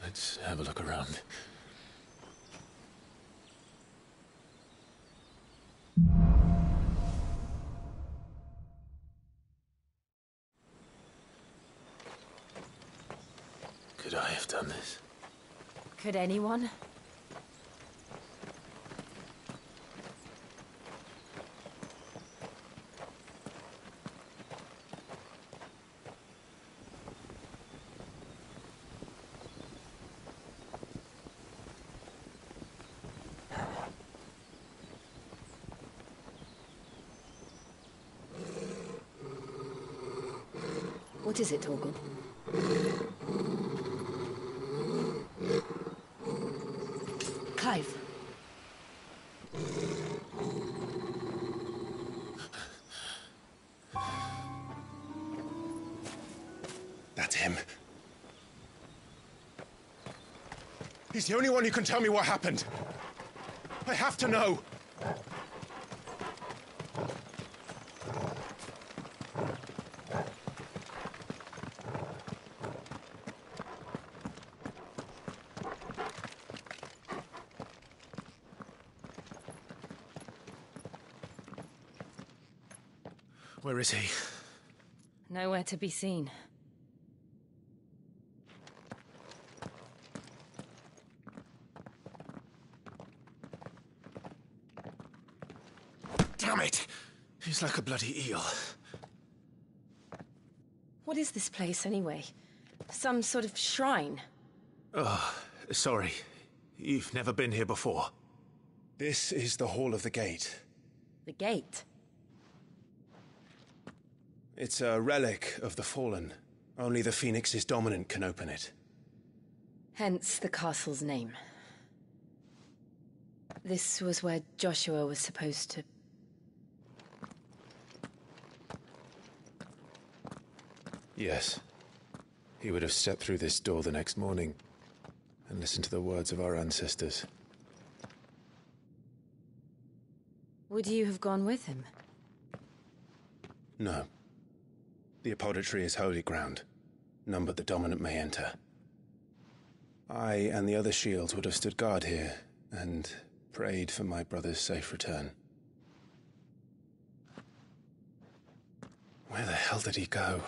Let's have a look around. Could I have done this? Could anyone? What is it, Torgal? Clive. That's him. He's the only one who can tell me what happened. I have to know. Where is he? Nowhere to be seen. Damn it! He's like a bloody eel. What is this place, anyway? Some sort of shrine? Oh, sorry. You've never been here before. This is the Hall of the Gate. The gate? It's a relic of the Fallen. Only the Phoenix's dominant can open it. Hence the castle's name. This was where Joshua was supposed to... Yes. He would have stepped through this door the next morning and listened to the words of our ancestors. Would you have gone with him? No. The apodatory is holy ground. None but the dominant may enter. I and the other shields would have stood guard here and prayed for my brother's safe return. Where the hell did he go?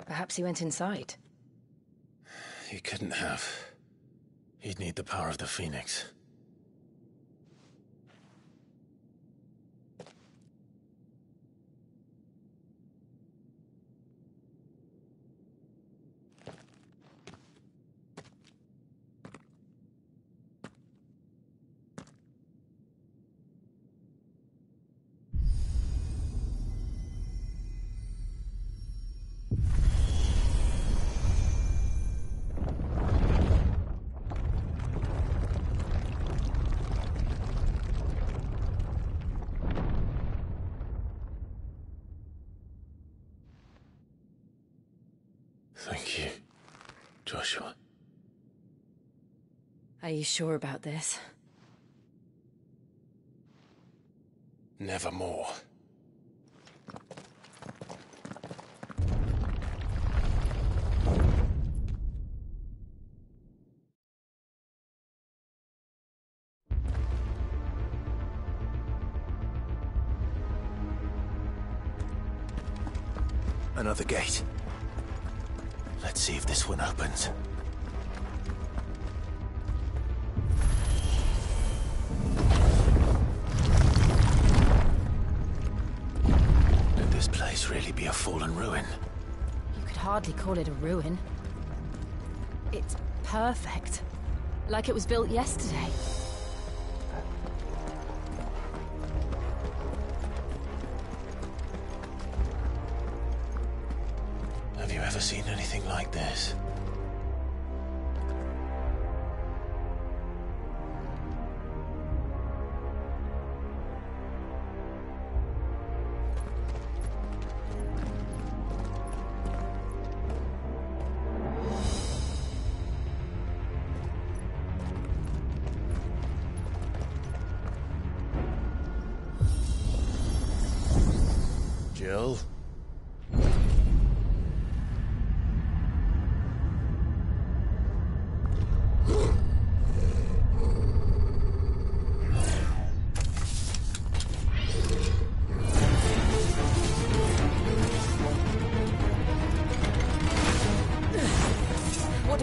Perhaps he went inside. He couldn't have. He'd need the power of the Phoenix. Thank you, Joshua. Are you sure about this? Nevermore. Another gate. Let's see if this one opens. Could this place really be a fallen ruin? You could hardly call it a ruin. It's perfect. Like it was built yesterday. Have you ever seen anything like this?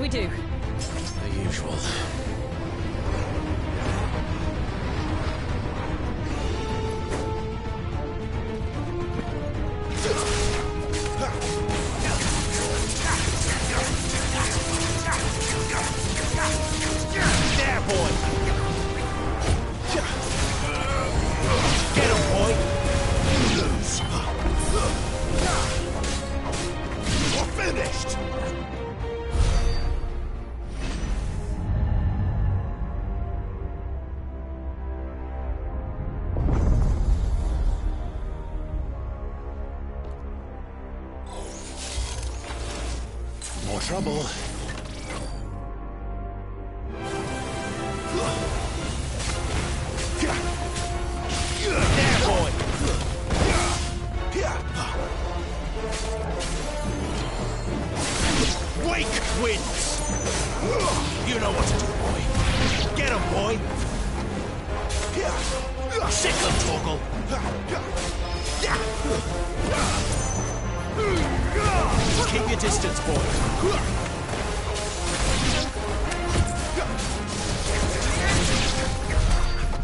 do we do? The usual. There, boy! Get him, boy! Lose! We're finished! More trouble. There, boy! Wake wins! You know what to do, boy. Get him, boy! Sick of Torgal! Keep your distance, boy.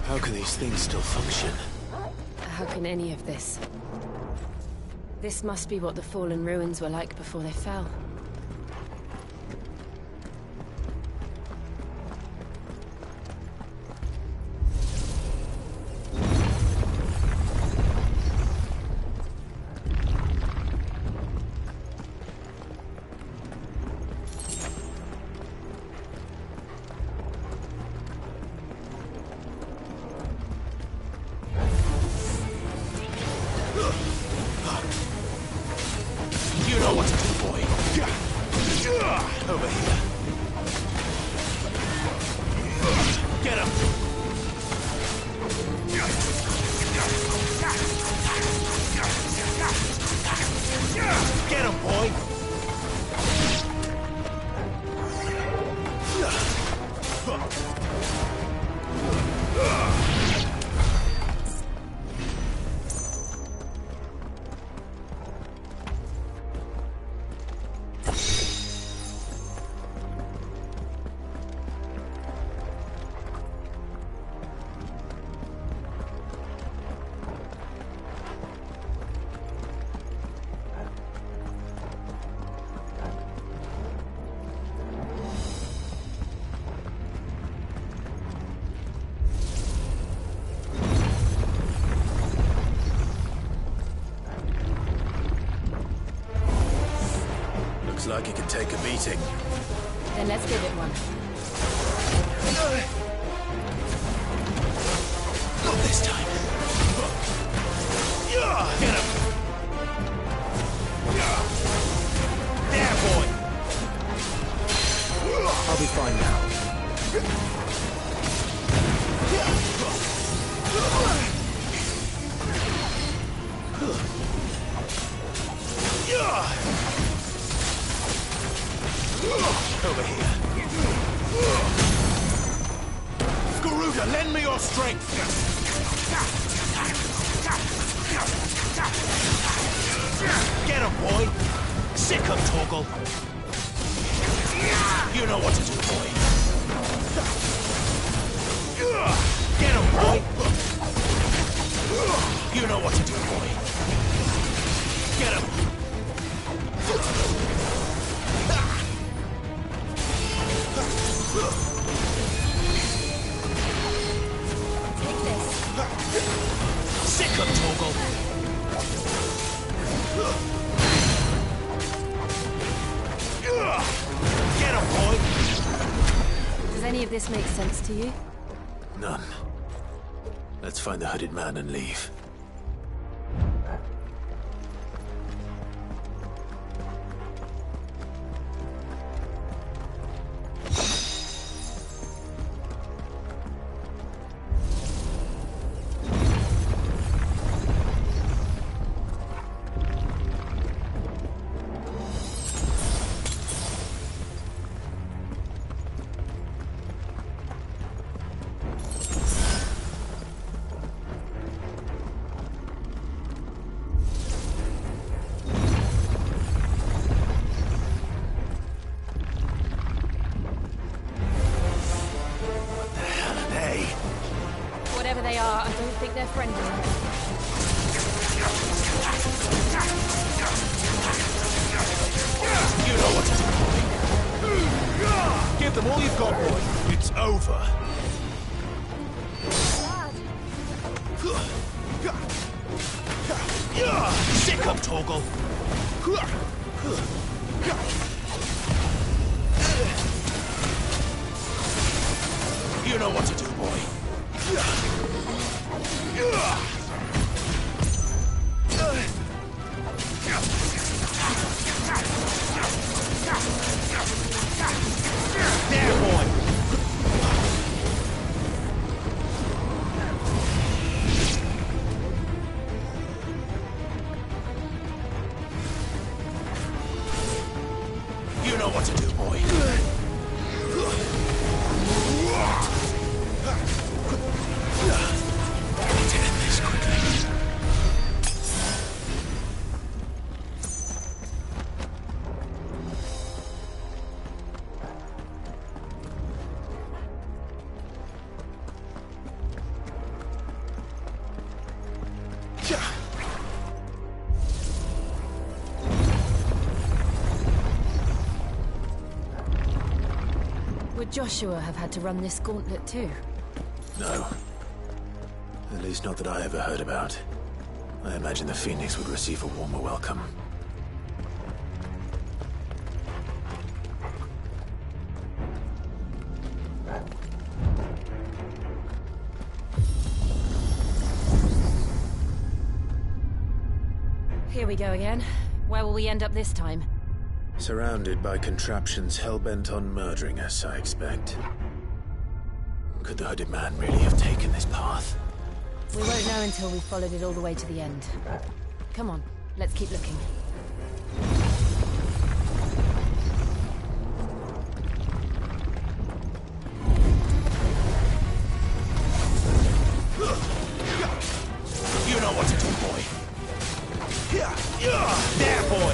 How can these things still function? How can any of this? This must be what the fallen ruins were like before they fell. You know what to do, boy. Over here. Get him. Get him, boy. Looks like it can take a beating. Then let's give it one. Not this time. Get him. There, boy. I'll be fine now. Over here. Garuda, lend me your strength. Get him, boy. Sick of Torgal. You know what to do, boy. Get him, boy. You know what to do, boy. Get him. Take this. Sick of Torgal. Get him, boy. Does any of this make sense to you? None. Let's find the hooded man and leave. They're friendly. You know what to do, boy. Give them all you've got, boy. It's over. Sick up, Torgal. You know what to do, boy. There, boy. You know what to do, boy. Need to end this quickly. Would Joshua have had to run this gauntlet too? No. At least not that I ever heard about. I imagine the Phoenix would receive a warmer welcome. Here we go again. Where will we end up this time? Surrounded by contraptions hell-bent on murdering us, I expect. Could the hooded man really have taken this path? We won't know until we've followed it all the way to the end. Come on, let's keep looking. You know what to do, boy. There, boy.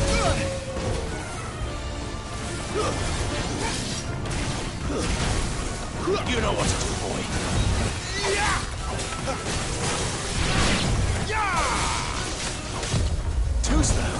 You know what to do, boy. Too slow.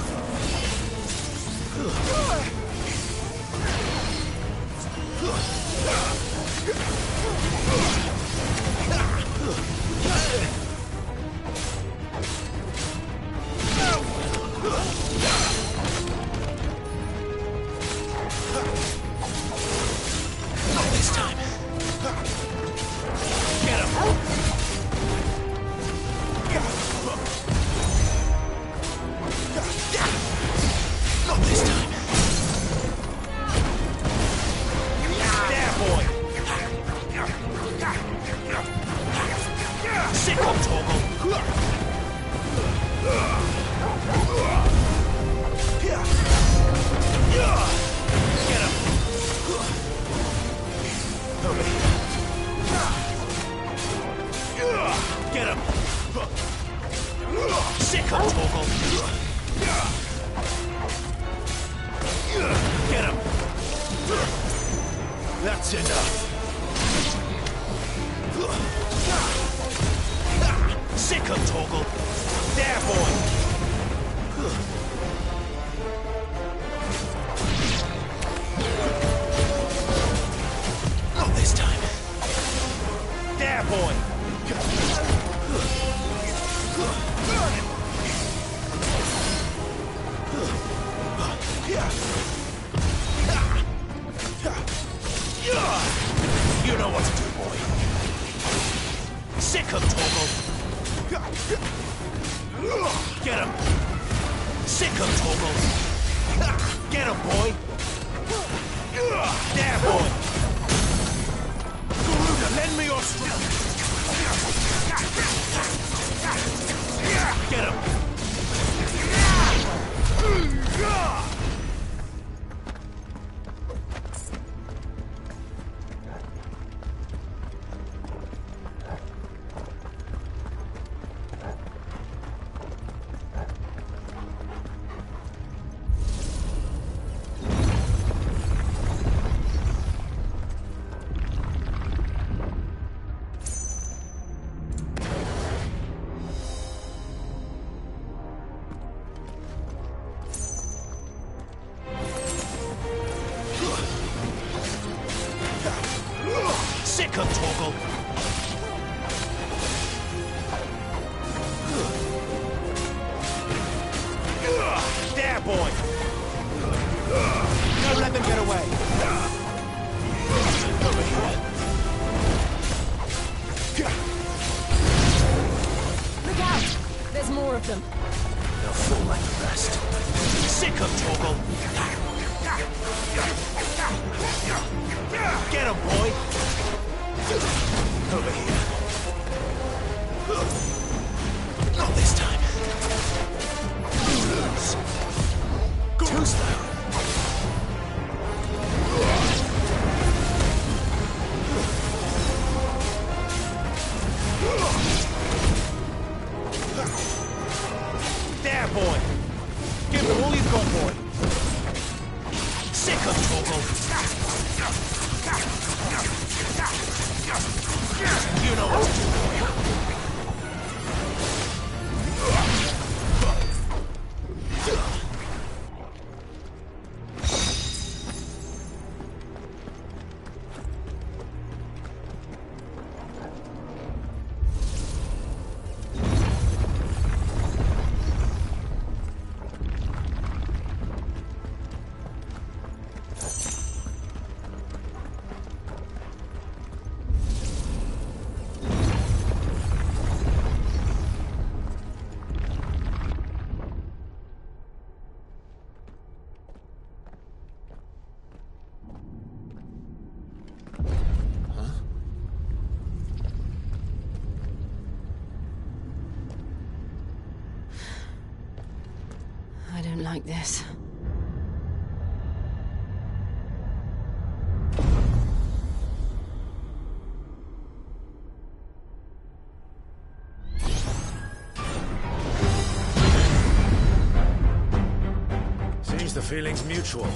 Not this time. Get him! Not this time. There, boy! Sick up, Torgal! Get him! Over here. Get him! Sick up, Torgal! Get him! That's enough! Sick up, Torgal! There, boy! Not this time. There, boy! You know what to do, boy. Sick of Torgal. Get him. Sick of Torgal. Get him, boy. There, boy. Garuda, lend me your strength. Get him. Sick of Torgal. There, boy. Don't let them get away. Over here. Look out! There's more of them. They'll fall like the rest. Sick of Torgal. Get him, boy. Over here. Not this time. Too slow. There, boy. Give them all you've got, boy. Sick of Torgal. You know what to do, boy. I don't like this. Seems the feeling's mutual.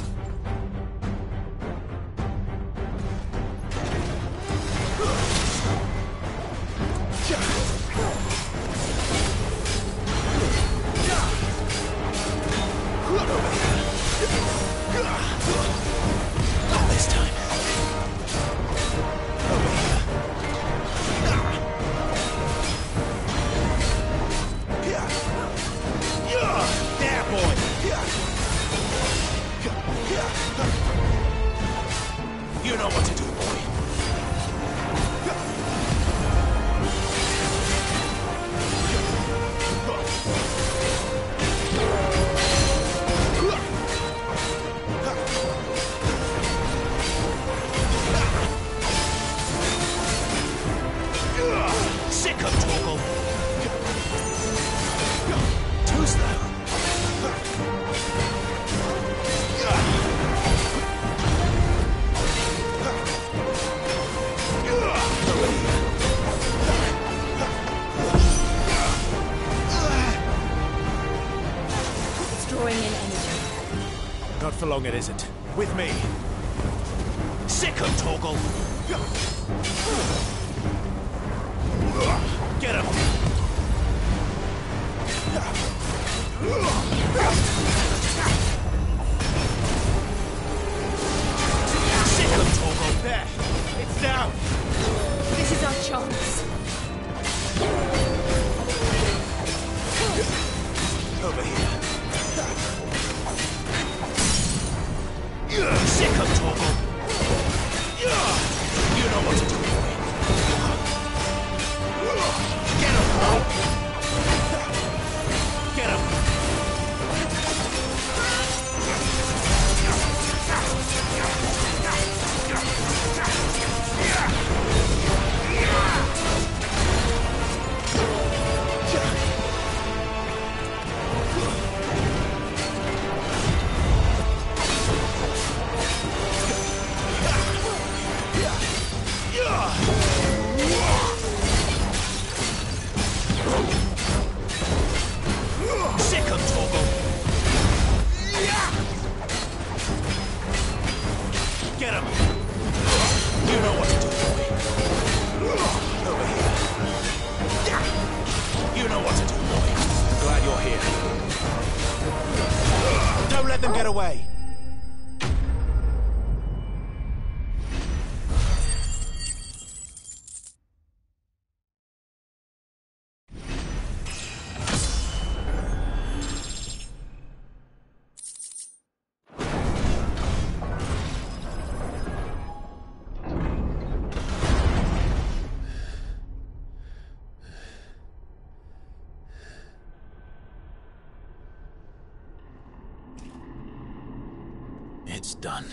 Not this time. Over here. There, boy. You know what to do, boy. Sick of Torgal. Too slow. It's drawing in energy. Not for long, it isn't. With me. Sick of Torgal. Get him! Sick of Torgal. There! It's down! This is our chance. Over here. Sick of Torgal. You know what to do, boy. Get him, boy! Get him! Sick of Torgal. Get him! You know what to do, boy. Over here. You know what to do, boy. I'm glad you're here. Don't let them get away. done.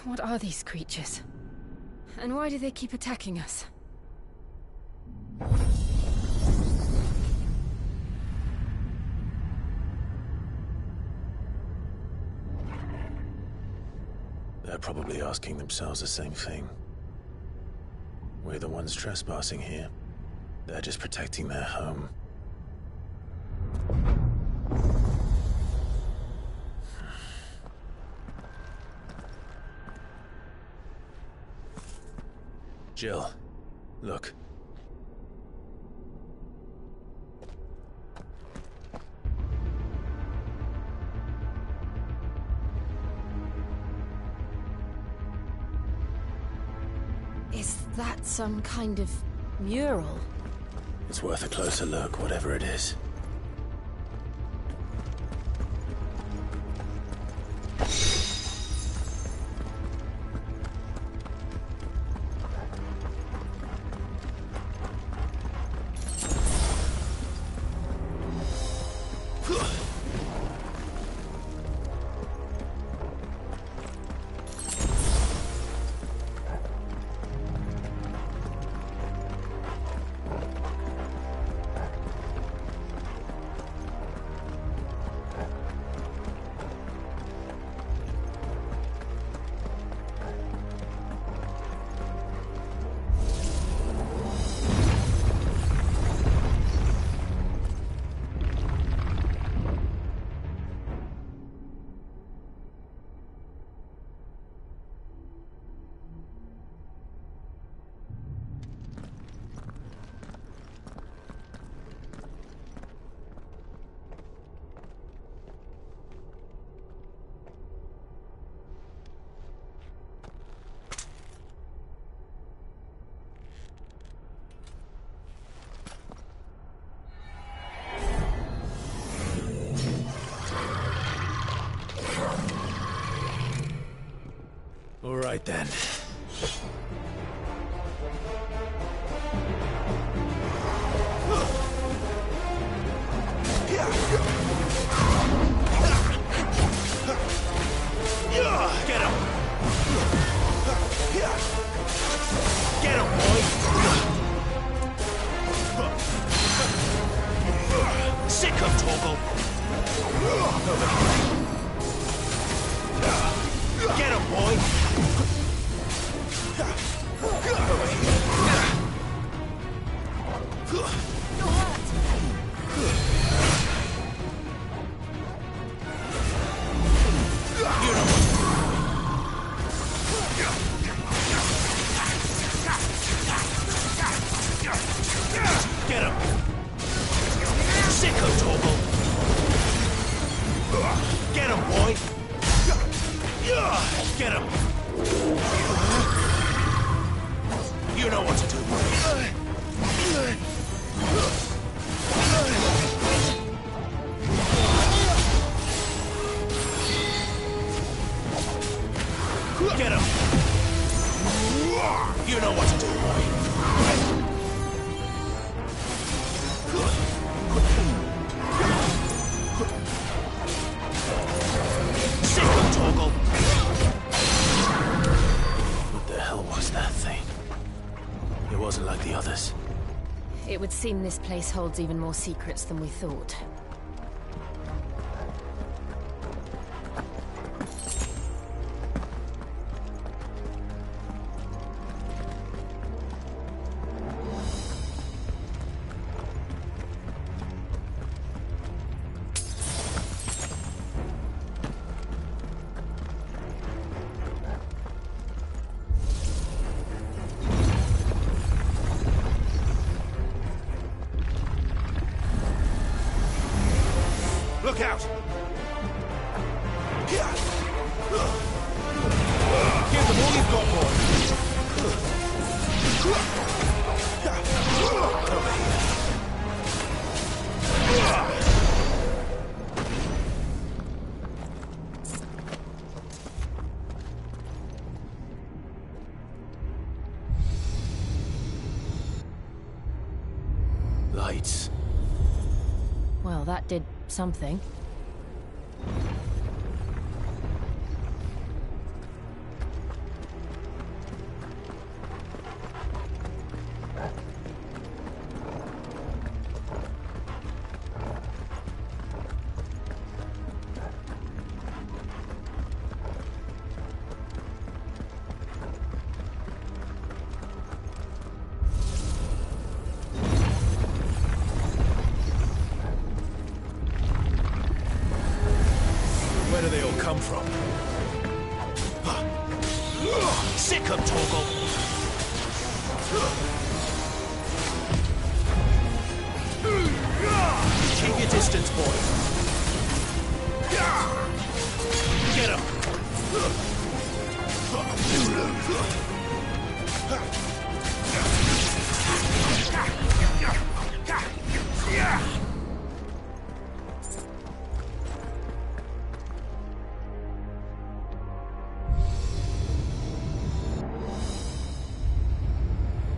What are these creatures? And why do they keep attacking us? They're probably asking themselves the same thing. We're the ones trespassing here. They're just protecting their home. Jill, look. Is that some kind of mural? It's worth a closer look, whatever it is. All right then. Get him! Get him, boy! Sick of Toggle! Get him, boy! Get him! Sick of Toggle! Get him, boy! Get him! You know what to do, boy. Get him! You know what to do, boy. Sick of Toggle! What the hell was that thing? It wasn't like the others. It would seem this place holds even more secrets than we thought. Look out! Give them all you've got, boy. Over here. Lights. something. Where do they all come from? Sick of Torgal! Keep your distance, boy. Get him!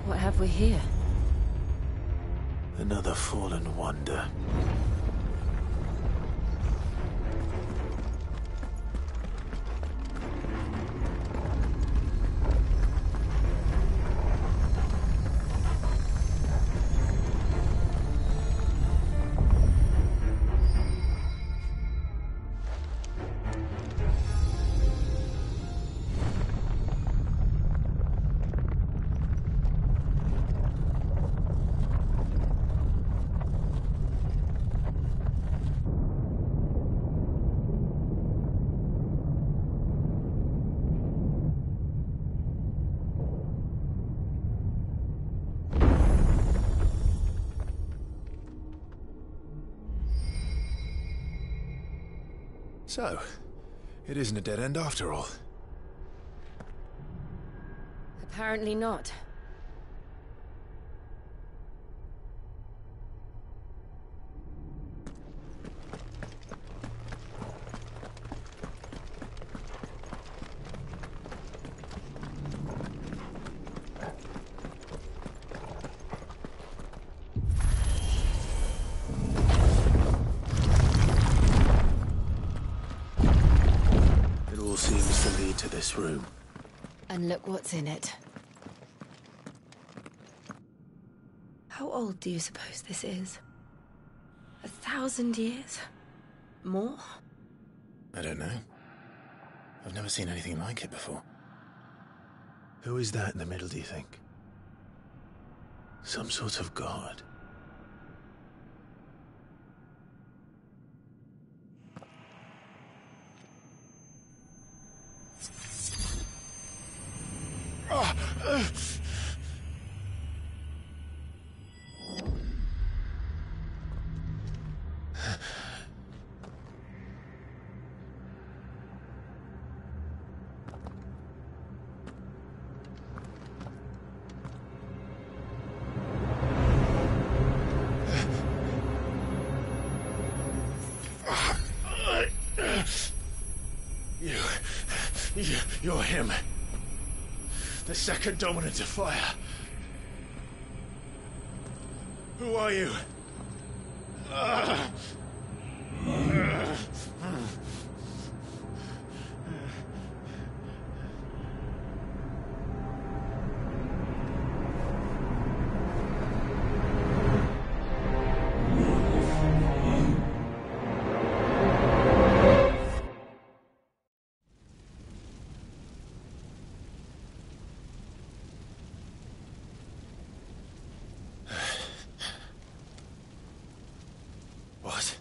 What have we here? Another fallen wonder. So, it isn't a dead end after all. Apparently not. It all seems to lead to this room. And look what's in it. How old do you suppose this is? 1,000 years? More? I don't know. I've never seen anything like it before. Who is that in the middle, do you think? Some sort of god? You're him. The second dominant of fire. Who are you? What?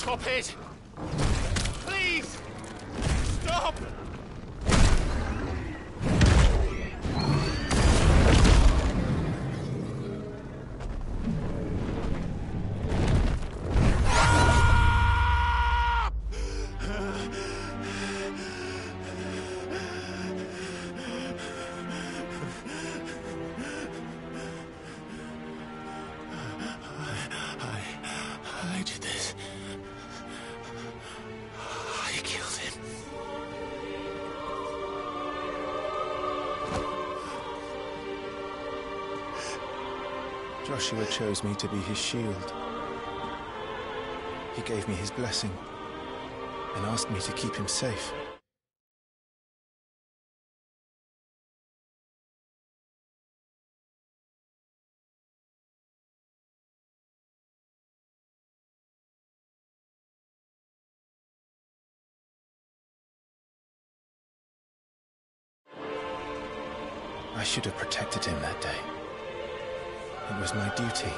Stop it! Please! Stop! I did this. I killed him. Joshua chose me to be his shield. He gave me his blessing and asked me to keep him safe. I should have protected him that day. It was my duty.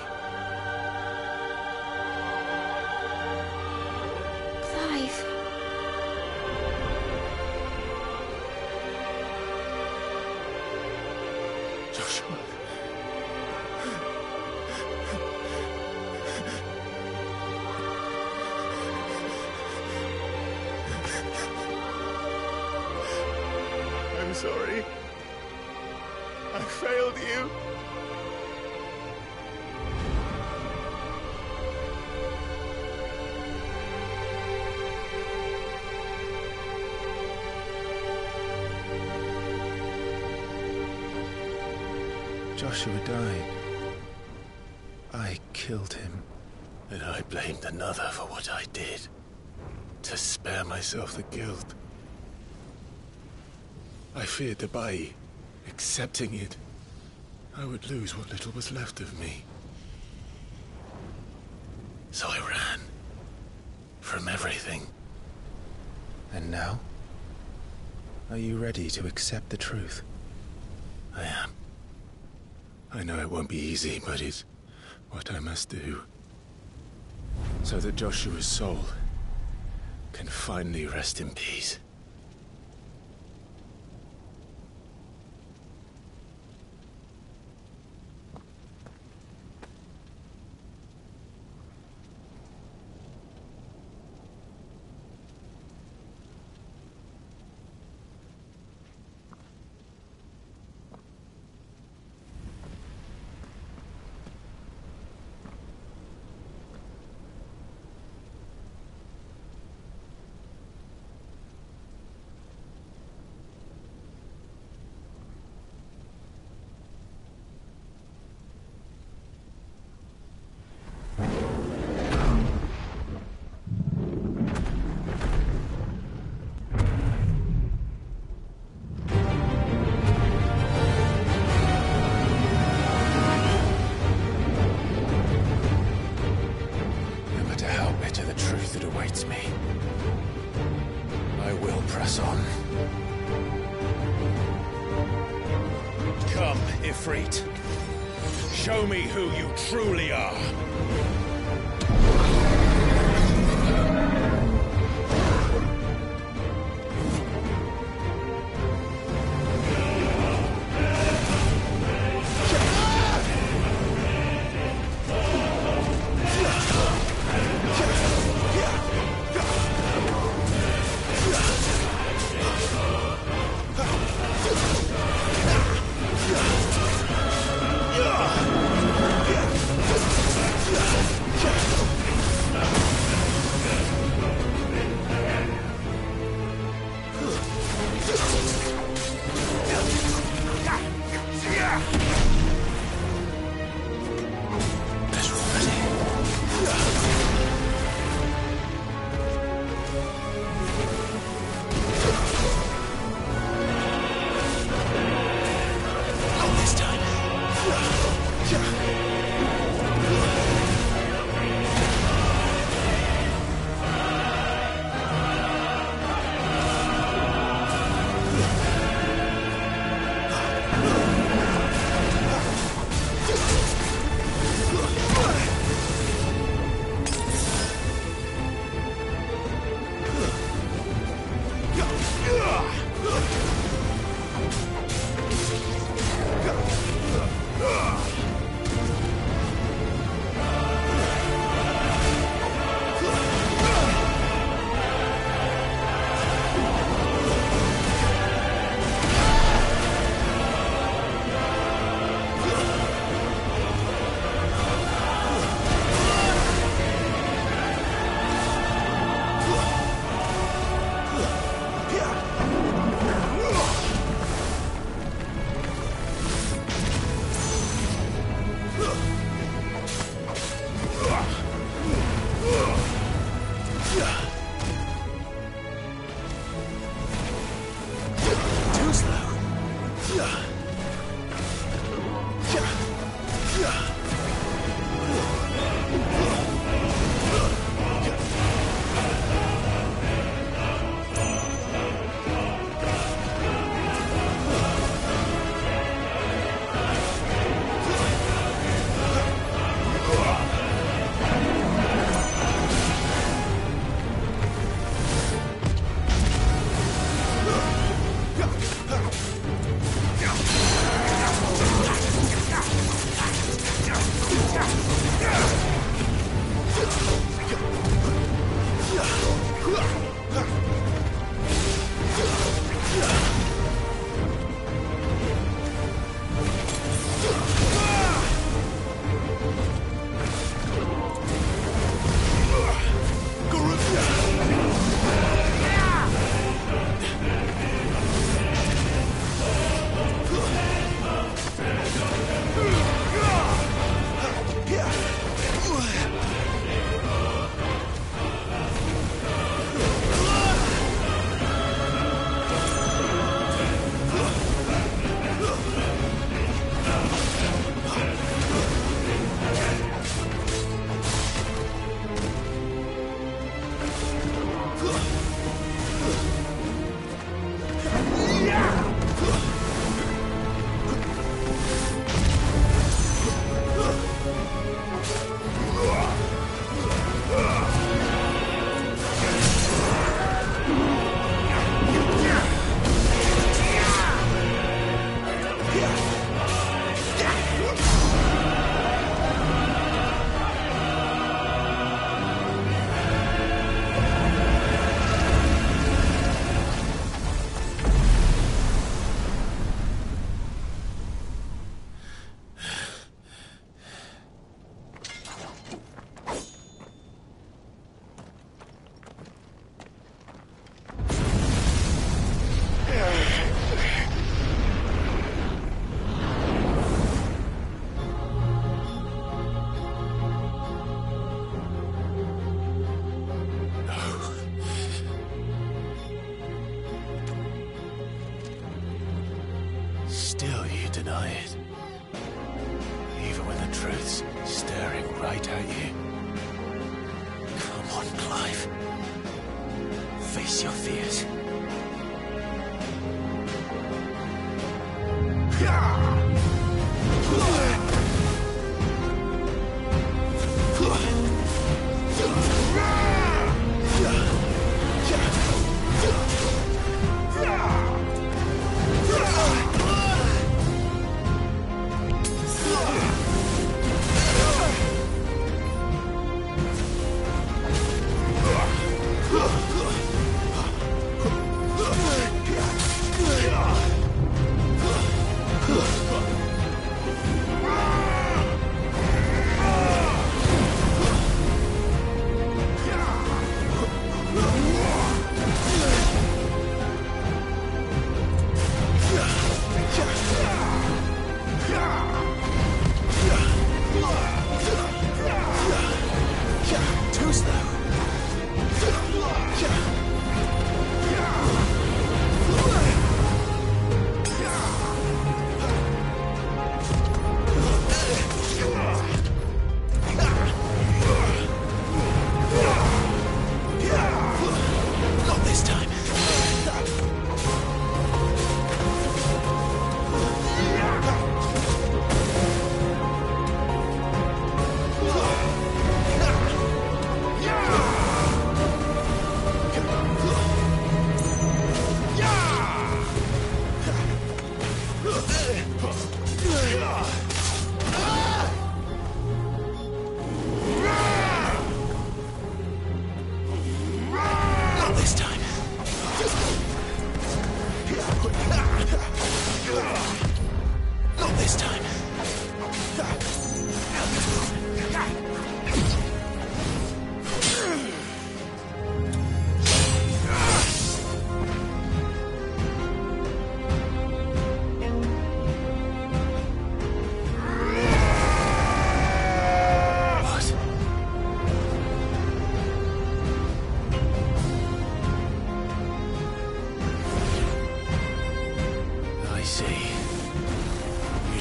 Clive. Joshua. I'm sorry. I failed you. Joshua died. I killed him. And I blamed another for what I did. To spare myself the guilt. I feared that by accepting it, I would lose what little was left of me. So I ran. From everything. And now? Are you ready to accept the truth? I am. I know it won't be easy, but it's what I must do. So that Joshua's soul can finally rest in peace. Ifrit. Show me who you truly are. Yeah! Still you deny it. Even when the truth's staring right at you. Come on, Clive. Face your fears.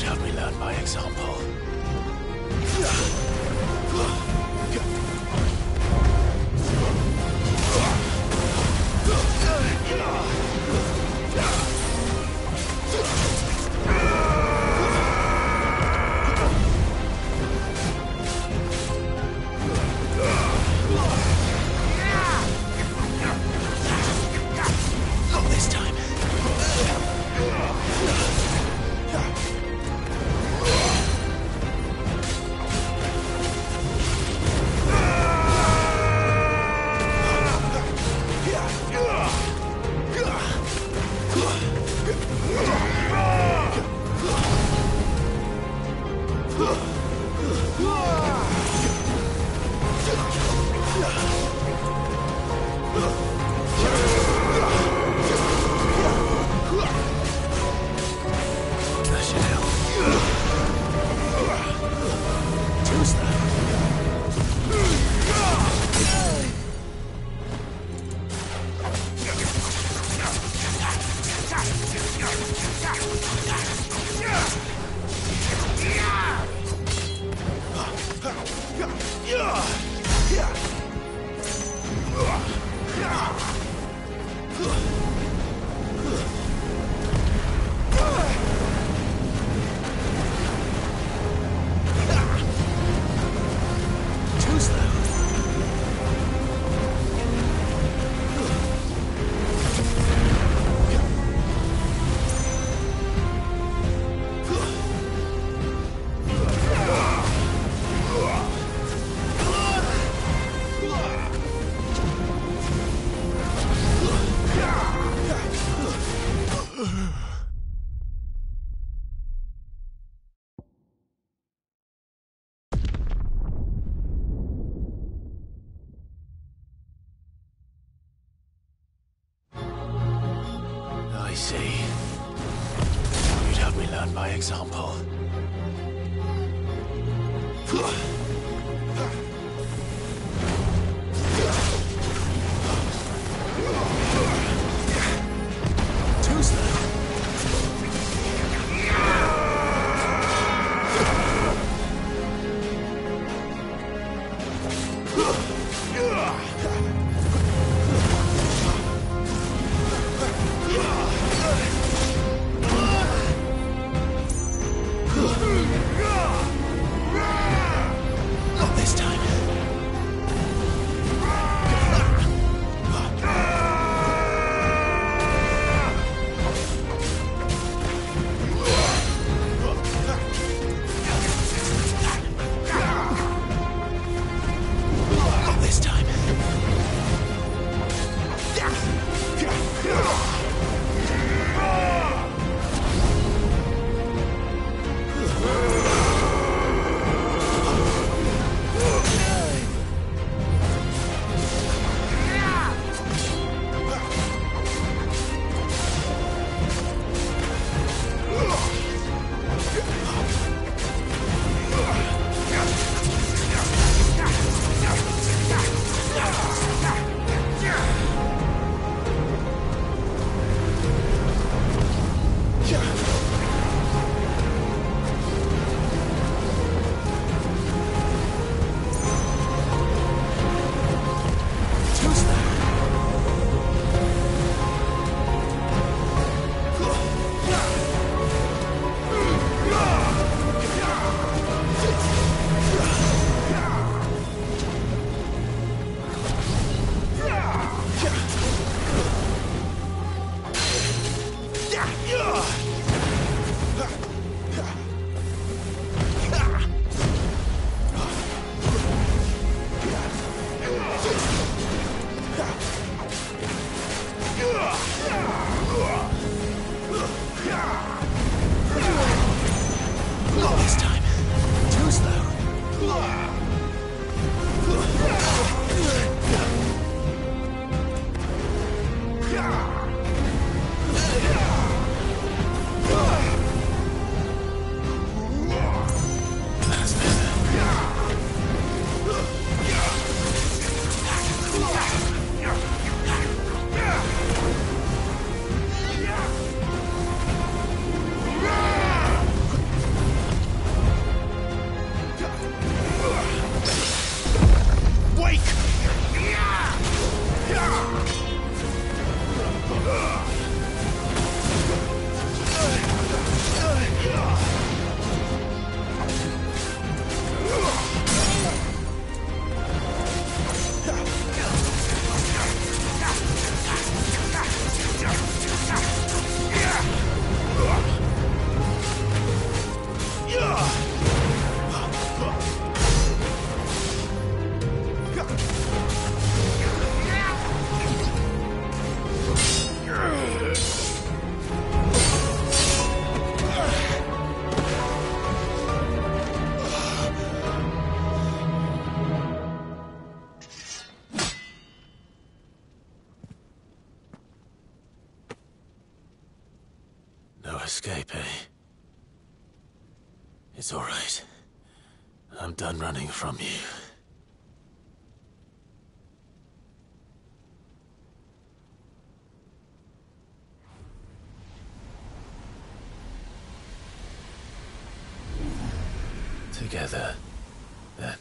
have me learn by example. Not this time. I see. You'd have me learn by example. It's all right. I'm done running from you. Together, then.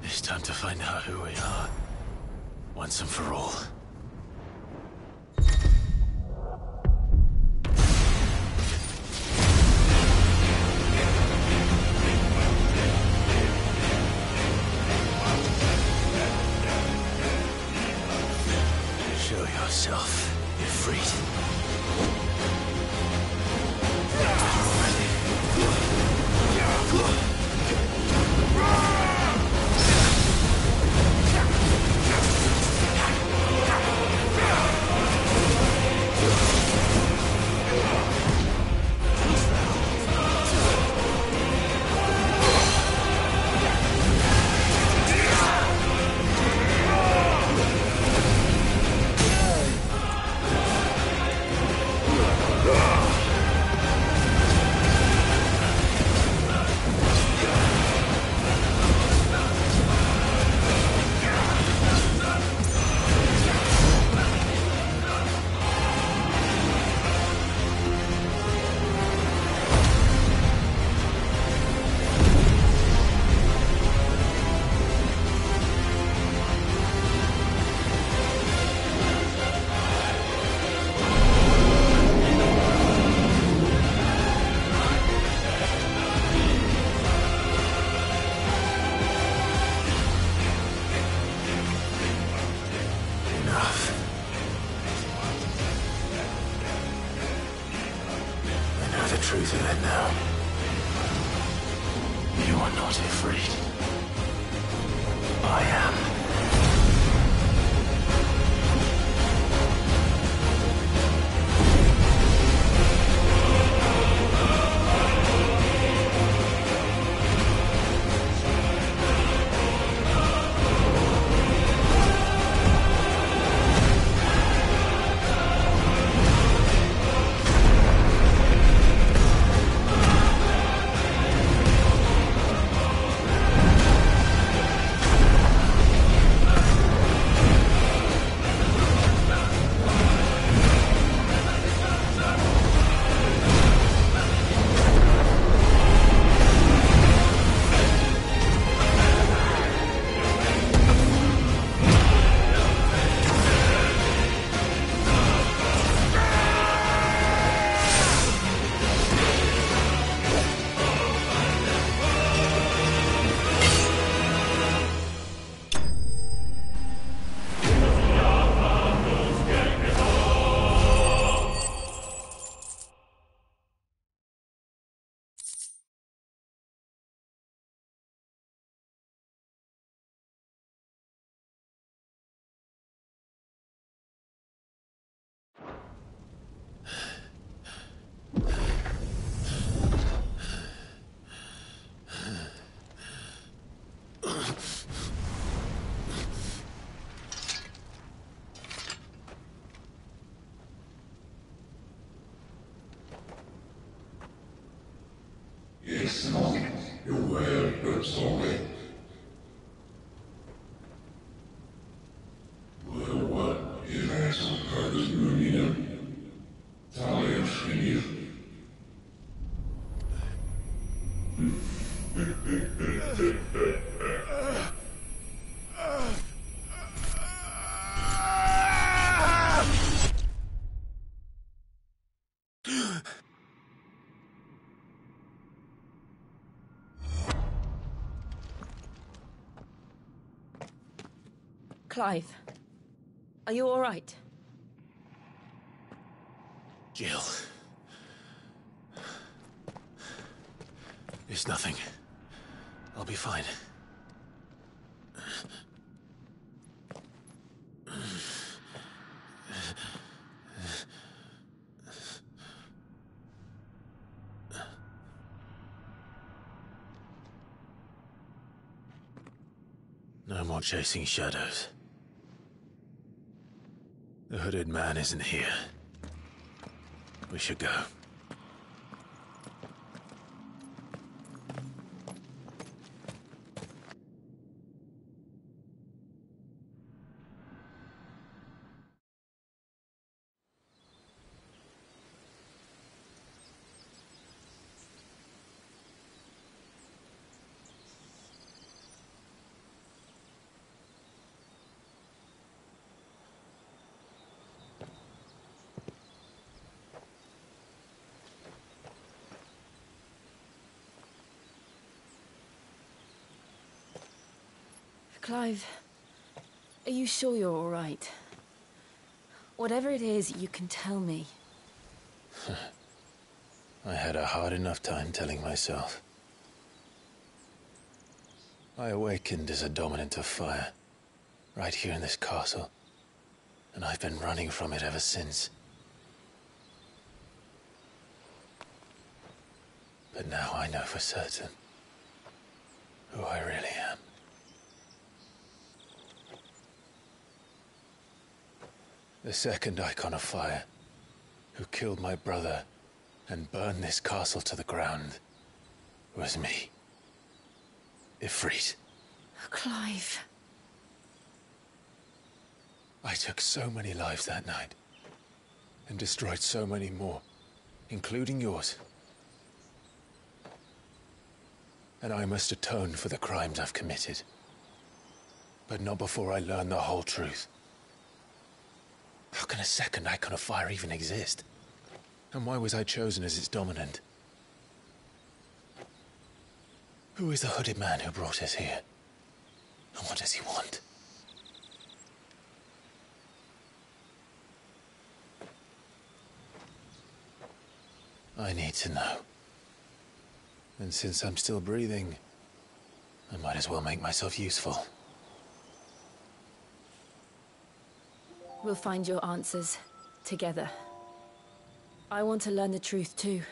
It's time to find out who we are, once and for all. Show yourself, Ifrit. Truth of it now. You are not afraid. I am. Yes, Monk, you're well, but sorry. Well, what if asshole Carter's Marina? Talia Schmier. Clive, are you all right? Jill. It's nothing. I'll be fine. No more chasing shadows. The hooded man isn't here. We should go. Clive, are you sure you're all right? Whatever it is, you can tell me. I had a hard enough time telling myself. I awakened as a dominant of fire, right here in this castle, and I've been running from it ever since. But now I know for certain who I really am. The second icon of fire, who killed my brother and burned this castle to the ground, was me. Ifrit. Clive. I took so many lives that night, and destroyed so many more, including yours. And I must atone for the crimes I've committed. But not before I learn the whole truth. How can a second icon of fire even exist? And why was I chosen as its dominant? Who is the hooded man who brought us here? And what does he want? I need to know. And since I'm still breathing, I might as well make myself useful. We'll find your answers together. I want to learn the truth too.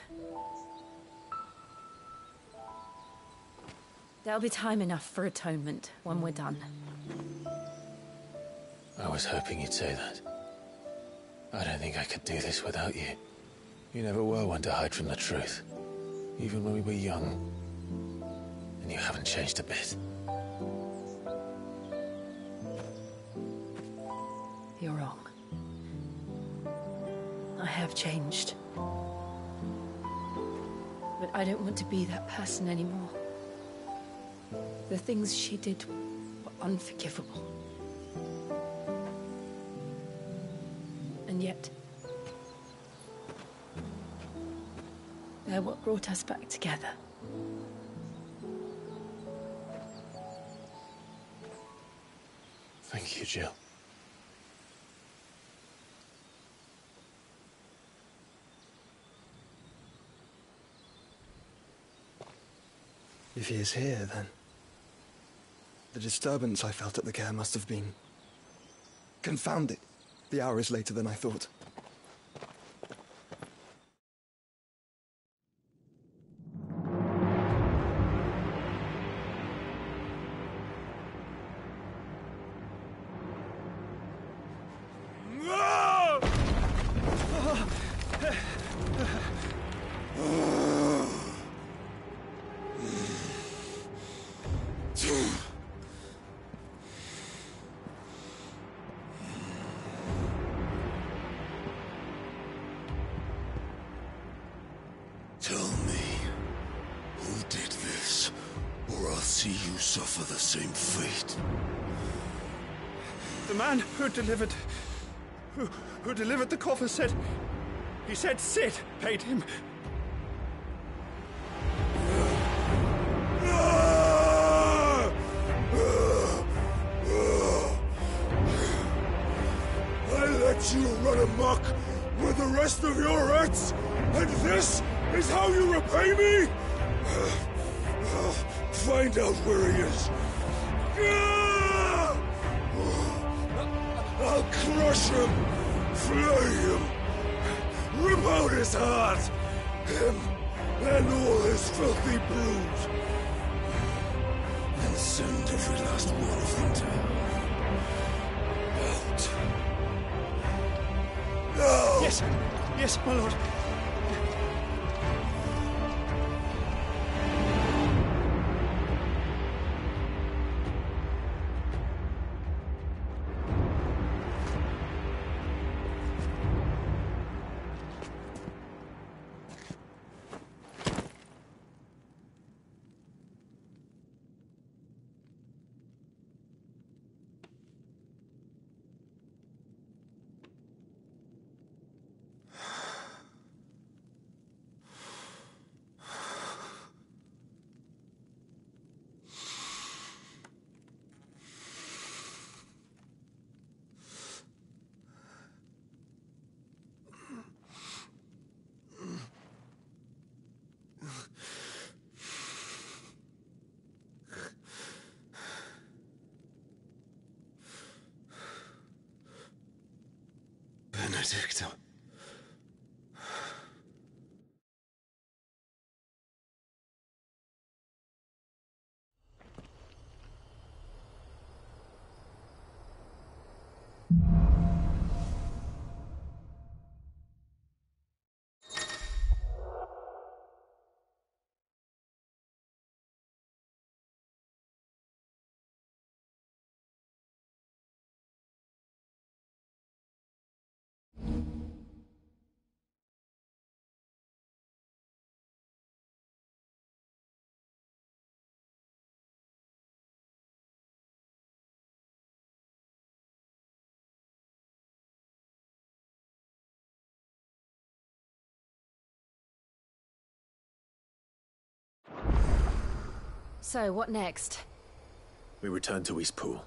There'll be time enough for atonement when we're done. I was hoping you'd say that. I don't think I could do this without you. You never were one to hide from the truth, even when we were young. And you haven't changed a bit. You're wrong. I have changed. But I don't want to be that person anymore. The things she did were unforgivable. And yet, they're what brought us back together. Thank you, Jill. If he is here, then the disturbance I felt at the care must have been confounded. The hour is later than I thought. Tell me, who did this, or I'll see you suffer the same fate. The man who delivered the coffer said... He said Sid paid him. I let you run amok with the rest of your rats, and this is how you repay me? Find out where he is. I'll crush him, flay him, rip out his heart, him and all his filthy brood, and send every last one of them to hell. Out. No! Yes, my lord. Benedicto. So, what next? We return to Eastpool.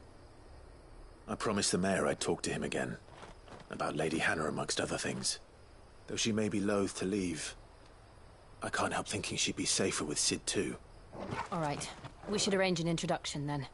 I promised the mayor I'd talk to him again. About Lady Hannah, amongst other things. Though she may be loath to leave, I can't help thinking she'd be safer with Sid too. All right. We should arrange an introduction then.